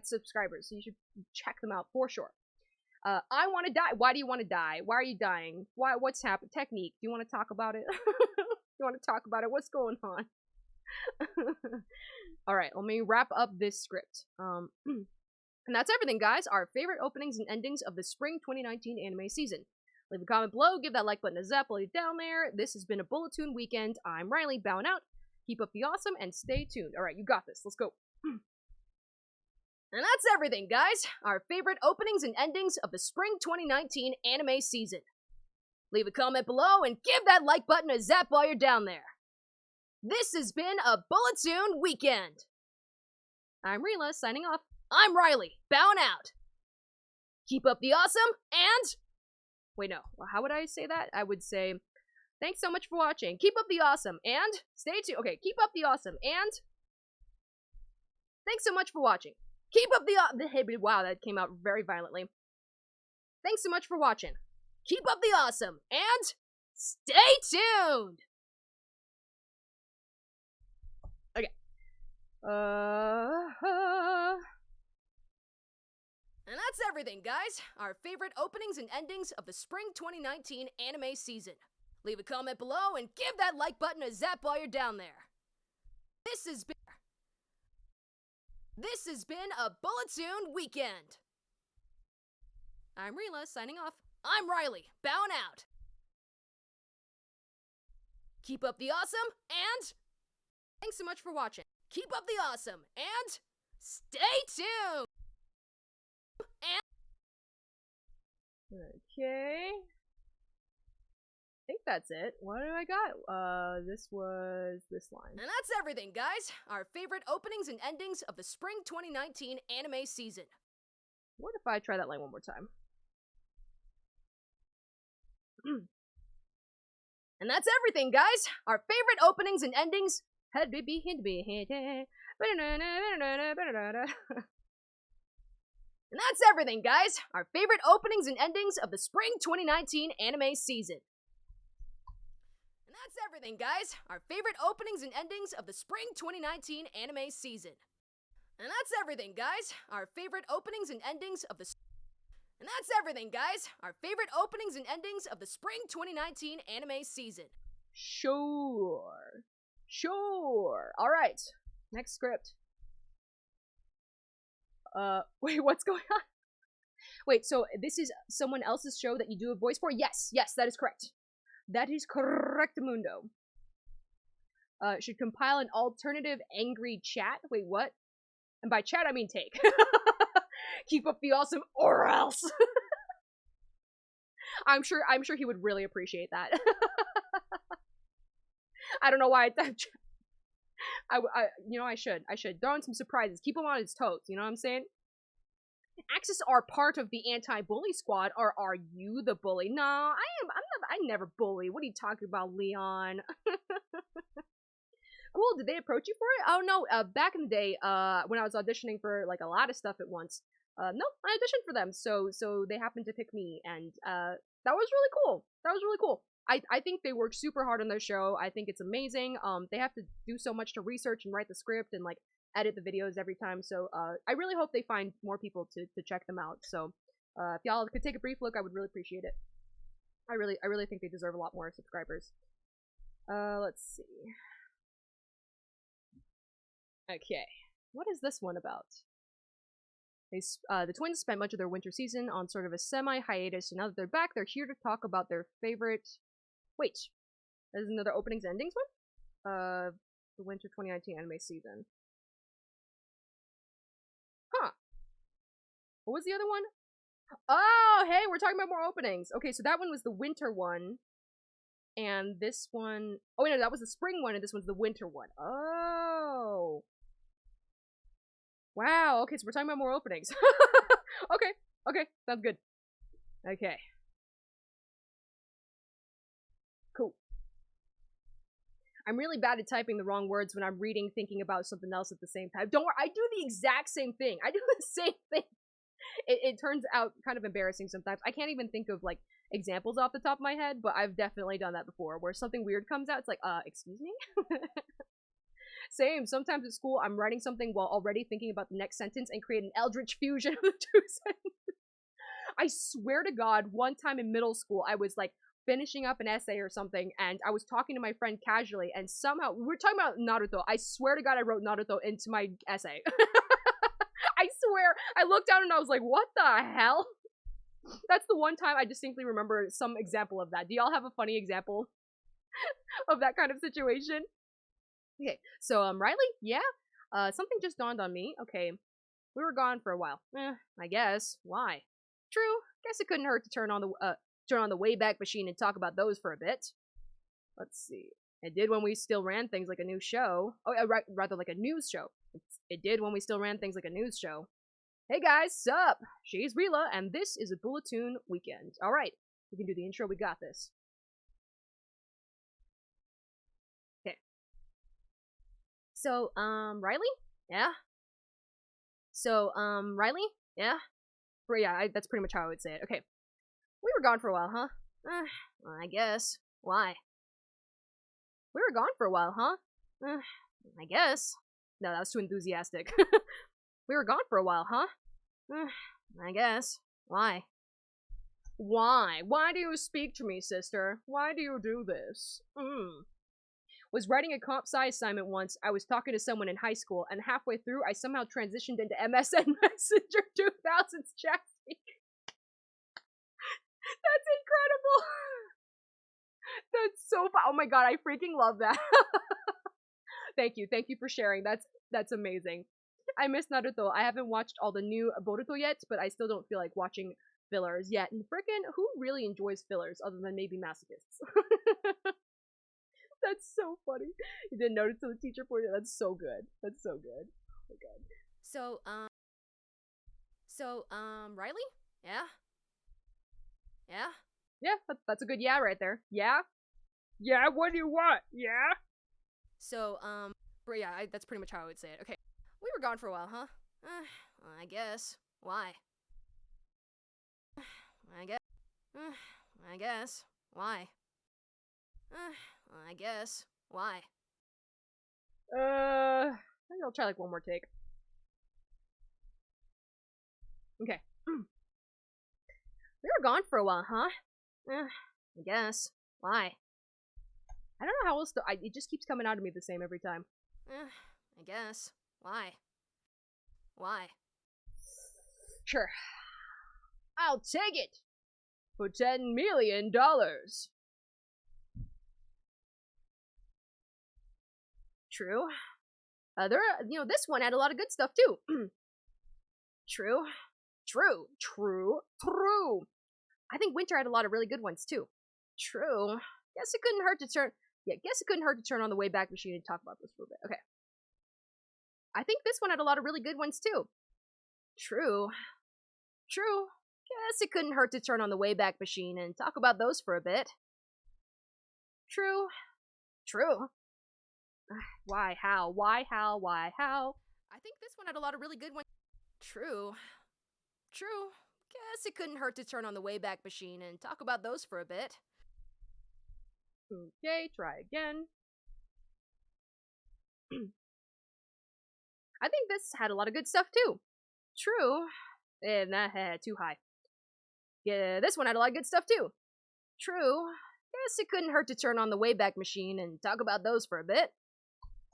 subscribers, so you should check them out for sure. I want to die. Why do you want to die? Why are you dying? What's happened? Technique. Do you want to talk about it? You want to talk about it? What's going on? Alright, let me wrap up this script. And that's everything, guys. Our favorite openings and endings of the spring 2019 anime season. Leave a comment below, give that like button a zap while you're down there. This has been a Bulletoon weekend. I'm Riley, bowing out. Keep up the awesome, and stay tuned. Alright, you got this. Let's go. And that's everything, guys. Our favorite openings and endings of the spring 2019 anime season. Leave a comment below and give that like button a zap while you're down there. This has been a Bulletoon weekend. I'm Rila, signing off. I'm Riley, bowing out. Keep up the awesome, and... Wait, no. How would I say that? I would say, Thanks so much for watching. Keep up the awesome, and stay tuned. Okay, keep up the awesome, and thanks so much for watching. Keep up the wow, that came out very violently. Thanks so much for watching. Keep up the awesome, and stay tuned! Okay. And that's everything, guys. Our favorite openings and endings of the Spring 2019 anime season. Leave a comment below and give that like button a zap while you're down there. This has been a Bulletoon weekend. I'm Rila, signing off. I'm Riley, bowing out. Keep up the awesome, and thanks so much for watching. Keep up the awesome, and stay tuned! Okay. I think that's it. What do I got? This was this line. And that's everything, guys. Our favorite openings and endings of the Spring 2019 anime season. What if I try that line one more time? And that's everything, guys. Our favorite openings and endings. And that's everything, guys. Our favorite openings and endings of the Spring 2019 anime season. And that's everything, guys. Our favorite openings and endings of the Spring 2019 anime season. And that's everything, guys. Our favorite openings and endings of the And that's everything, guys. Our favorite openings and endings of the Spring 2019 anime season. Sure. All right. Next script. Wait, what's going on? Wait, so this is someone else's show that you do a voice for? Yes, that is correct. That is correct, Mundo. Should compile an alternative angry chat. Wait, what? And by chat, I mean take. Keep up the awesome, or else. I'm sure he would really appreciate that. I don't know why I should throw in some surprises. Keep him on his toes, you know what I'm saying? Axus are part of the anti-bully squad, or are you the bully? No, I never bully. What are you talking about, Leon? Cool, did they approach you for it? Oh no, back in the day, when I was auditioning for like a lot of stuff at once, no, I auditioned for them, so they happened to pick me, and that was really cool. I think they work super hard on their show. I think it's amazing. They have to do so much to research and write the script and like edit the videos every time. So I really hope they find more people to check them out. So if y'all could take a brief look, I would really appreciate it. I really think they deserve a lot more subscribers. Let's see. Okay, what is this one about? The twins spent much of their winter season on sort of a semi-hiatus, and now that they're back, they're here to talk about their favorite... Wait, there's another openings endings one? The winter 2019 anime season. Huh. What was the other one? Oh, hey, we're talking about more openings. Okay, so that one was the winter one. And this one... Oh, wait, no, that was the spring one, and this one's the winter one. Oh. Wow, okay, so we're talking about more openings. Okay, sounds good. Okay. Cool. I'm really bad at typing the wrong words when I'm reading, thinking about something else at the same time. Don't worry, I do the exact same thing. I do the same thing. It turns out kind of embarrassing sometimes. I can't even think of, like, examples off the top of my head, but I've definitely done that before, where something weird comes out, it's like, excuse me? Same. Sometimes at school, I'm writing something while already thinking about the next sentence and create an eldritch fusion of the two sentences. I swear to God, one time in middle school, I was, like, finishing up an essay or something, and I was talking to my friend casually, and somehow, we were talking about Naruto. I swear to God, I wrote Naruto into my essay. I swear, I looked down and I was like, what the hell? That's the one time I distinctly remember some example of that. Do y'all have a funny example of that kind of situation? Okay, so, Riley? Yeah? Something just dawned on me. Okay, we were gone for a while. I guess. Why? True. Guess it couldn't hurt to turn on the Wayback Machine and talk about those for a bit. Let's see. It did when we still ran things like a new show. Oh, rather like a news show. It did when we still ran things like a news show. Hey guys, sup? She's Rila, and this is a Bulletoon weekend. Alright, we can do the intro, we got this. So, Riley? Yeah? So, Riley? Yeah? Yeah, that's pretty much how I would say it. Okay. We were gone for a while, huh? I guess. Why? We were gone for a while, huh? I guess. No, that was too enthusiastic. We were gone for a while, huh? I guess. Why? Why? Why do you speak to me, sister? Why do you do this? Was writing a comp sci assignment once. I was talking to someone in high school, and halfway through, I somehow transitioned into MSN Messenger 2000's chat speak. That's incredible. That's so fun. Oh my god, I freaking love that. Thank you for sharing. That's amazing. I miss Naruto. I haven't watched all the new Boruto yet, but I still don't feel like watching fillers yet. And frickin', who really enjoys fillers other than maybe masochists? That's so funny. You didn't notice the teacher for you. That's so good. That's so good. Oh my god. Riley? Yeah? Yeah? Yeah, that's a good yeah right there. Yeah? Yeah, what do you want? Yeah? So, yeah, that's pretty much how I would say it. Okay. We were gone for a while, huh? I guess. Why? I guess. Why? I guess. Why? Maybe I'll try like one more take. Okay. We were gone for a while, huh? I guess. Why? I don't know how else to. It just keeps coming out of me the same every time. I guess. Why? Why? Sure. I'll take it for $10 million. True. This one had a lot of good stuff too. True. I think Winter had a lot of really good ones too. True. Guess it couldn't hurt to turn on the Wayback Machine and talk about this for a bit. Okay. I think this one had a lot of really good ones too. True. Guess it couldn't hurt to turn on the Wayback Machine and talk about those for a bit. True. Why, how? I think this one had a lot of really good ones. True. Guess it couldn't hurt to turn on the Wayback Machine and talk about those for a bit. Okay, try again. I think this had a lot of good stuff too. True. Too high. Yeah, this one had a lot of good stuff too. True. Guess it couldn't hurt to turn on the Wayback Machine and talk about those for a bit.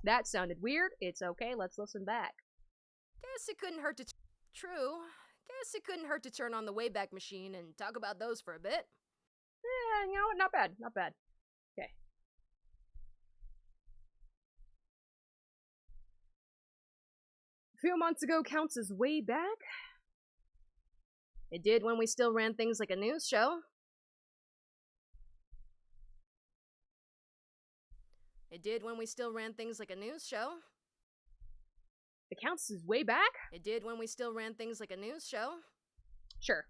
That sounded weird. It's okay, let's listen back. Guess it couldn't hurt to turn on the Wayback Machine and talk about those for a bit. Yeah, you know what? Not bad. Okay. A few months ago counts as way back. It did when we still ran things like a news show. It did when we still ran things like a news show. It counts as way back? It did when we still ran things like a news show. Sure.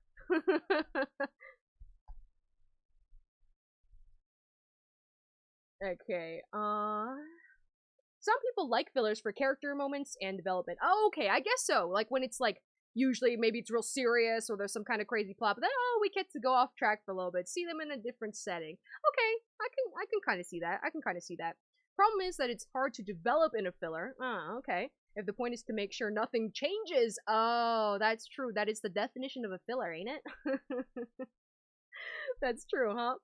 Okay, some people like fillers for character moments and development. Oh, okay, I guess so. Like when it's like, usually maybe it's real serious or there's some kind of crazy plot, but then, we get to go off track for a little bit, see them in a different setting. Okay, I can kind of see that. Problem is that it's hard to develop in a filler. Okay. If the point is to make sure nothing changes. Oh, that's true. That is the definition of a filler, ain't it? That's true, huh?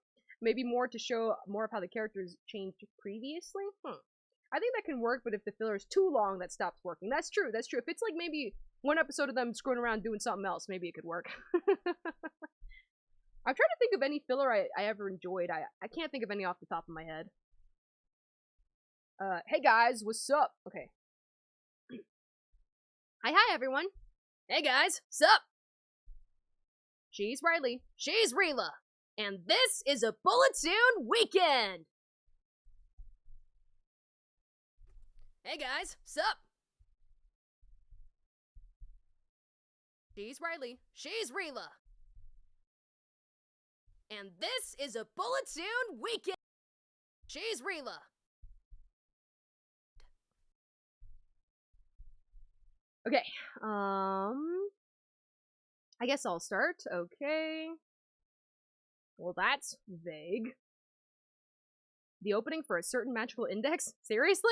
Maybe more to show more of how the characters changed previously? I think that can work, but if the filler is too long, that stops working. That's true. If it's like maybe one episode of them screwing around doing something else, maybe it could work. I'm trying to think of any filler I ever enjoyed. I can't think of any off the top of my head. Hey guys, what's up? Okay. Hi everyone. Hey guys, sup? She's Riley. She's Rila. And this is a Bulletoon weekend! Hey guys, sup? She's Riley. She's Rila. And this is a Bulletoon weekend! She's Rila. Okay, I guess I'll start. Okay. Well, that's vague. The opening for a certain magical index? Seriously?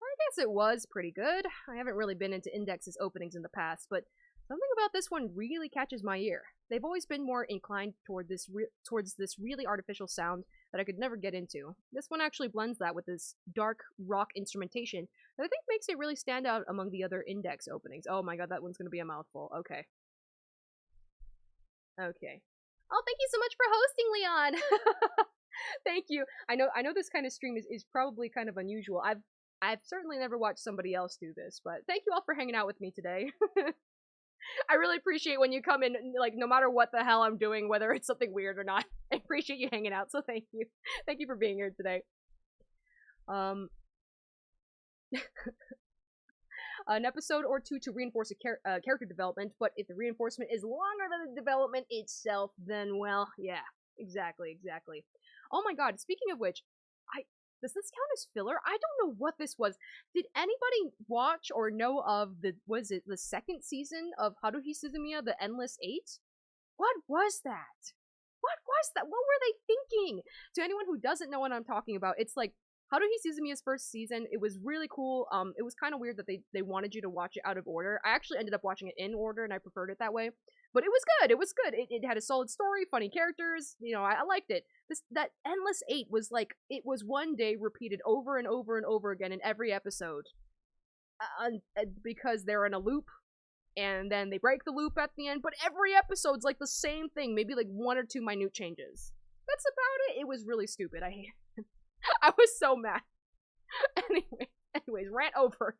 I guess it was pretty good. I haven't really been into indexes openings in the past, but something about this one really catches my ear. They've always been more inclined towards this really artificial sound that I could never get into. This one actually blends that with this dark rock instrumentation that I think makes it really stand out among the other index openings. Oh my god, that one's gonna be a mouthful. Okay. Okay. Oh, thank you so much for hosting, Leon! Thank you. I know this kind of stream is probably kind of unusual. I've certainly never watched somebody else do this, but thank you all for hanging out with me today. I really appreciate when you come in, like, no matter what the hell I'm doing, whether it's something weird or not. I appreciate you hanging out, so thank you. Thank you for being here today. An episode or two to reinforce a character development, but if the reinforcement is longer than the development itself, then, well, yeah, exactly. Oh my god, speaking of which, does this count as filler? I don't know what this was. Did anybody watch or know of was it the second season of Haruhi Suzumiya, the Endless Eight? What was that? What was that? What were they thinking? To anyone who doesn't know what I'm talking about, it's like Haruhi Suzumiya's first season. It was really cool. It was kind of weird that they wanted you to watch it out of order. I actually ended up watching it in order, and I preferred it that way. But it was good. It was good. It had a solid story, funny characters. You know, I liked it. That Endless Eight was like, it was one day repeated over and over and over again in every episode. Because they're in a loop, and then they break the loop at the end, but every episode's like the same thing, maybe like one or two minute changes. That's about it. It was really stupid. I hate it. I was so mad. Anyways, rant over.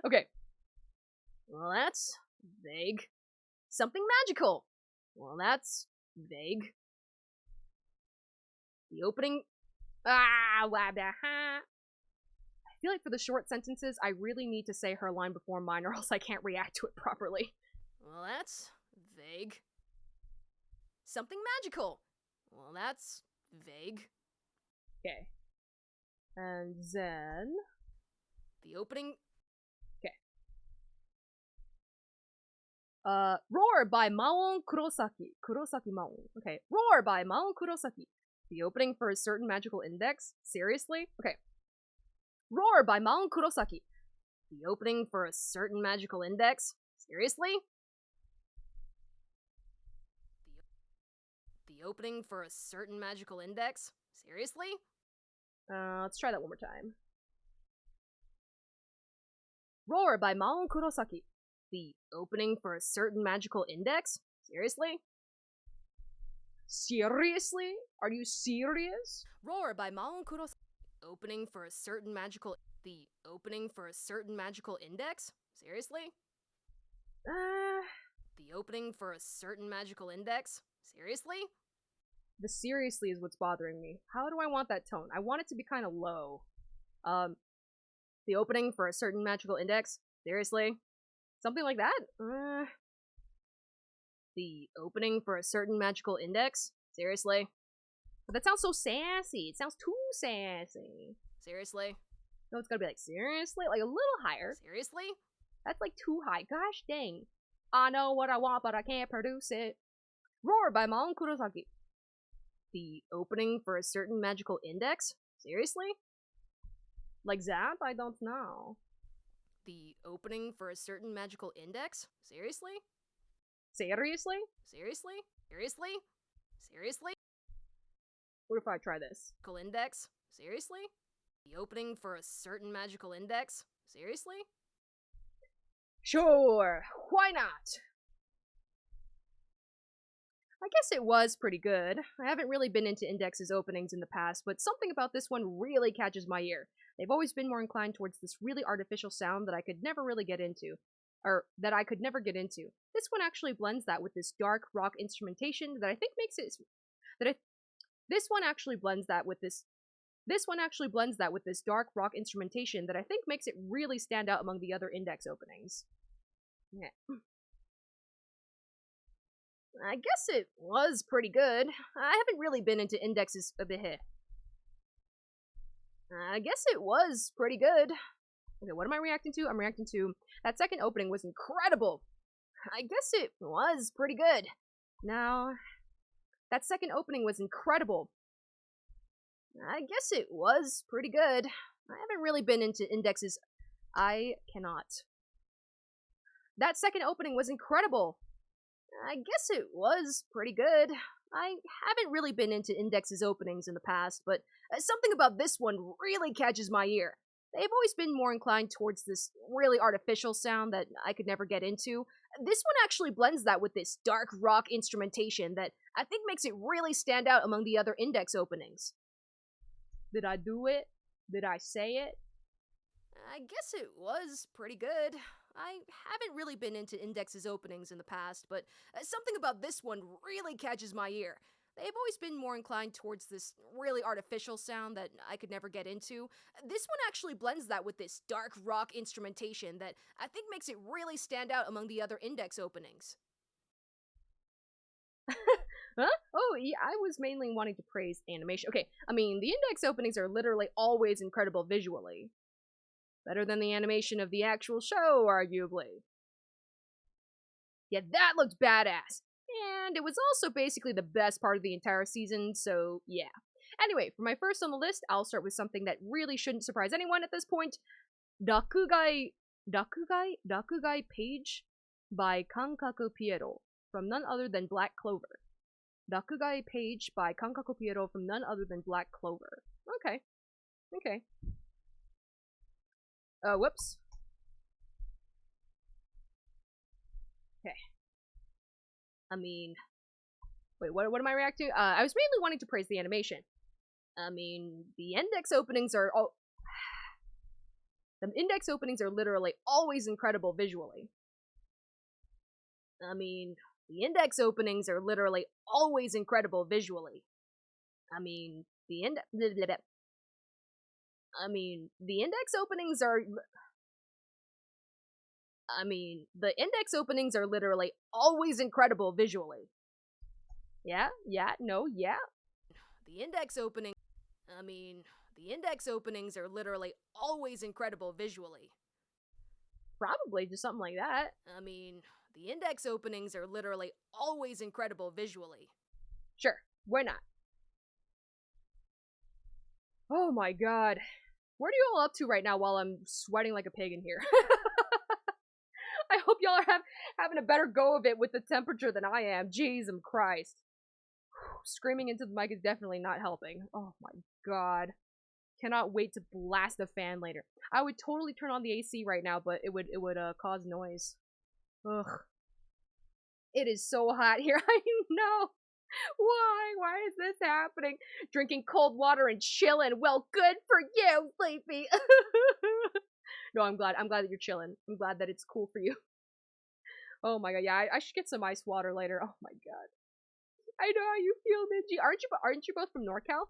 Okay. Well, that's vague. Something magical. Well, that's vague. The opening. I feel like for the short sentences, I really need to say her line before mine, or else I can't react to it properly. Well, that's vague. Something magical. Well, that's vague. Okay. And then. The opening. Roar by Maon Kurosaki. Kurosaki Maon. Okay. Roar by Maon Kurosaki. The opening for a certain magical index? Seriously? Okay. Roar by Maon Kurosaki. The opening for a certain magical index? Seriously? The opening for a certain magical index? Seriously? Let's try that one more time. Roar by Maon Kurosaki. The opening for a certain magical index? Seriously? Seriously? Are you serious? Roar by Maon Kurosaki. Opening for a certain magical. The opening for a certain magical index? Seriously? The opening for a certain magical index? Seriously? The seriously is what's bothering me. How do I want that tone? I want it to be kind of low. The opening for a certain magical index? Seriously? Something like that? The opening for a certain magical index? Seriously? But that sounds so sassy. It sounds too sassy. Seriously? No, it's gotta be like, seriously? Like a little higher. Seriously? That's like too high. Gosh dang. I know what I want, but I can't produce it. Roar by Maon Kurosaki. The opening for a certain magical index? Seriously? Like that? I don't know. The opening for a certain magical index? Seriously? Seriously? Seriously? Seriously? Seriously? What if I try this? Magical index? Seriously? The opening for a certain magical index? Seriously? Sure, why not? I guess it was pretty good. I haven't really been into indexes openings in the past, but something about this one really catches my ear. They've always been more inclined towards this really artificial sound that I could never really get into. Or, that I could never get into. This one actually blends that with this dark rock instrumentation that I think makes it... This one actually blends that with this dark rock instrumentation that I think makes it really stand out among the other index openings. Yeah. I guess it was pretty good. I haven't really been into indexes a bit. I guess it was pretty good. Okay, what am I reacting to? I'm reacting to that second opening was incredible. I guess it was pretty good. Now, that second opening was incredible. I guess it was pretty good. I haven't really been into indexes. I cannot. That second opening was incredible. I guess it was pretty good. I haven't really been into indexes openings in the past, but something about this one really catches my ear. They've always been more inclined towards this really artificial sound that I could never get into. This one actually blends that with this dark rock instrumentation that I think makes it really stand out among the other index openings. Did I do it? Did I say it? I guess it was pretty good. I haven't really been into indexes openings in the past, but something about this one really catches my ear. They've always been more inclined towards this really artificial sound that I could never get into. This one actually blends that with this dark rock instrumentation that I think makes it really stand out among the other index openings. Huh? Oh, yeah, I was mainly wanting to praise animation. Okay, I mean, the index openings are literally always incredible visually. Better than the animation of the actual show, arguably. Yeah, that looked badass. And it was also basically the best part of the entire season, so yeah. Anyway, for my first on the list, I'll start with something that really shouldn't surprise anyone at this point. Rakugai Page by Kankaku Piero, from none other than Black Clover. Rakugai Page by Kankaku Piero from none other than Black Clover. Okay. Okay. Whoops. Okay. I mean, wait, what am I reacting to? I was mainly wanting to praise the animation. I mean, the index openings are the index openings are literally always incredible visually. I mean, the index openings are literally always incredible visually. I mean, the index openings are the index openings are literally always incredible visually. Yeah? No, yeah. The index openings are literally always incredible visually. Probably just something like that. The index openings are literally always incredible visually. Sure, why not? Oh my god. What are you all up to right now while I'm sweating like a pig in here? I hope y'all are having a better go of it with the temperature than I am. Jesus Christ. Screaming into the mic is definitely not helping. Oh my god. Cannot wait to blast the fan later. I would totally turn on the AC right now, but it would cause noise. Ugh. It is so hot here. I know. Why is this happening? Drinking cold water and chilling. Well, good for you, Sleepy. No, I'm glad that you're chilling. I'm glad that it's cool for you. Oh my god, yeah, I should get some ice water later. Oh my god. I know how you feel, Ninji. Aren't you both from NorCal?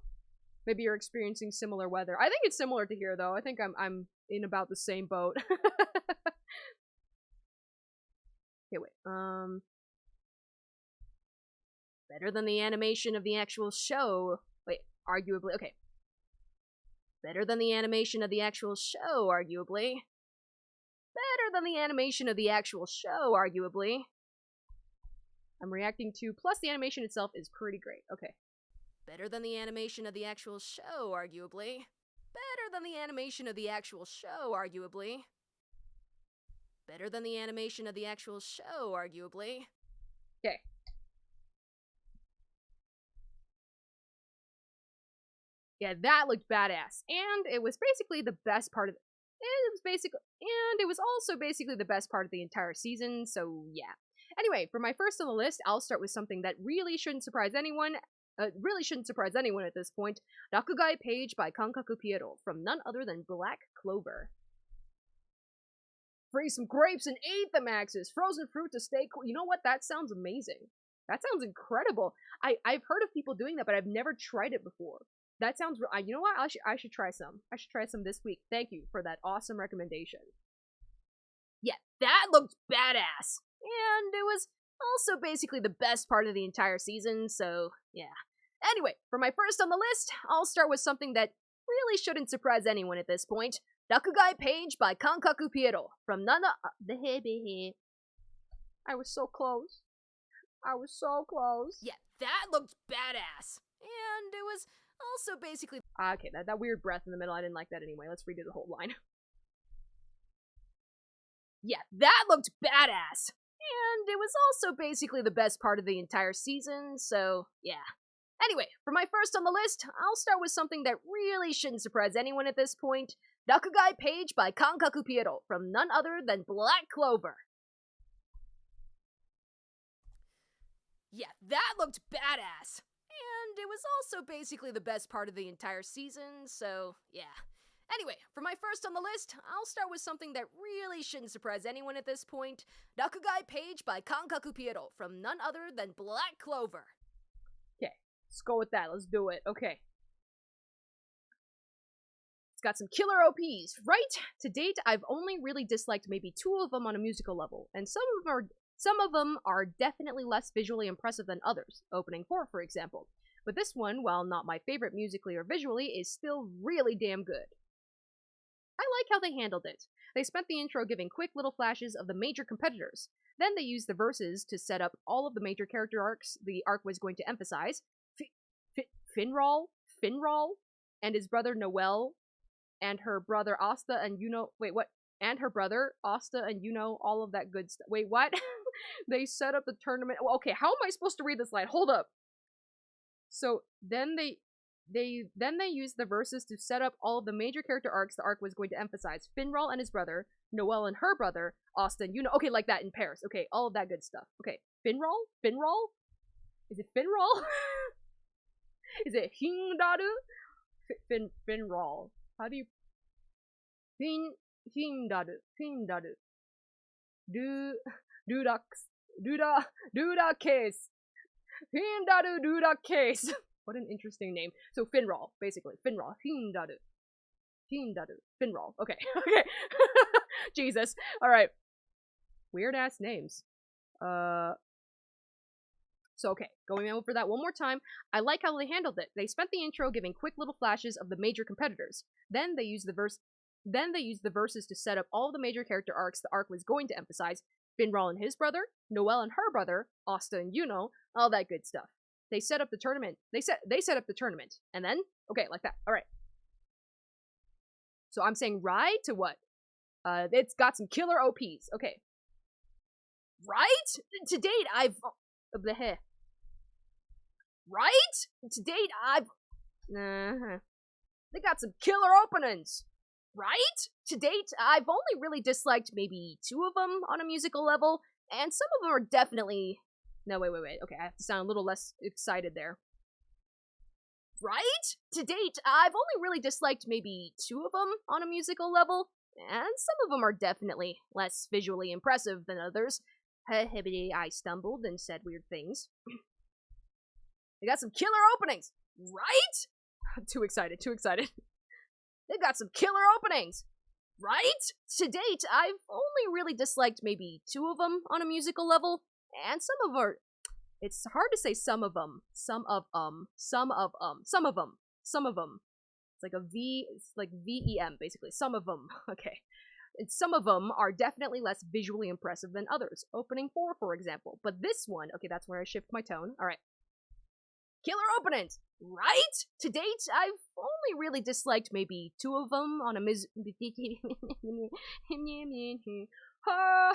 Maybe you're experiencing similar weather. I think it's similar to here, though. I think I'm in about the same boat. Okay, wait. Better than the animation of the actual show. Wait, arguably. Okay. Better than the animation of the actual show, arguably. Better than the animation of the actual show, arguably. I'm reacting to, plus the animation itself is pretty great. Okay. Better than the animation of the actual show, arguably. Better than the animation of the actual show, arguably. Better than the animation of the actual show, arguably. Okay. Yeah, that looked badass. And it was basically the best part of it was also basically the best part of the entire season, so yeah. Anyway, for my first on the list, I'll start with something that really shouldn't surprise anyone. At this point. Rakugai Page by Kankaku Piero, from none other than Black Clover. Freeze some grapes and eat them, Axus! Frozen fruit to stay cool. You know what? That sounds amazing. That sounds incredible. I've heard of people doing that, but I've never tried it before. That sounds you know what? I should try some. I should try some this week. Thank you for that awesome recommendation. Yeah, that looked badass. And it was also basically the best part of the entire season, so yeah. Anyway, for my first on the list, I'll start with something that really shouldn't surprise anyone at this point. Rakugai page by Kankaku Piero from Nana. I was so close. I was so close. Yeah, that looked badass. And it was also basically. Okay, that weird breath in the middle, I didn't like that anyway. Let's redo the whole line. Yeah, that looked badass. And it was also basically the best part of the entire season, so yeah. Anyway, for my first on the list, I'll start with something that really shouldn't surprise anyone at this point. Rakugai page by Kankaku Piero from none other than Black Clover. Yeah, that looked badass. And it was also basically the best part of the entire season, so yeah. Anyway, for my first on the list, I'll start with something that really shouldn't surprise anyone at this point. Rakugai page by Kankaku Piero from none other than Black Clover. Okay, let's go with that. Let's do it. Okay. It's got some killer OPs, right? To date, I've only really disliked maybe 2 of them on a musical level, and some of them are definitely less visually impressive than others. Opening 4, for example. But this one, while not my favorite musically or visually, is still really damn good. I like how they handled it. They spent the intro giving quick little flashes of the major competitors. Then they used the verses to set up all of the major character arcs the arc was going to emphasize. Finral, and his brother Noel, and her brother Asta and and her brother Asta and all of that good stuff. Wait, what? They set up the tournament. Well, okay, how am I supposed to read this line? Hold up. So then they used the verses to set up all of the major character arcs the arc was going to emphasize. Finral and his brother, Noel and her brother, Austin, okay, like that in Paris. Okay, all of that good stuff. Okay, Finral? Is it Finral? Is it Hindaru? Finral. How do you... Hindaru. Duda case. Hindaru Duda case. What an interesting name. So Finral, basically. Finral. Hindaru. Finral. Okay. Okay. Jesus. Alright. Weird ass names. So okay, going over that one more time, I like how they handled it. They spent the intro giving quick little flashes of the major competitors. Then they used the verses to set up all the major character arcs the arc was going to emphasize. Finral and his brother, Noel and her brother, Asta and all that good stuff. They set up the tournament. They set up the tournament. And then, okay, like that. Alright. So I'm saying right to what? It's got some killer OPs. Okay. Right? To date, I've... Right? To date, I've... They got some killer openings. Right? To date, I've only really disliked maybe 2 of them on a musical level, and some of them are definitely... No, wait. Okay, I have to sound a little less excited there. Right? To date, I've only really disliked maybe 2 of them on a musical level, and some of them are definitely less visually impressive than others. I stumbled and said weird things. They got some killer openings, right? I'm too excited. They've got some killer openings, right? To date, I've only really disliked maybe 2 of them on a musical level, and some of them are... It's hard to say some of them. Some of them. It's like a V, it's like V-E-M, basically. Some of them. Okay. And some of them are definitely less visually impressive than others. Opening 4, for example. But this one, okay, that's where I shift my tone. Alright. Killer openings, right? To date, I've only really disliked maybe 2 of them on a oh,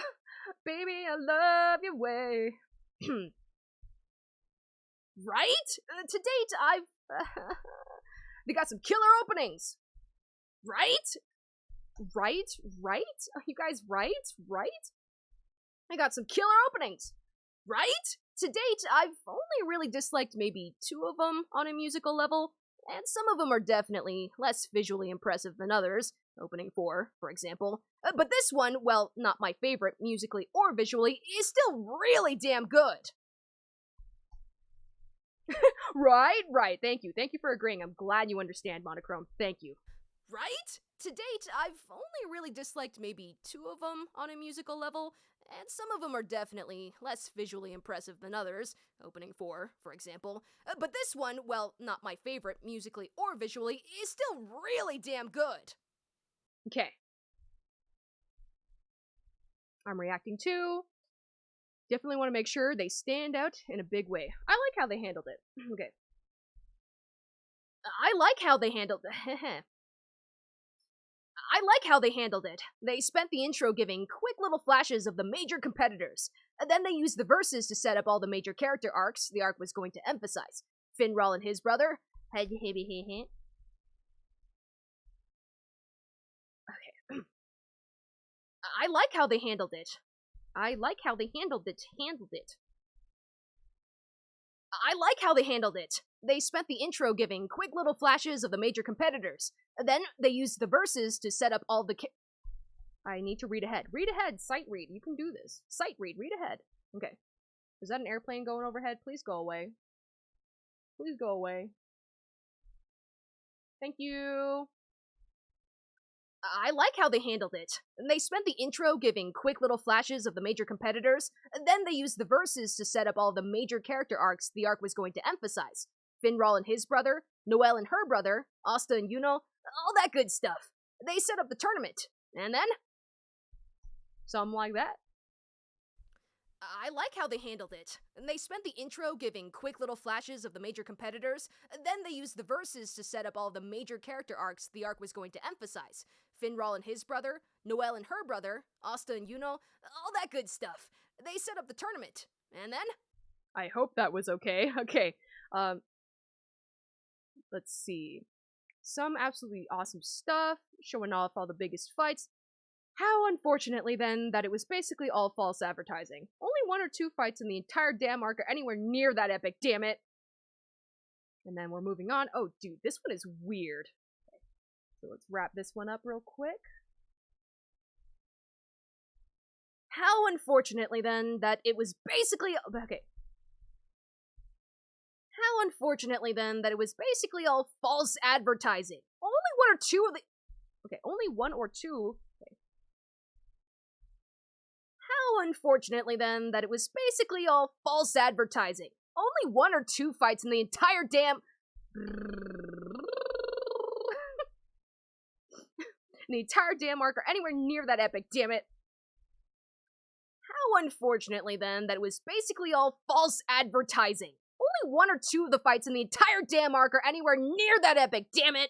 baby, I love your way. Right? To date, I've... They got some killer openings. Right? Right? Are you guys right? I got some killer openings. Right? To date, I've only really disliked maybe 2 of them on a musical level, and some of them are definitely less visually impressive than others. Opening 4, for example. But this one, well, not my favorite musically or visually, is still really damn good. Right. Thank you for agreeing. I'm glad you understand, Monochrome. Thank you. Right? To date, I've only really disliked maybe 2 of them on a musical level, and some of them are definitely less visually impressive than others. Opening 4, for example. But this one, well, not my favorite musically or visually, is still really damn good. Okay. I'm reacting too. Definitely want to make sure they stand out in a big way. I like how they handled it. Okay. I like how they handled it. I like how they handled it. They spent the intro giving quick little flashes of the major competitors, and then they used the verses to set up all the major character arcs the arc was going to emphasize. Finral and his brother. Okay. I like how they handled it. I like how they handled it. I like how they handled it. They spent the intro giving quick little flashes of the major competitors. Then they used the verses to set up all the I need to read ahead. Read ahead, sight read. You can do this. Sight read, read ahead. Okay. Is that an airplane going overhead? Please go away. Please go away. Thank you. I like how they handled it. They spent the intro giving quick little flashes of the major competitors, then they used the verses to set up all the major character arcs the arc was going to emphasize. Finral and his brother, Noelle and her brother, Asta and Yuno, all that good stuff. They set up the tournament, and then something like that. I like how they handled it. They spent the intro giving quick little flashes of the major competitors, then they used the verses to set up all the major character arcs the arc was going to emphasize. Finral and his brother, Noelle and her brother, Asta and Yuno, all that good stuff. They set up the tournament, and then I hope that was okay. Okay. Let's see. Some absolutely awesome stuff, showing off all the biggest fights. How unfortunately, then, that it was basically all false advertising. Only 1 or 2 fights in the entire damn arc are anywhere near that epic, damn it! And then we're moving on. Oh, dude, this one is weird. Okay. So let's wrap this one up real quick. How unfortunately, then, that it was basically... Okay. How unfortunately, then, that it was basically all false advertising. Only 1 or 2 of the... Okay, only 1 or 2... How unfortunately, then, that it was basically all false advertising. Only 1 or 2 fights in the entire damn... the entire damn arc are anywhere near that epic, damn it. How unfortunately, then, that it was basically all false advertising. Only 1 or 2 of the fights in the entire damn arc are anywhere near that epic, damn it.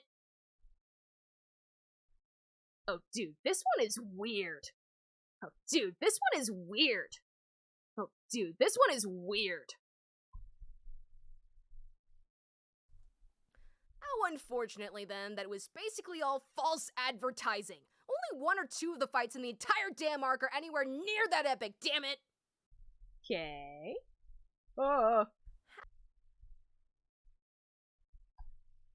Oh, dude, this one is weird. Oh, dude, this one is weird. Oh, dude, this one is weird. How unfortunately, then, that it was basically all false advertising. Only 1 or 2 of the fights in the entire damn arc are anywhere near that epic, damn it! Okay.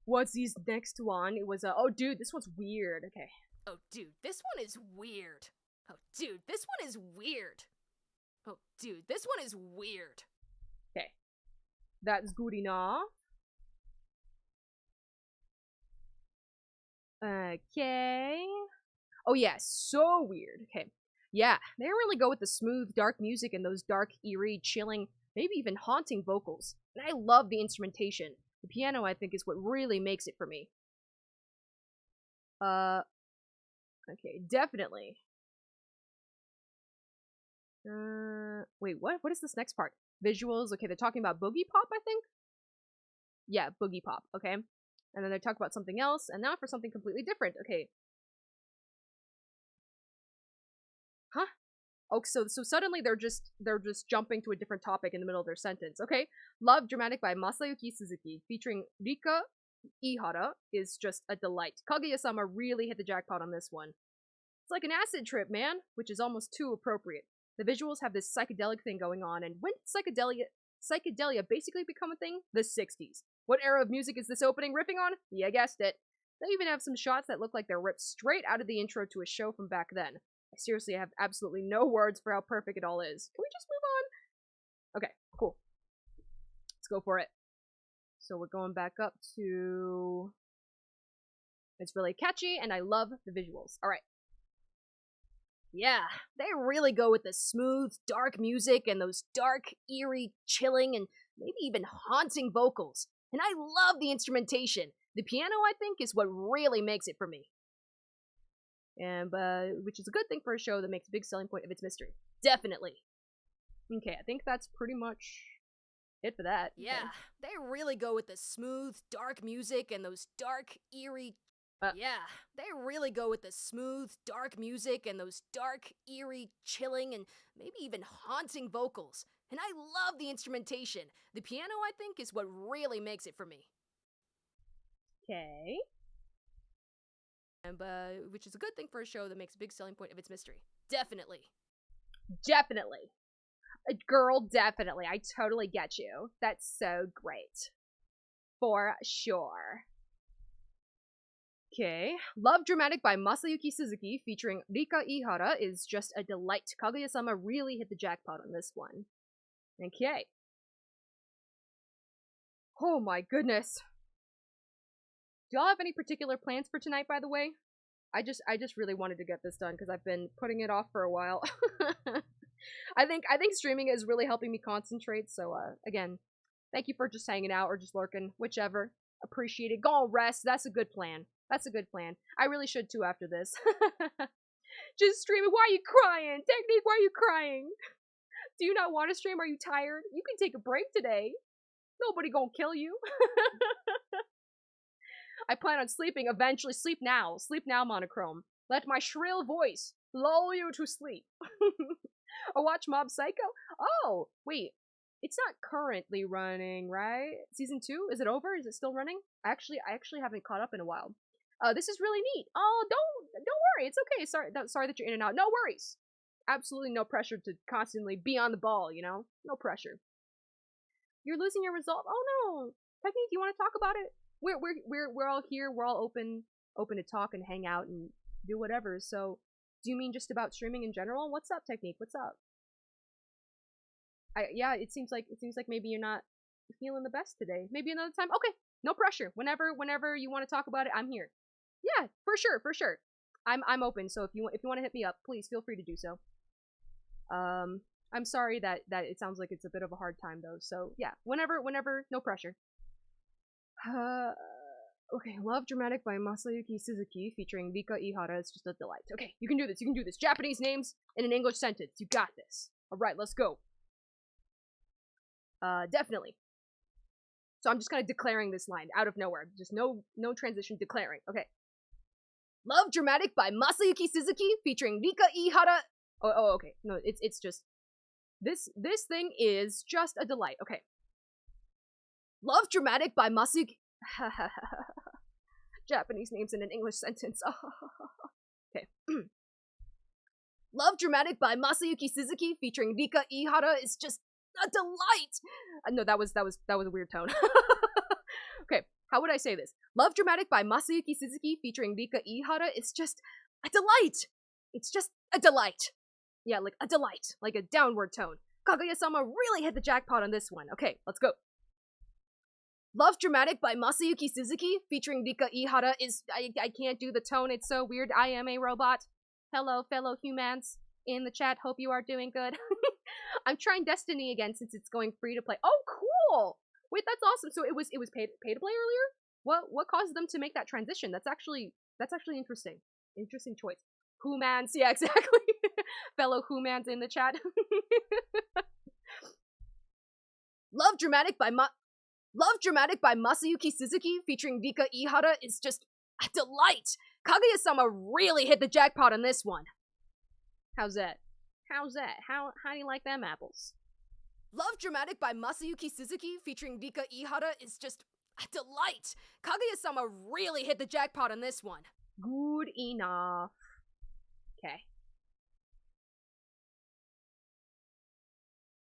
What's these next one? It was oh, dude, this one's weird. Okay. Oh, dude, this one is weird. Oh, dude, this one is weird. Oh, dude, this one is weird. Okay. That's good enough. Okay. Oh, yeah, so weird. Okay. Yeah, they don't really go with the smooth, dark music and those dark, eerie, chilling, maybe even haunting vocals. And I love the instrumentation. The piano, I think, is what really makes it for me. Okay, definitely. Wait, what? What is this next part? Visuals. Okay, they're talking about boogie pop, I think? Yeah, boogie pop, okay. And then they talk about something else, and now for something completely different. Okay. Huh? Oh, so suddenly they're just jumping to a different topic in the middle of their sentence. Okay. Love Dramatic by Masayuki Suzuki, featuring Rika Ihara, is just a delight. Kaguya-sama really hit the jackpot on this one. It's like an acid trip, man, which is almost too appropriate. The visuals have this psychedelic thing going on, and when did psychedelia basically become a thing? The 60s. What era of music is this opening riffing on? Yeah, guessed it. They even have some shots that look like they're ripped straight out of the intro to a show from back then. I seriously have absolutely no words for how perfect it all is. Can we just move on? Okay, cool. Let's go for it. So we're going back up to... It's really catchy, and I love the visuals. Alright. Yeah, they really go with the smooth, dark music and those dark, eerie, chilling, and maybe even haunting vocals. And I love the instrumentation. The piano, I think, is what really makes it for me. And which is a good thing for a show that makes a big selling point of its mystery. Definitely. Okay, I think that's pretty much it for that. Yeah, okay. they really go with the smooth, dark music and those dark, eerie. Yeah, they really go with the smooth, dark music and those dark, eerie, chilling, and maybe even haunting vocals. And I love the instrumentation. The piano, I think, is what really makes it for me. Okay. And which is a good thing for a show that makes a big selling point of its mystery. Definitely. Definitely. Girl, definitely. I totally get you. That's so great. For sure. Okay. Love Dramatic by Masayuki Suzuki featuring Rika Ihara is just a delight. Kaguya-sama really hit the jackpot on this one. Okay. Oh my goodness. Do y'all have any particular plans for tonight, by the way? I just really wanted to get this done because I've been putting it off for a while. I think streaming is really helping me concentrate, so again, thank you for just hanging out or just lurking, whichever. Appreciate it. Go on rest. That's a good plan. That's a good plan. I really should too after this. Just streaming. Why are you crying? Technique, why are you crying? Do you not want to stream? Are you tired? You can take a break today. Nobody gonna kill you. I plan on sleeping eventually. Sleep now. Sleep now, Monochrome. Let my shrill voice lull you to sleep. Or watch Mob Psycho? Oh, wait. It's not currently running, right? Season 2? Is it over? Is it still running? I actually haven't caught up in a while. This is really neat. Oh, don't worry. It's okay. Sorry that you're in and out. No worries. Absolutely no pressure to constantly be on the ball, you know? No pressure. You're losing your resolve. Oh no. Technique, you want to talk about it? We're all here. We're all open to talk and hang out and do whatever. So, do you mean just about streaming in general? What's up, Technique? What's up? Yeah, it seems like maybe you're not feeling the best today. Maybe another time. Okay, no pressure. Whenever you want to talk about it, I'm here. Yeah, for sure. I'm open. So if you want to hit me up, please feel free to do so. I'm sorry that it sounds like it's a bit of a hard time though. So yeah, whenever, no pressure. Okay, Love Dramatic by Masayuki Suzuki featuring Rika Ihara is just a delight. Okay, you can do this. Japanese names in an English sentence. You got this. Alright, let's go. Definitely. So I'm just kind of declaring this line out of nowhere. Just no transition, declaring. Okay. Love Dramatic by Masayuki Suzuki featuring Rika Ihara. Oh, okay. No, it's just this thing is just a delight. Okay. Love Dramatic by Masayuki. Japanese names in an English sentence. Okay. Love Dramatic by Masayuki Suzuki featuring Rika Ihara is just a delight. No, that was a weird tone. Okay, how would I say this? Love Dramatic by Masayuki Suzuki featuring Rika Ihara is just a delight. It's just a delight. Yeah, like a delight, like a downward tone. Kaguya-sama really hit the jackpot on this one. Okay, let's go. Love Dramatic by Masayuki Suzuki featuring Rika Ihara is I can't do the tone. It's so weird. I am a robot. Hello, fellow humans in the chat. Hope you are doing good. I'm trying Destiny again since it's going free to play. Oh, cool! Wait, that's awesome. So it was pay to play earlier? What caused them to make that transition? That's actually interesting. Interesting choice. Humans, yeah, exactly. Fellow humans in the chat. Love Dramatic by Masayuki Suzuki featuring Rika Ihara is just a delight. Kaguya-sama really hit the jackpot on this one. How's that? How do you like them apples? Love Dramatic by Masayuki Suzuki featuring Rika Ihara is just a delight. Kaguya-sama really hit the jackpot on this one. Good enough. Okay.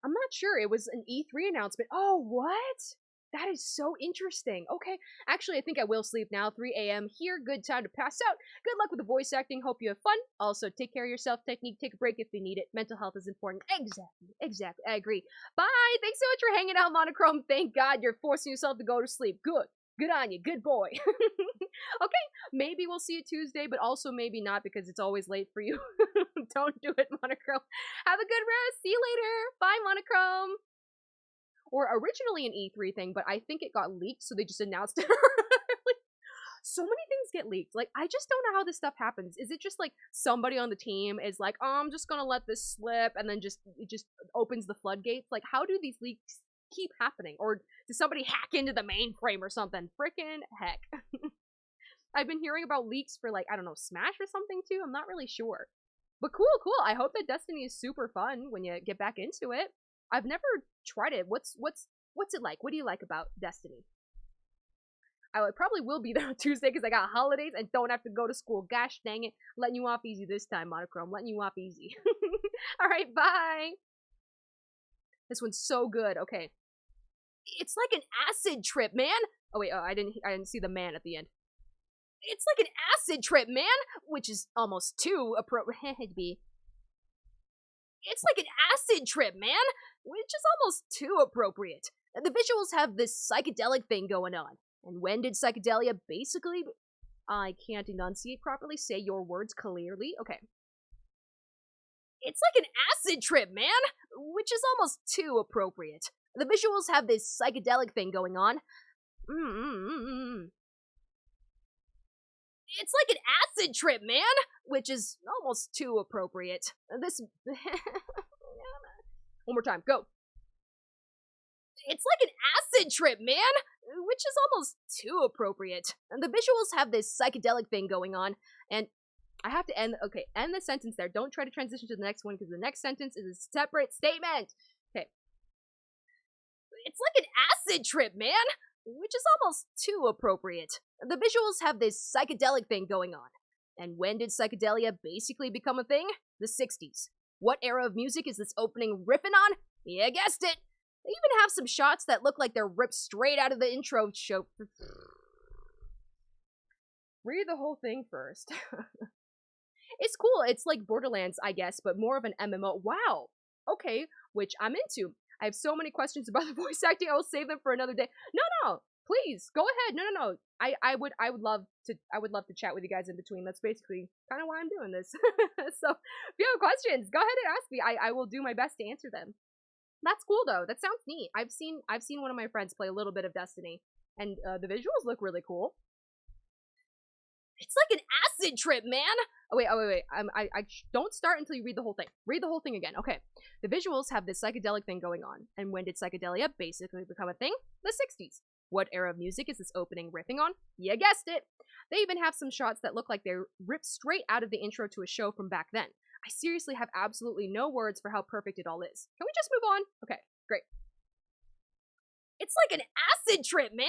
I'm not sure. It was an E3 announcement. Oh, what? That is so interesting. Okay. Actually, I think I will sleep now. 3 a.m. here. Good time to pass out. Good luck with the voice acting. Hope you have fun. Also, take care of yourself. Technique. Take a break if you need it. Mental health is important. Exactly. I agree. Bye. Thanks so much for hanging out, Monochrome. Thank God you're forcing yourself to go to sleep. Good. Good on you. Good boy. Okay. Maybe we'll see you Tuesday, but also maybe not because it's always late for you. Don't do it, Monochrome. Have a good rest. See you later. Bye, Monochrome. Or originally an E3 thing, but I think it got leaked, so they just announced it early. So many things get leaked. Like, I just don't know how this stuff happens. Is it just like somebody on the team is like, oh, I'm just gonna let this slip, and then it just opens the floodgates? Like, how do these leaks keep happening? Or does somebody hack into the mainframe or something? Frickin' heck. I've been hearing about leaks for, like, I don't know, Smash or something too? I'm not really sure. But cool. I hope that Destiny is super fun when you get back into it. I've never tried it. What's it like? What do you like about Destiny? I probably will be there on Tuesday because I got holidays and don't have to go to school. Gosh dang it. Letting you off easy this time, Monochrome. Letting you off easy. Alright, bye! This one's so good. Okay. It's like an acid trip, man! Oh wait, I didn't see the man at the end. It's like an acid trip, man! Which is almost too appropriate. It's like an acid trip, man! Which is almost too appropriate. The visuals have this psychedelic thing going on. And when did psychedelia basically... I can't enunciate properly. Say your words clearly. Okay. It's like an acid trip, man! Which is almost too appropriate. The visuals have this psychedelic thing going on. It's like an acid trip, man! Which is almost too appropriate. This... One more time, go. It's like an acid trip, man! Which is almost too appropriate. The visuals have this psychedelic thing going on, and I have to end the sentence there. Don't try to transition to the next one, because the next sentence is a separate statement. Okay. It's like an acid trip, man! Which is almost too appropriate. The visuals have this psychedelic thing going on. And when did psychedelia basically become a thing? The 60s. What era of music is this opening riffing on? You guessed it! They even have some shots that look like they're ripped straight out of the intro show. Read the whole thing first. It's cool. It's like Borderlands, I guess, but more of an MMO. Wow. Okay, which I'm into. I have so many questions about the voice acting. I will save them for another day. No. Please, go ahead. No. I would love to chat with you guys in between. That's basically kind of why I'm doing this. So, if you have questions, go ahead and ask me. I will do my best to answer them. That's cool though. That sounds neat. I've seen one of my friends play a little bit of Destiny, and the visuals look really cool. It's like an acid trip, man! Oh wait. I don't start until you read the whole thing. Read the whole thing again. Okay. The visuals have this psychedelic thing going on. And when did psychedelia basically become a thing? The 60s. What era of music is this opening riffing on? You guessed it! They even have some shots that look like they're ripped straight out of the intro to a show from back then. I seriously have absolutely no words for how perfect it all is. Can we just move on? Okay, great. It's like an acid trip, man!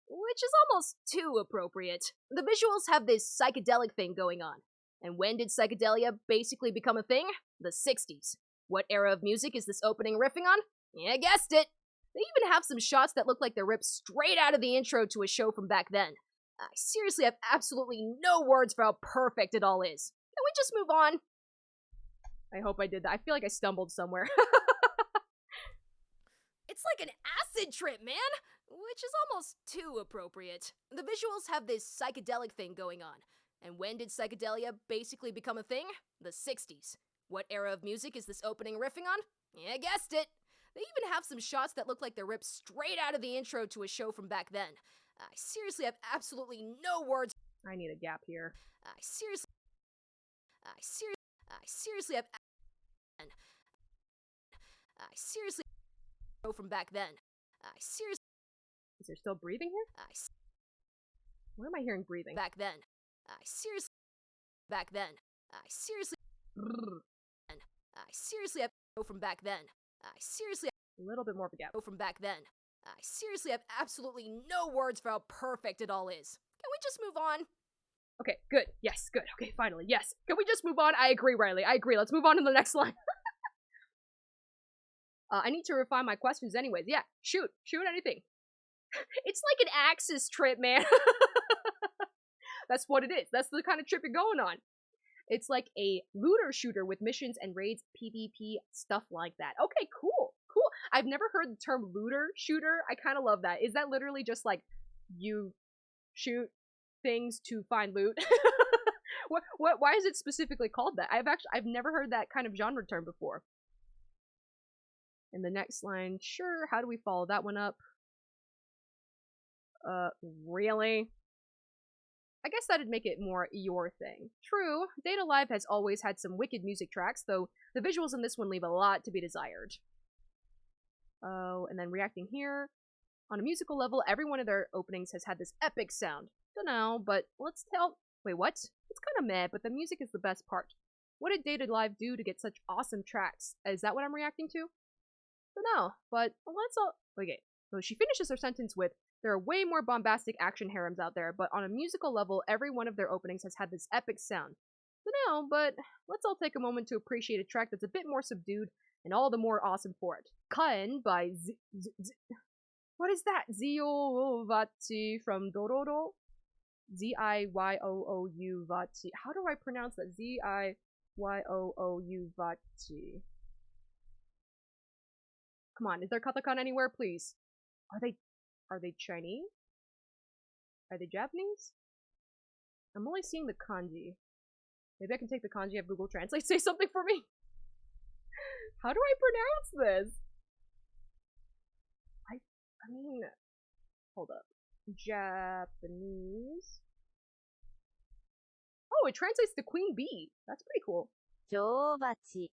Which is almost too appropriate. The visuals have this psychedelic thing going on. And when did psychedelia basically become a thing? The 60s. What era of music is this opening riffing on? You guessed it! They even have some shots that look like they're ripped straight out of the intro to a show from back then. I seriously have absolutely no words for how perfect it all is. Can we just move on? I hope I did that. I feel like I stumbled somewhere. It's like an acid trip, man! Which is almost too appropriate. The visuals have this psychedelic thing going on. And when did psychedelia basically become a thing? The 60s. What era of music is this opening riffing on? You guessed it! They even have some shots that look like they're ripped straight out of the intro to a show from back then. I seriously have absolutely no words. I need a gap here. I seriously have from back then. Is there still breathing here? Where am I hearing breathing? Back then. Have from back then. A little bit more of a gap. From back then. I seriously have absolutely no words for how perfect it all is. Can we just move on? Okay, good. Yes, good. Okay, finally, yes. Can we just move on? I agree, Riley. I agree. Let's move on to the next line. I need to refine my questions anyways. Yeah, shoot anything. It's like an Axus trip, man. That's what it is. That's the kind of trip you're going on. It's like a looter shooter with missions and raids, PvP, stuff like that. Okay, cool. I've never heard the term looter shooter. I kind of love that. Is that literally just like you shoot things to find loot? Why is it specifically called that? I've never heard that kind of genre term before. And the next line, sure, how do we follow that one up? Really? I guess that'd make it more your thing. True, Date A Live has always had some wicked music tracks, though the visuals in this one leave a lot to be desired. Oh, and then reacting here. On a musical level, every one of their openings has had this epic sound. Dunno, but let's tell. Wait, what? It's kind of meh, but the music is the best part. What did Date A Live do to get such awesome tracks? Is that what I'm reacting to? Dunno, but let's all. Okay, so she finishes her sentence with, there are way more bombastic action harems out there, but on a musical level, every one of their openings has had this epic sound. Dunno, but let's all take a moment to appreciate a track that's a bit more subdued and all the more awesome for it. Kaen by what is that? Ziyouvachi from Dororo? Ziyouvachi. How do I pronounce that? Ziyouvachi. Come on, is there katakana anywhere, please? Are they Chinese? Are they Japanese? I'm only seeing the kanji. Maybe I can take the kanji of Google Translate. Say something for me. How do I pronounce this? I mean, hold up. Japanese. Oh, it translates to Queen Bee. That's pretty cool. Joubachi.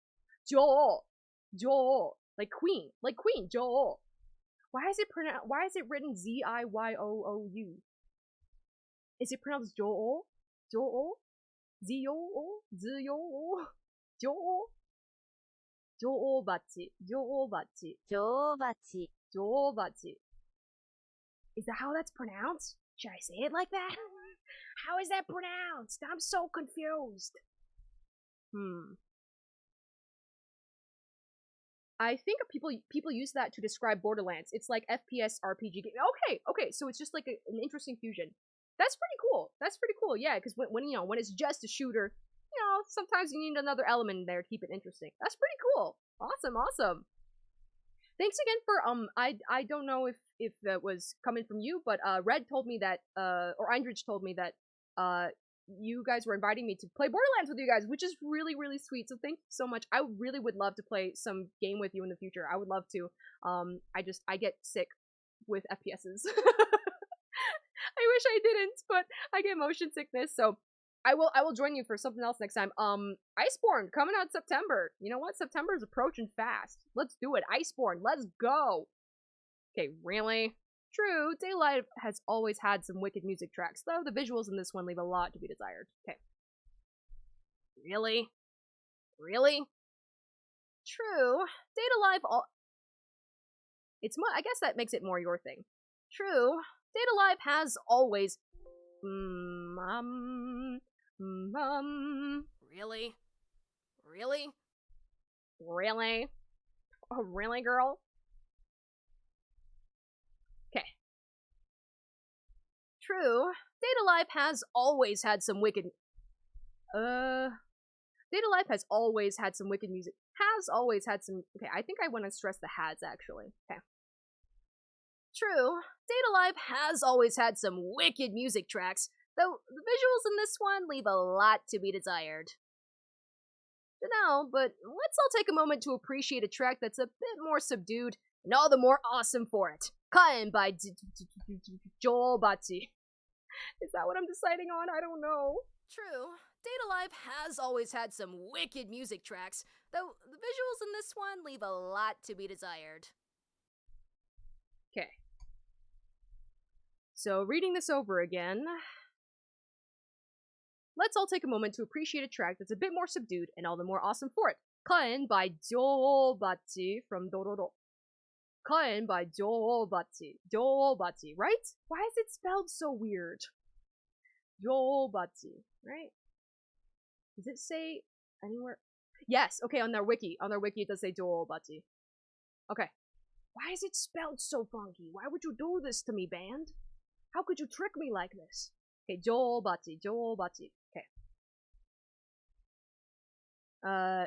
Jo. Like queen. Jo. Why is it written Z-I-Y-O-O-U? Is it pronounced Jo? Jo? Zio? Zio? Jo? Joubachi. Is that how that's pronounced? Should I say it like that? How is that pronounced? I'm so confused. I think people use that to describe Borderlands. It's like FPS RPG game. Okay, so it's just like an interesting fusion. That's pretty cool. Yeah, because when it's just a shooter, sometimes you need another element in there to keep it interesting. That's pretty cool. Awesome. Thanks again for I don't know if that was coming from you, but Red told me that or Eindrich told me that you guys were inviting me to play Borderlands with you guys, which is really, really sweet. So thank you so much. I really would love to play some game with you in the future. I would love to. I get sick with FPSs. I wish I didn't, but I get motion sickness, so I will join you for something else next time. Iceborne coming out September. You know what? September is approaching fast. Let's do it. Iceborne, let's go. Okay, really? True, Daylight has always had some wicked music tracks, though the visuals in this one leave a lot to be desired. Okay. Really? True, Date A Live I guess that makes it more your thing. True, Date A Live has always Really? Oh, really, girl? Okay. True, Date A Live has always had some wicked Date A Live has always had some wicked music. Okay, I think I want to stress the has, actually. Okay. True, Date A Live has always had some wicked music tracks, though the visuals in this one leave a lot to be desired. Dunno, but let's all take a moment to appreciate a track that's a bit more subdued and all the more awesome for it. Kaen by Joubachi. Is that what I'm deciding on? I don't know. True, Date A Live has always had some wicked music tracks, though the visuals in this one leave a lot to be desired. Okay. So, reading this over again, let's all take a moment to appreciate a track that's a bit more subdued and all the more awesome for it. Kaen by Joubachi from Dororo. Kaen by Joubachi. Joubachi, right? Why is it spelled so weird? Joubachi, right? Does it say anywhere? Yes, okay, on their wiki it does say Joubachi. Okay. Why is it spelled so funky? Why would you do this to me, band? How could you trick me like this? Okay, Joubachi. Okay.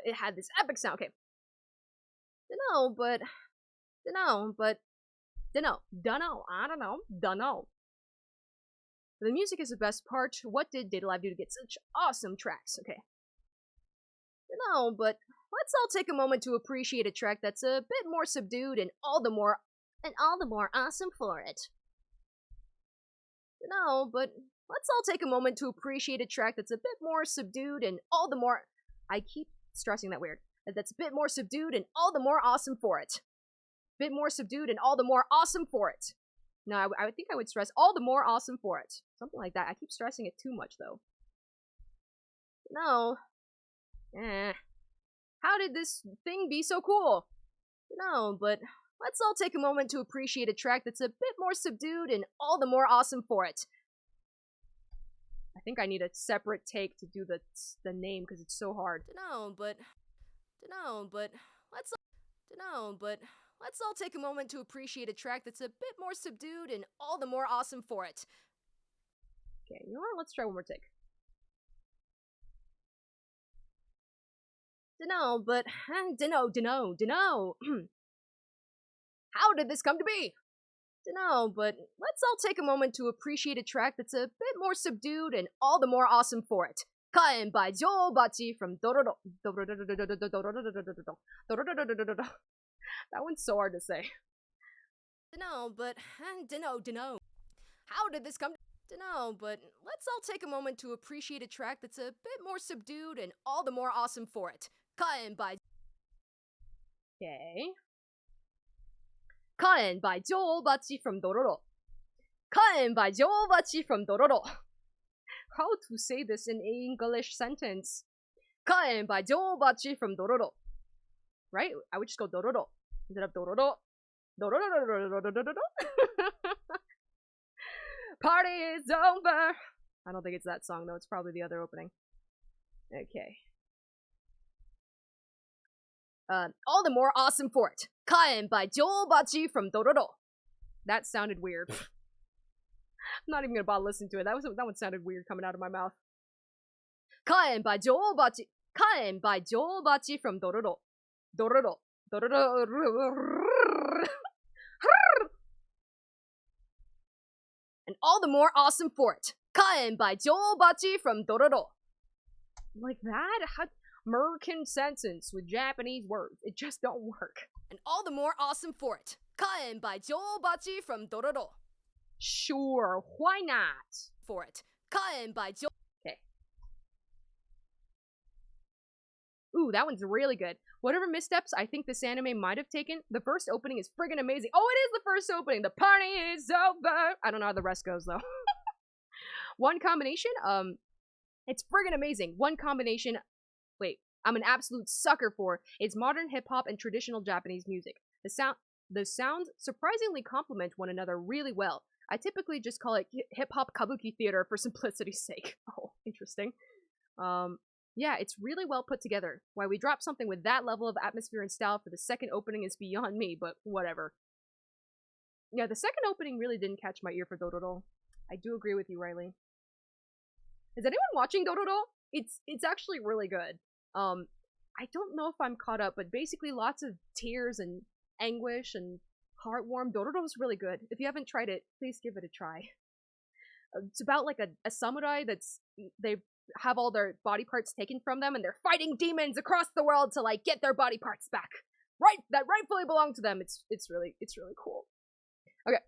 It had this epic sound. Okay. Dunno. I don't know. The music is the best part. What did Date A Live do to get such awesome tracks? Okay. Dunno, but let's all take a moment to appreciate a track that's a bit more subdued and all the more awesome for it. Dunno, but let's all take a moment to appreciate a track that's a bit more subdued and all the more... I keep stressing that weird. That's a bit more subdued and all the more awesome for it. Bit more subdued and all the more awesome for it. No, I would think I would stress all the more awesome for it. Something like that. I keep stressing it too much, though. No. How did this thing be so cool? No, but let's all take a moment to appreciate a track that's a bit more subdued and all the more awesome for it. I think I need a separate take to do the name because it's so hard. Dunno, but let's all take a moment to appreciate a track that's a bit more subdued and all the more awesome for it. Okay, you know what? Let's try one more take. Dunno, but dunno. How did this come to be? Dunno, but let's all take a moment to appreciate a track that's a bit more subdued and all the more awesome for it. Kaen by Joe Bachi from Dororo. That one's so hard to say. Dunno, but dunno. How did this come? Dunno, but let's all take a moment to appreciate a track that's a bit more subdued and all the more awesome for it. Kaen by... Okay. Kaen by Joe Bachi from Dororo. Kaen by Joe Bachi from Dororo. How to say this in an English sentence? Kaen by Joe Bachi from Dororo. Right? I would just go Dororo. Instead of Dororo. Dororo. Party is over. I don't think it's that song though. It's probably the other opening. Okay. All the more awesome for it. Kaen by Joe Bachi from Dororo. That sounded weird. I'm not even gonna bother listening to it. That one sounded weird coming out of my mouth. Kaen by Joe Bachi. Kaen by Joe Bachi from Dororo. Dororo. And all the more awesome for it. Kaen by Joe Bachi from Dororo. Like that? How... American sentence with Japanese words. It just don't work. And all the more awesome for it. Kaen by Joe Bachi from Dororo. Sure, why not? For it. Kaen by Joe... Okay. Ooh, that one's really good. Whatever missteps I think this anime might have taken, the first opening is friggin' amazing. Oh, it is the first opening. The party is over. I don't know how the rest goes, though. One combination, it's friggin' amazing. One combination... Wait, I'm an absolute sucker for is modern hip-hop and traditional Japanese music. The sounds surprisingly complement one another really well. I typically just call it hip-hop kabuki theater for simplicity's sake. Oh, interesting. Yeah, it's really well put together. Why we drop something with that level of atmosphere and style for the second opening is beyond me, but whatever. Yeah, the second opening really didn't catch my ear for Dororo. I do agree with you, Riley. Is anyone watching Dororo? It's actually really good. I don't know if I'm caught up, but basically lots of tears and anguish and heartwarm. Dororo's really good. If you haven't tried it, please give it a try. It's about like a samurai they have all their body parts taken from them and they're fighting demons across the world to like get their body parts back. Right, that rightfully belong to them. It's really cool. Okay.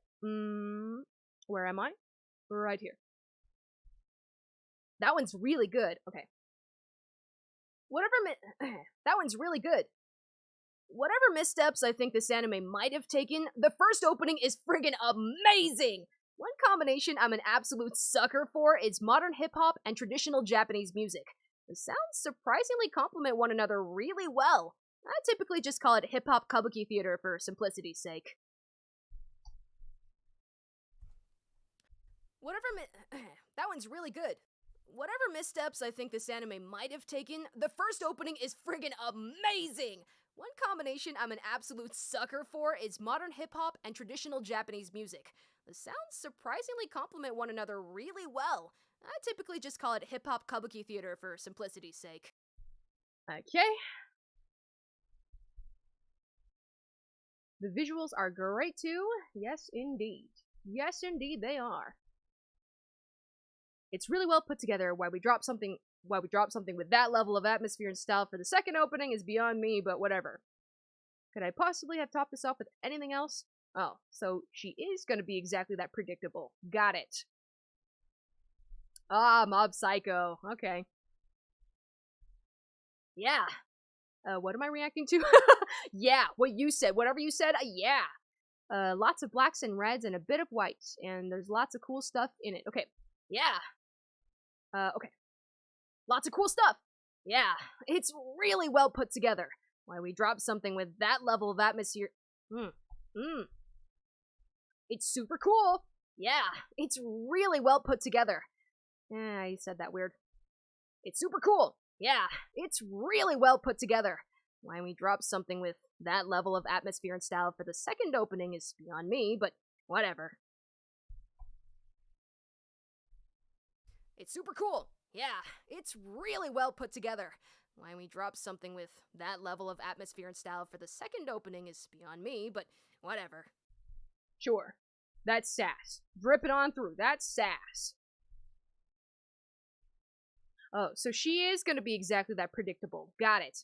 Where am I? Right here. That one's really good. Okay. That one's really good. Whatever missteps I think this anime might have taken, the first opening is friggin' amazing! One combination I'm an absolute sucker for is modern hip-hop and traditional Japanese music. The sounds surprisingly complement one another really well. I typically just call it hip-hop kabuki theater for simplicity's sake. That one's really good. Whatever missteps I think this anime might have taken, the first opening is friggin' amazing! One combination I'm an absolute sucker for is modern hip-hop and traditional Japanese music. The sounds surprisingly complement one another really well. I typically just call it hip-hop kabuki theater for simplicity's sake. Okay. The visuals are great too. Yes, indeed. Yes, indeed they are. It's really well put together. Why we drop something with that level of atmosphere and style for the second opening is beyond me, but whatever. Could I possibly have topped this off with anything else? Oh, so she is gonna be exactly that predictable. Got it. Ah, Mob Psycho. Okay. Yeah. What am I reacting to? Yeah, what you said. Whatever you said, yeah. Lots of blacks and reds and a bit of whites, and there's lots of cool stuff in it. Okay. Yeah. Okay. Lots of cool stuff. Yeah. It's really well put together. Why we drop something with that level of atmosphere. It's super cool. Yeah. It's really well put together. I said that weird. It's super cool. Yeah. It's really well put together. Why we drop something with that level of atmosphere and style for the second opening is beyond me, but whatever. It's super cool. Yeah, it's really well put together. Why we drop something with that level of atmosphere and style for the second opening is beyond me, but whatever. Sure. That's sass. Drip it on through. That's sass. Oh, so she is gonna be exactly that predictable. Got it.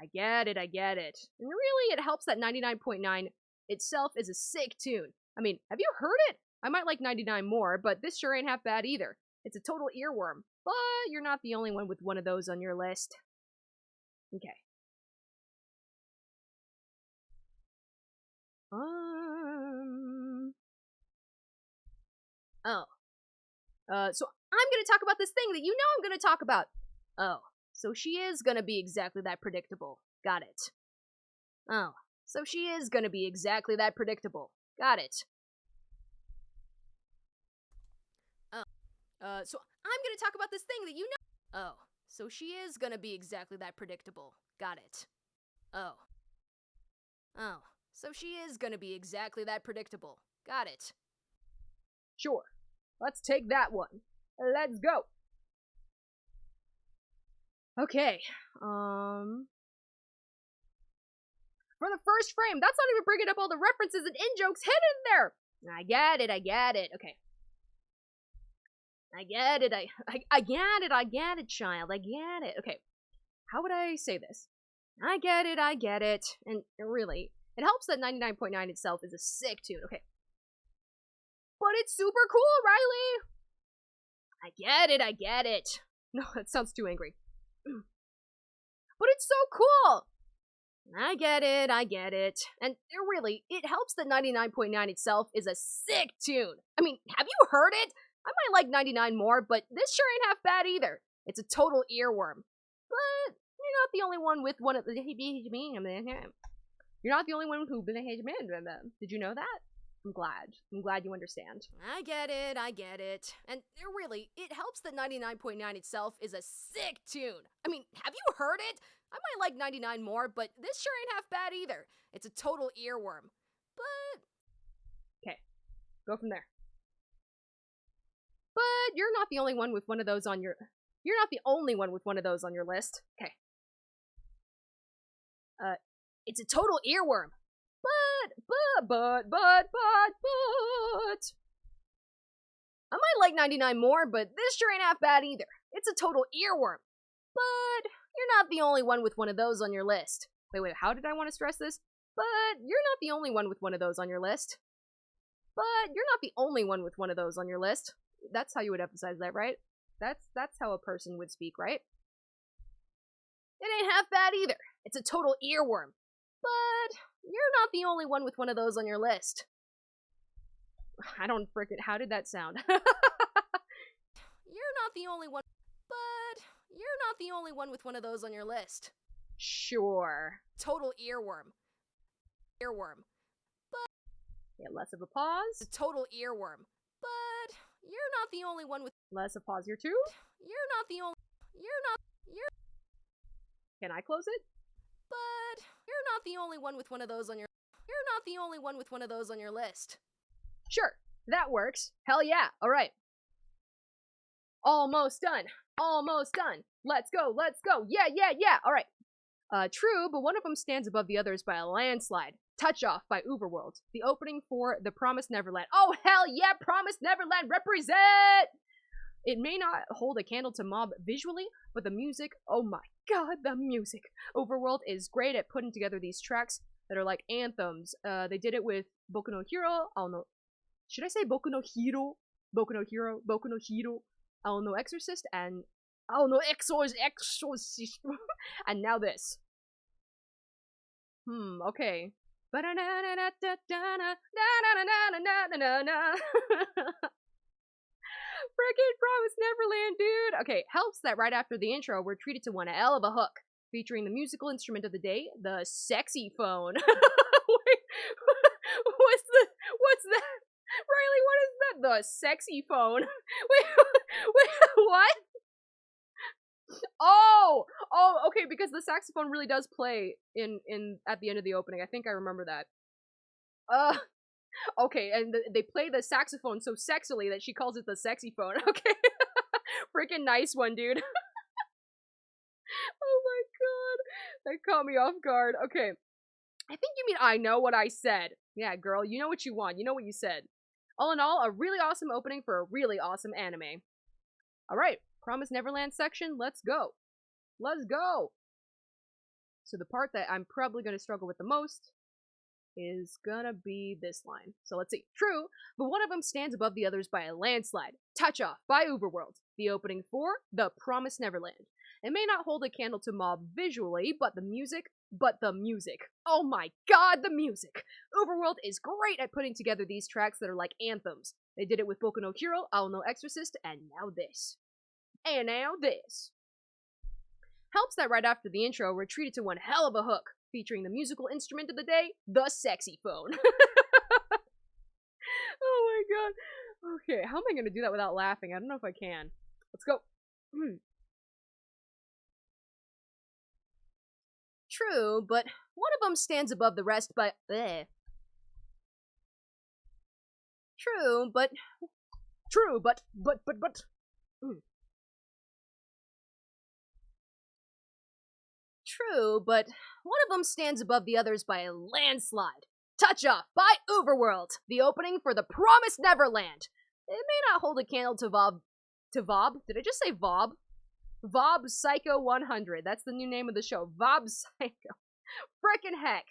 I get it. And really, it helps that 99.9 itself is a sick tune. I mean, have you heard it? I might like 99 more, but this sure ain't half bad either. It's a total earworm. But you're not the only one with one of those on your list. Okay. So I'm gonna talk about this thing that you know I'm gonna talk about. Oh, so she is gonna be exactly that predictable. Got it. Oh, so she is gonna be exactly that predictable. Got it. So I'm gonna talk about this thing that you know. Oh, so she is gonna be exactly that predictable. Got it. Oh, so she is gonna be exactly that predictable. Got it. Sure. Let's take that one. Let's go. Okay. For the first frame, that's not even bringing up all the references and in-jokes hidden there. I get it. Okay. I get it, child. I get it. Okay. How would I say this? I get it. And really, it helps that 99.9 itself is a sick tune. Okay. But it's super cool, Riley! I get it. No, that sounds too angry. But it's so cool! I get it. And really, it helps that 99.9 itself is a sick tune. I mean, have you heard it? I might like 99 more, but this sure ain't half bad either. It's a total earworm. But you're not the only one with one of the... You're not the only one who... Did you know that? I'm glad you understand. I get it. And really, it helps that 99.9 itself is a sick tune. I mean, have you heard it? I might like 99 more, but this sure ain't half bad either. It's a total earworm. But... Okay, go from there. But you're not the only one with one of those on your... You're not the only one with one of those on your list. Okay. It's a total earworm. But... I might like 99 more, but this sure ain't half bad either. It's a total earworm. But you're not the only one with one of those on your list. Wait, how did I want to stress this? But you're not the only one with one of those on your list. But you're not the only one with one of those on your list. That's how you would emphasize that, right? That's how a person would speak, right? It ain't half bad either. It's a total earworm. But you're not the only one with one of those on your list. I don't frickin'... How did that sound? You're not the only one... But you're not the only one with one of those on your list. Sure. Total earworm. But... Yeah, less of a pause. A total earworm. But you're not the only one with... Less of a pause here too. You're not the only... Can I close it? But you're not the only one with one of those on your... You're not the only one with one of those on your list. Sure, that works. Hell yeah, alright. Almost done. Let's go. Yeah, alright. True, but one of them stands above the others by a landslide. Touch Off by Uberworld, the opening for The Promised Neverland. Oh, hell yeah, Promised Neverland, represent! It may not hold a candle to Mob visually, but the music, oh my god, the music. Overworld is great at putting together these tracks that are like anthems. They did it with Boku no Hero. I don't know. Should I say Boku no Hero? Boku no Hero? Oh no, Exorcist, and oh no, Exorcist, and now this. Okay. Freaking Promise Neverland, dude! Okay, helps that right after the intro, we're treated to one hell of a hook, featuring the musical instrument of the day, the sexy phone. Wait, what's that? Riley, what is that? The sexy phone. Wait, what? Oh, okay, because the saxophone really does play in at the end of the opening. I think I remember that. Okay, and they play the saxophone so sexily that she calls it the sexy phone. Okay. Freaking nice one, dude. Oh my god. That caught me off guard. Okay. I think you mean I know what I said. Yeah, girl, you know what you want. You know what you said. All in all, a really awesome opening for a really awesome anime. Alright, Promise Neverland section, let's go. Let's go! So the part that I'm probably going to struggle with the most is gonna be this line. So let's see. True, but one of them stands above the others by a landslide. Touch Off by Uberworld, the opening for The Promised Neverland. It may not hold a candle to Mob visually, but the music. Oh my god, the music! Uberworld is great at putting together these tracks that are like anthems. They did it with Boku no Hero, Ao no Exorcist, and now this. And now this. Helps that right after the intro, we're treated to one hell of a hook, featuring the musical instrument of the day, the sexy phone. Oh my god. Okay, how am I gonna do that without laughing? I don't know if I can. Let's go. True, but one of them stands above the rest by... True, but... True, but... True, but one of them stands above the others by a landslide. Touch Off by Uberworld, the opening for The Promised Neverland. It may not hold a candle to Vob... To Vob? Did I just say Vob? Vob Psycho 100. That's the new name of the show. Vob Psycho. Frickin' heck.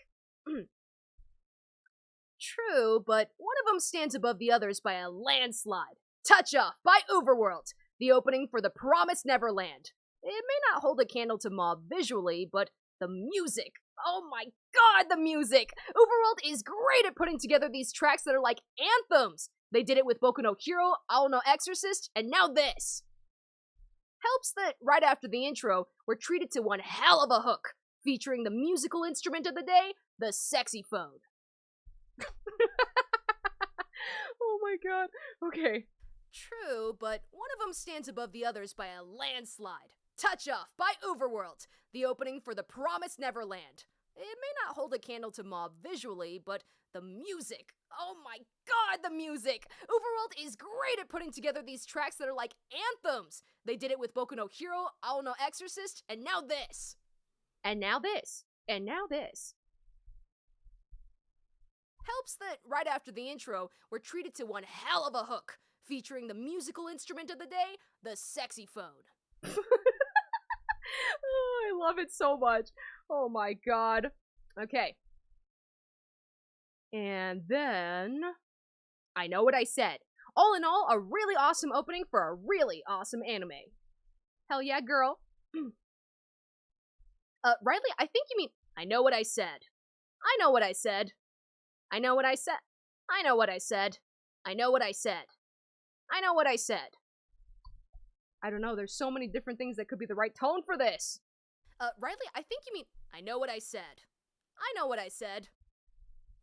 True, but one of them stands above the others by a landslide. Touch Off by Uberworld, the opening for The Promised Neverland. It may not hold a candle to Mob visually, but the music. Oh my god, the music! Uberworld is great at putting together these tracks that are like anthems. They did it with Boku no Hero, Ao no Exorcist, and now this. Helps that right after the intro, we're treated to one hell of a hook, featuring the musical instrument of the day, the sexy phone. Oh my god. Okay. True, but one of them stands above the others by a landslide. Touch Off by Uberworld, the opening for The Promised Neverland. It may not hold a candle to Mob visually, but the music. Oh my god, the music! Uberworld is great at putting together these tracks that are like anthems. They did it with Boku no Hero, Ao no Exorcist, and now this. And now this. And now this. Helps that right after the intro, we're treated to one hell of a hook, featuring the musical instrument of the day, the sexy phone. Oh, I love it so much. Oh my god. Okay. And then... I know what I said. All in all, a really awesome opening for a really awesome anime. Hell yeah, girl. Riley, I think you mean... I know what I said. I know what I said. I know what I said. I know what I said. I know what I said. I know what I said. I don't know, there's so many different things that could be the right tone for this. Riley, I think you mean, I know what I said. I know what I said.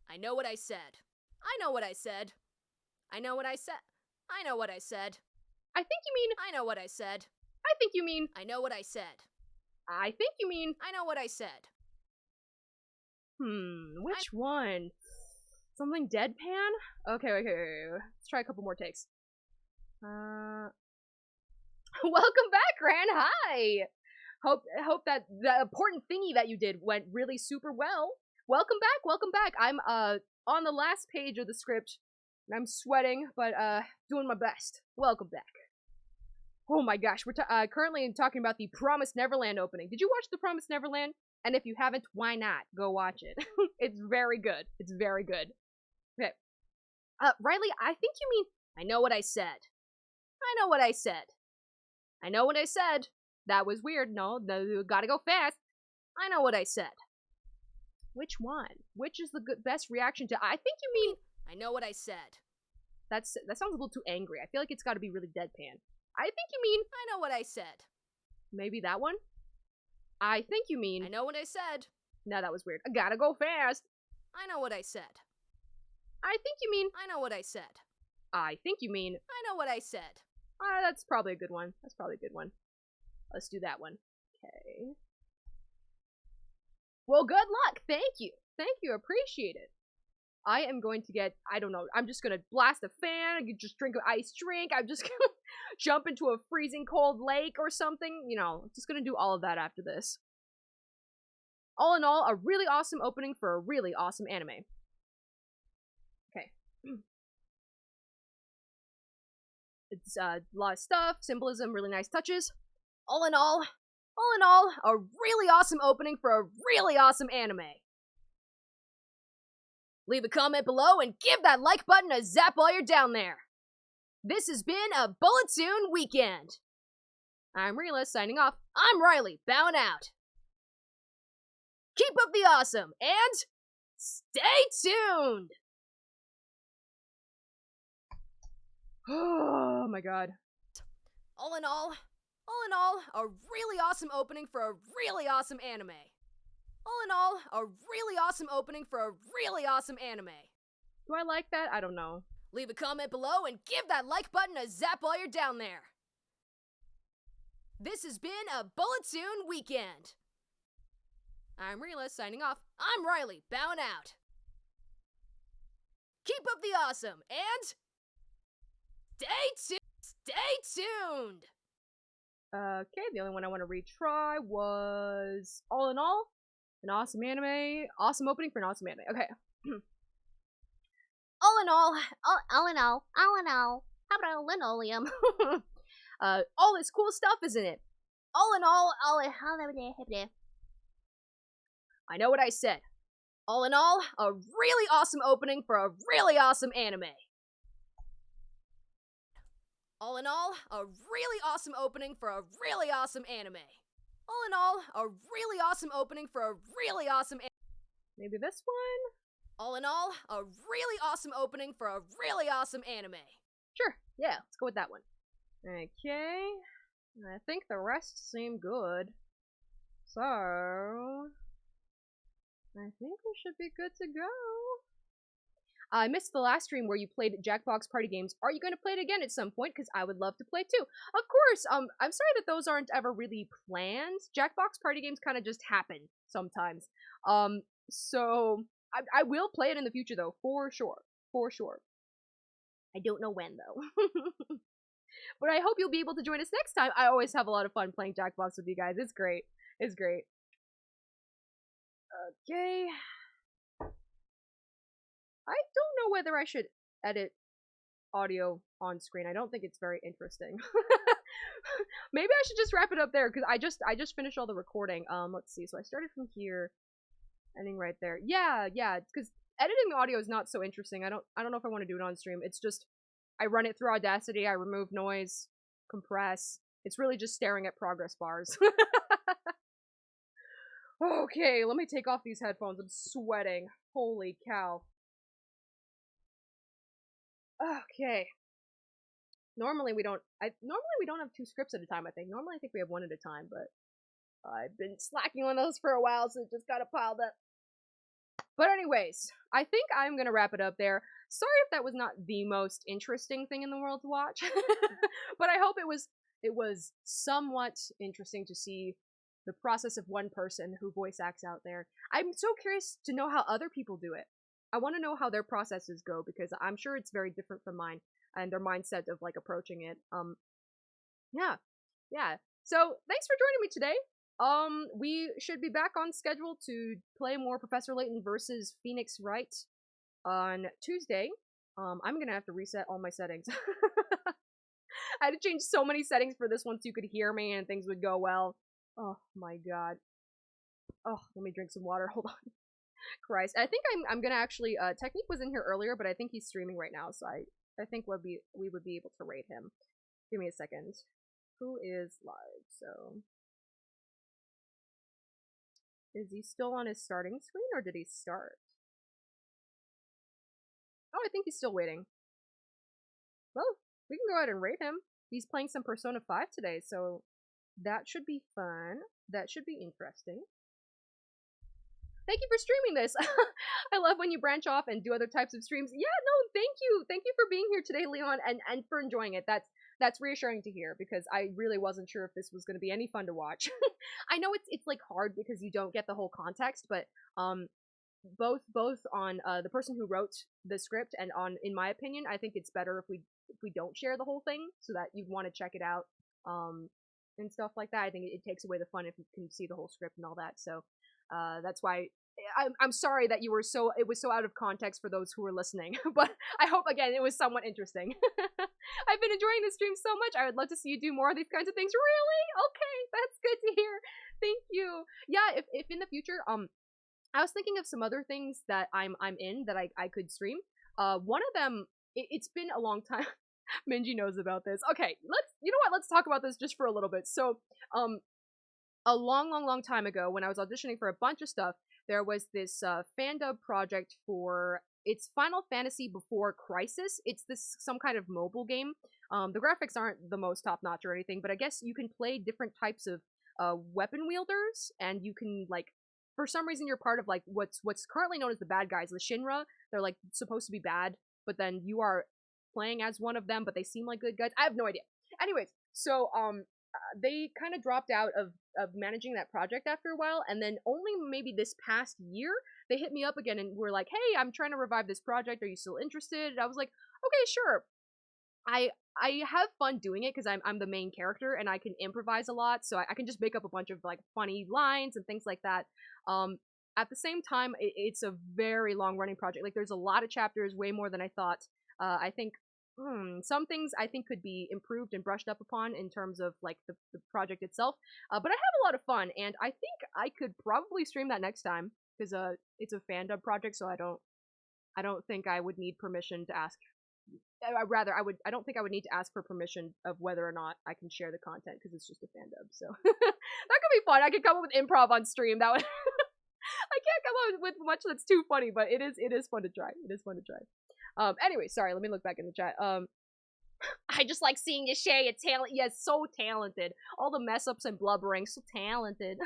I know what I said. I know what I said. I know what I said. I know what I said. I think you mean, I know what I said. I think you mean, I know what I said. I think you mean, I know what I said. Which one? Something deadpan? Okay. Let's try a couple more takes. Welcome back, Gran. Hi. Hope that the important thingy that you did went really super well. Welcome back. I'm on the last page of the script. And I'm sweating, but doing my best. Welcome back. Oh my gosh, we're currently talking about the Promised Neverland opening. Did you watch the Promised Neverland? And if you haven't, why not? Go watch it. It's very good. It's very good. Okay. Riley, I think you mean, I know what I said. I know what I said. I know what I said. That was weird. No, gotta go fast. I know what I said. Which one? Which is the best reaction to? I think you mean. I know what I said. That sounds a little too angry. I feel like it's got to be really deadpan. I think you mean. I know what I said. Maybe that one? I think you mean. I know what I said. No, that was weird. I gotta go fast. I know what I said. I think you mean. I know what I said. I think you mean. I know what I said. That's probably a good one. That's probably a good one. Let's do that one. Okay. Well, good luck. Thank you. Thank you. Appreciate it. I am going to get, I don't know, I'm just going to blast a fan, I could just drink an iced drink, I'm just going to jump into a freezing cold lake or something, you know, just going to do all of that after this. All in all, a really awesome opening for a really awesome anime. Okay. It's a lot of stuff, symbolism, really nice touches. All in all, a really awesome opening for a really awesome anime. Leave a comment below and give that like button a zap while you're down there. This has been a Bulletoon weekend. I'm Rila, signing off. I'm Riley, bowing out. Keep up the awesome, and stay tuned! Oh my god. All in all, a really awesome opening for a really awesome anime. All in all, a really awesome opening for a really awesome anime. Do I like that? I don't know. Leave a comment below and give that like button a zap while you're down there. This has been a Bulletoon weekend. I'm Rila, signing off. I'm Riley, bowing out. Keep up the awesome, and stay tuned! Okay, the only one I want to retry was All in All. An awesome anime. Awesome opening for an awesome anime. Okay. All in all, how about a linoleum? All this cool stuff, isn't it? All in all, I know what I said. All in all, a really awesome opening for a really awesome anime. All in all, a really awesome opening for a really awesome anime. All in all, a really awesome opening for a really awesome Maybe this one? All in all, a really awesome opening for a really awesome anime. Sure, yeah, let's go with that one. Okay, I think the rest seem good. So, I think we should be good to go. I missed the last stream where you played Jackbox Party Games. Are you going to play it again at some point? Because I would love to play too. Of course, I'm sorry that those aren't ever really planned. Jackbox Party Games kind of just happen sometimes. So I will play it in the future though, for sure. For sure. I don't know when though. But I hope you'll be able to join us next time. I always have a lot of fun playing Jackbox with you guys. It's great. It's great. Okay. I don't know whether I should edit audio on screen. I don't think it's very interesting. Maybe I should just wrap it up there because I just finished all the recording. Let's see. So I started from here, ending right there. Yeah, because editing the audio is not so interesting. I don't know if I want to do it on stream. It's just I run it through Audacity. I remove noise, compress. It's really just staring at progress bars. Okay, let me take off these headphones. I'm sweating. Holy cow. Okay. Normally we don't have 2 scripts at a time, I think. Normally I think we have 1 at a time, but I've been slacking on those for a while, so it just got piled up. But anyways, I think I'm gonna wrap it up there. Sorry if that was not the most interesting thing in the world to watch. But I hope it was somewhat interesting to see the process of one person who voice acts out there. I'm so curious to know how other people do it. I want to know how their processes go because I'm sure it's very different from mine and their mindset of like approaching it. Yeah. So thanks for joining me today. We should be back on schedule to play more Professor Layton versus Phoenix Wright on Tuesday. I'm gonna have to reset all my settings. I had to change so many settings for this one so you could hear me and things would go well. Oh my god. Oh, let me drink some water. Hold on. Christ. I think I'm gonna actually, Technique was in here earlier, but I think he's streaming right now, so I think we would be able to rate him. Give me a second. Who is live? So, is he still on his starting screen, or did he start? Oh, I think he's still waiting. Well, we can go ahead and rate him. He's playing some Persona 5 today, so that should be fun. That should be interesting. Thank you for streaming this. I love when you branch off and do other types of streams. Yeah, no, thank you. Thank you for being here today, Leon, and for enjoying it. That's reassuring to hear, because I really wasn't sure if this was going to be any fun to watch. I know it's like hard because you don't get the whole context, but both on the person who wrote the script and on, in my opinion, I think it's better if we don't share the whole thing, so that you'd want to check it out and stuff like that. I think it takes away the fun if you can see the whole script and all that. So that's why I'm sorry that it was so out of context for those who were listening, but I hope again it was somewhat interesting. I've been enjoying this stream so much. I would love to see you do more of these kinds of things. Really? Okay, that's good to hear. Thank you. Yeah, if in the future, I was thinking of some other things that I'm in that I could stream. One of them, it's been a long time. Minji knows about this. Okay, let's talk about this just for a little bit. So, a long time ago, when I was auditioning for a bunch of stuff, there was this fandub project for, it's Final Fantasy Before Crisis. It's some kind of mobile game. The graphics aren't the most top-notch or anything, but I guess you can play different types of weapon wielders, and you can, like, for some reason you're part of, like, what's currently known as the bad guys, the Shinra. They're, like, supposed to be bad, but then you are playing as one of them, but they seem like good guys. I have no idea. Anyways, so, they kind of dropped out of managing that project after a while, and then only maybe this past year, they hit me up again and were like, hey, I'm trying to revive this project, are you still interested? And I was like, okay, sure. I have fun doing it because I'm the main character and I can improvise a lot, so I can just make up a bunch of like funny lines and things like that. At the same time, it's a very long running project. Like, there's a lot of chapters, way more than I thought. I think some things I think could be improved and brushed up upon in terms of like the project itself. But I have a lot of fun, and I think I could probably stream that next time because it's a fandub project, so I don't think I would need permission to ask. I don't think I would need to ask for permission of whether or not I can share the content because it's just a fandub. So that could be fun. I could come up with improv on stream. That would. I can't come up with much that's too funny, but it is fun to try. It is fun to try. Anyway, sorry. Let me look back in the chat. I just like seeing you share your talent. Yes, so talented. All the mess ups and blubbering, so talented.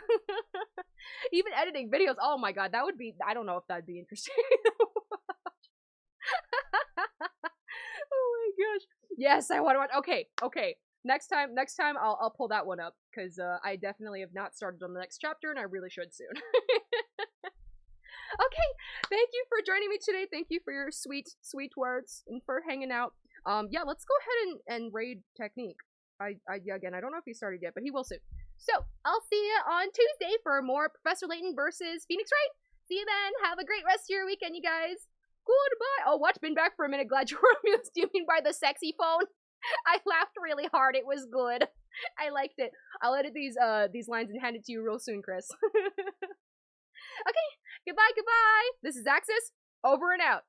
Even editing videos. Oh my god, that would be. I don't know if that'd be interesting. Oh my gosh. Yes, I want to watch. Okay. Next time I'll pull that one up because I definitely have not started on the next chapter and I really should soon. Okay, thank you for joining me today. Thank you for your sweet words and for hanging out. Yeah, let's go ahead and raid Technique. Again, I don't know if he started yet, but he will soon. So I'll see you on Tuesday for more Professor Layton versus Phoenix Wright. See you then. Have a great rest of your weekend, you guys. Goodbye. Oh, watch, been back for a minute. Glad you were amused. Do you mean by the sexy phone? I laughed really hard. It was good. I liked it. I'll edit these lines and hand it to you real soon, Chris. Okay. Goodbye. This is Axus. Over and out.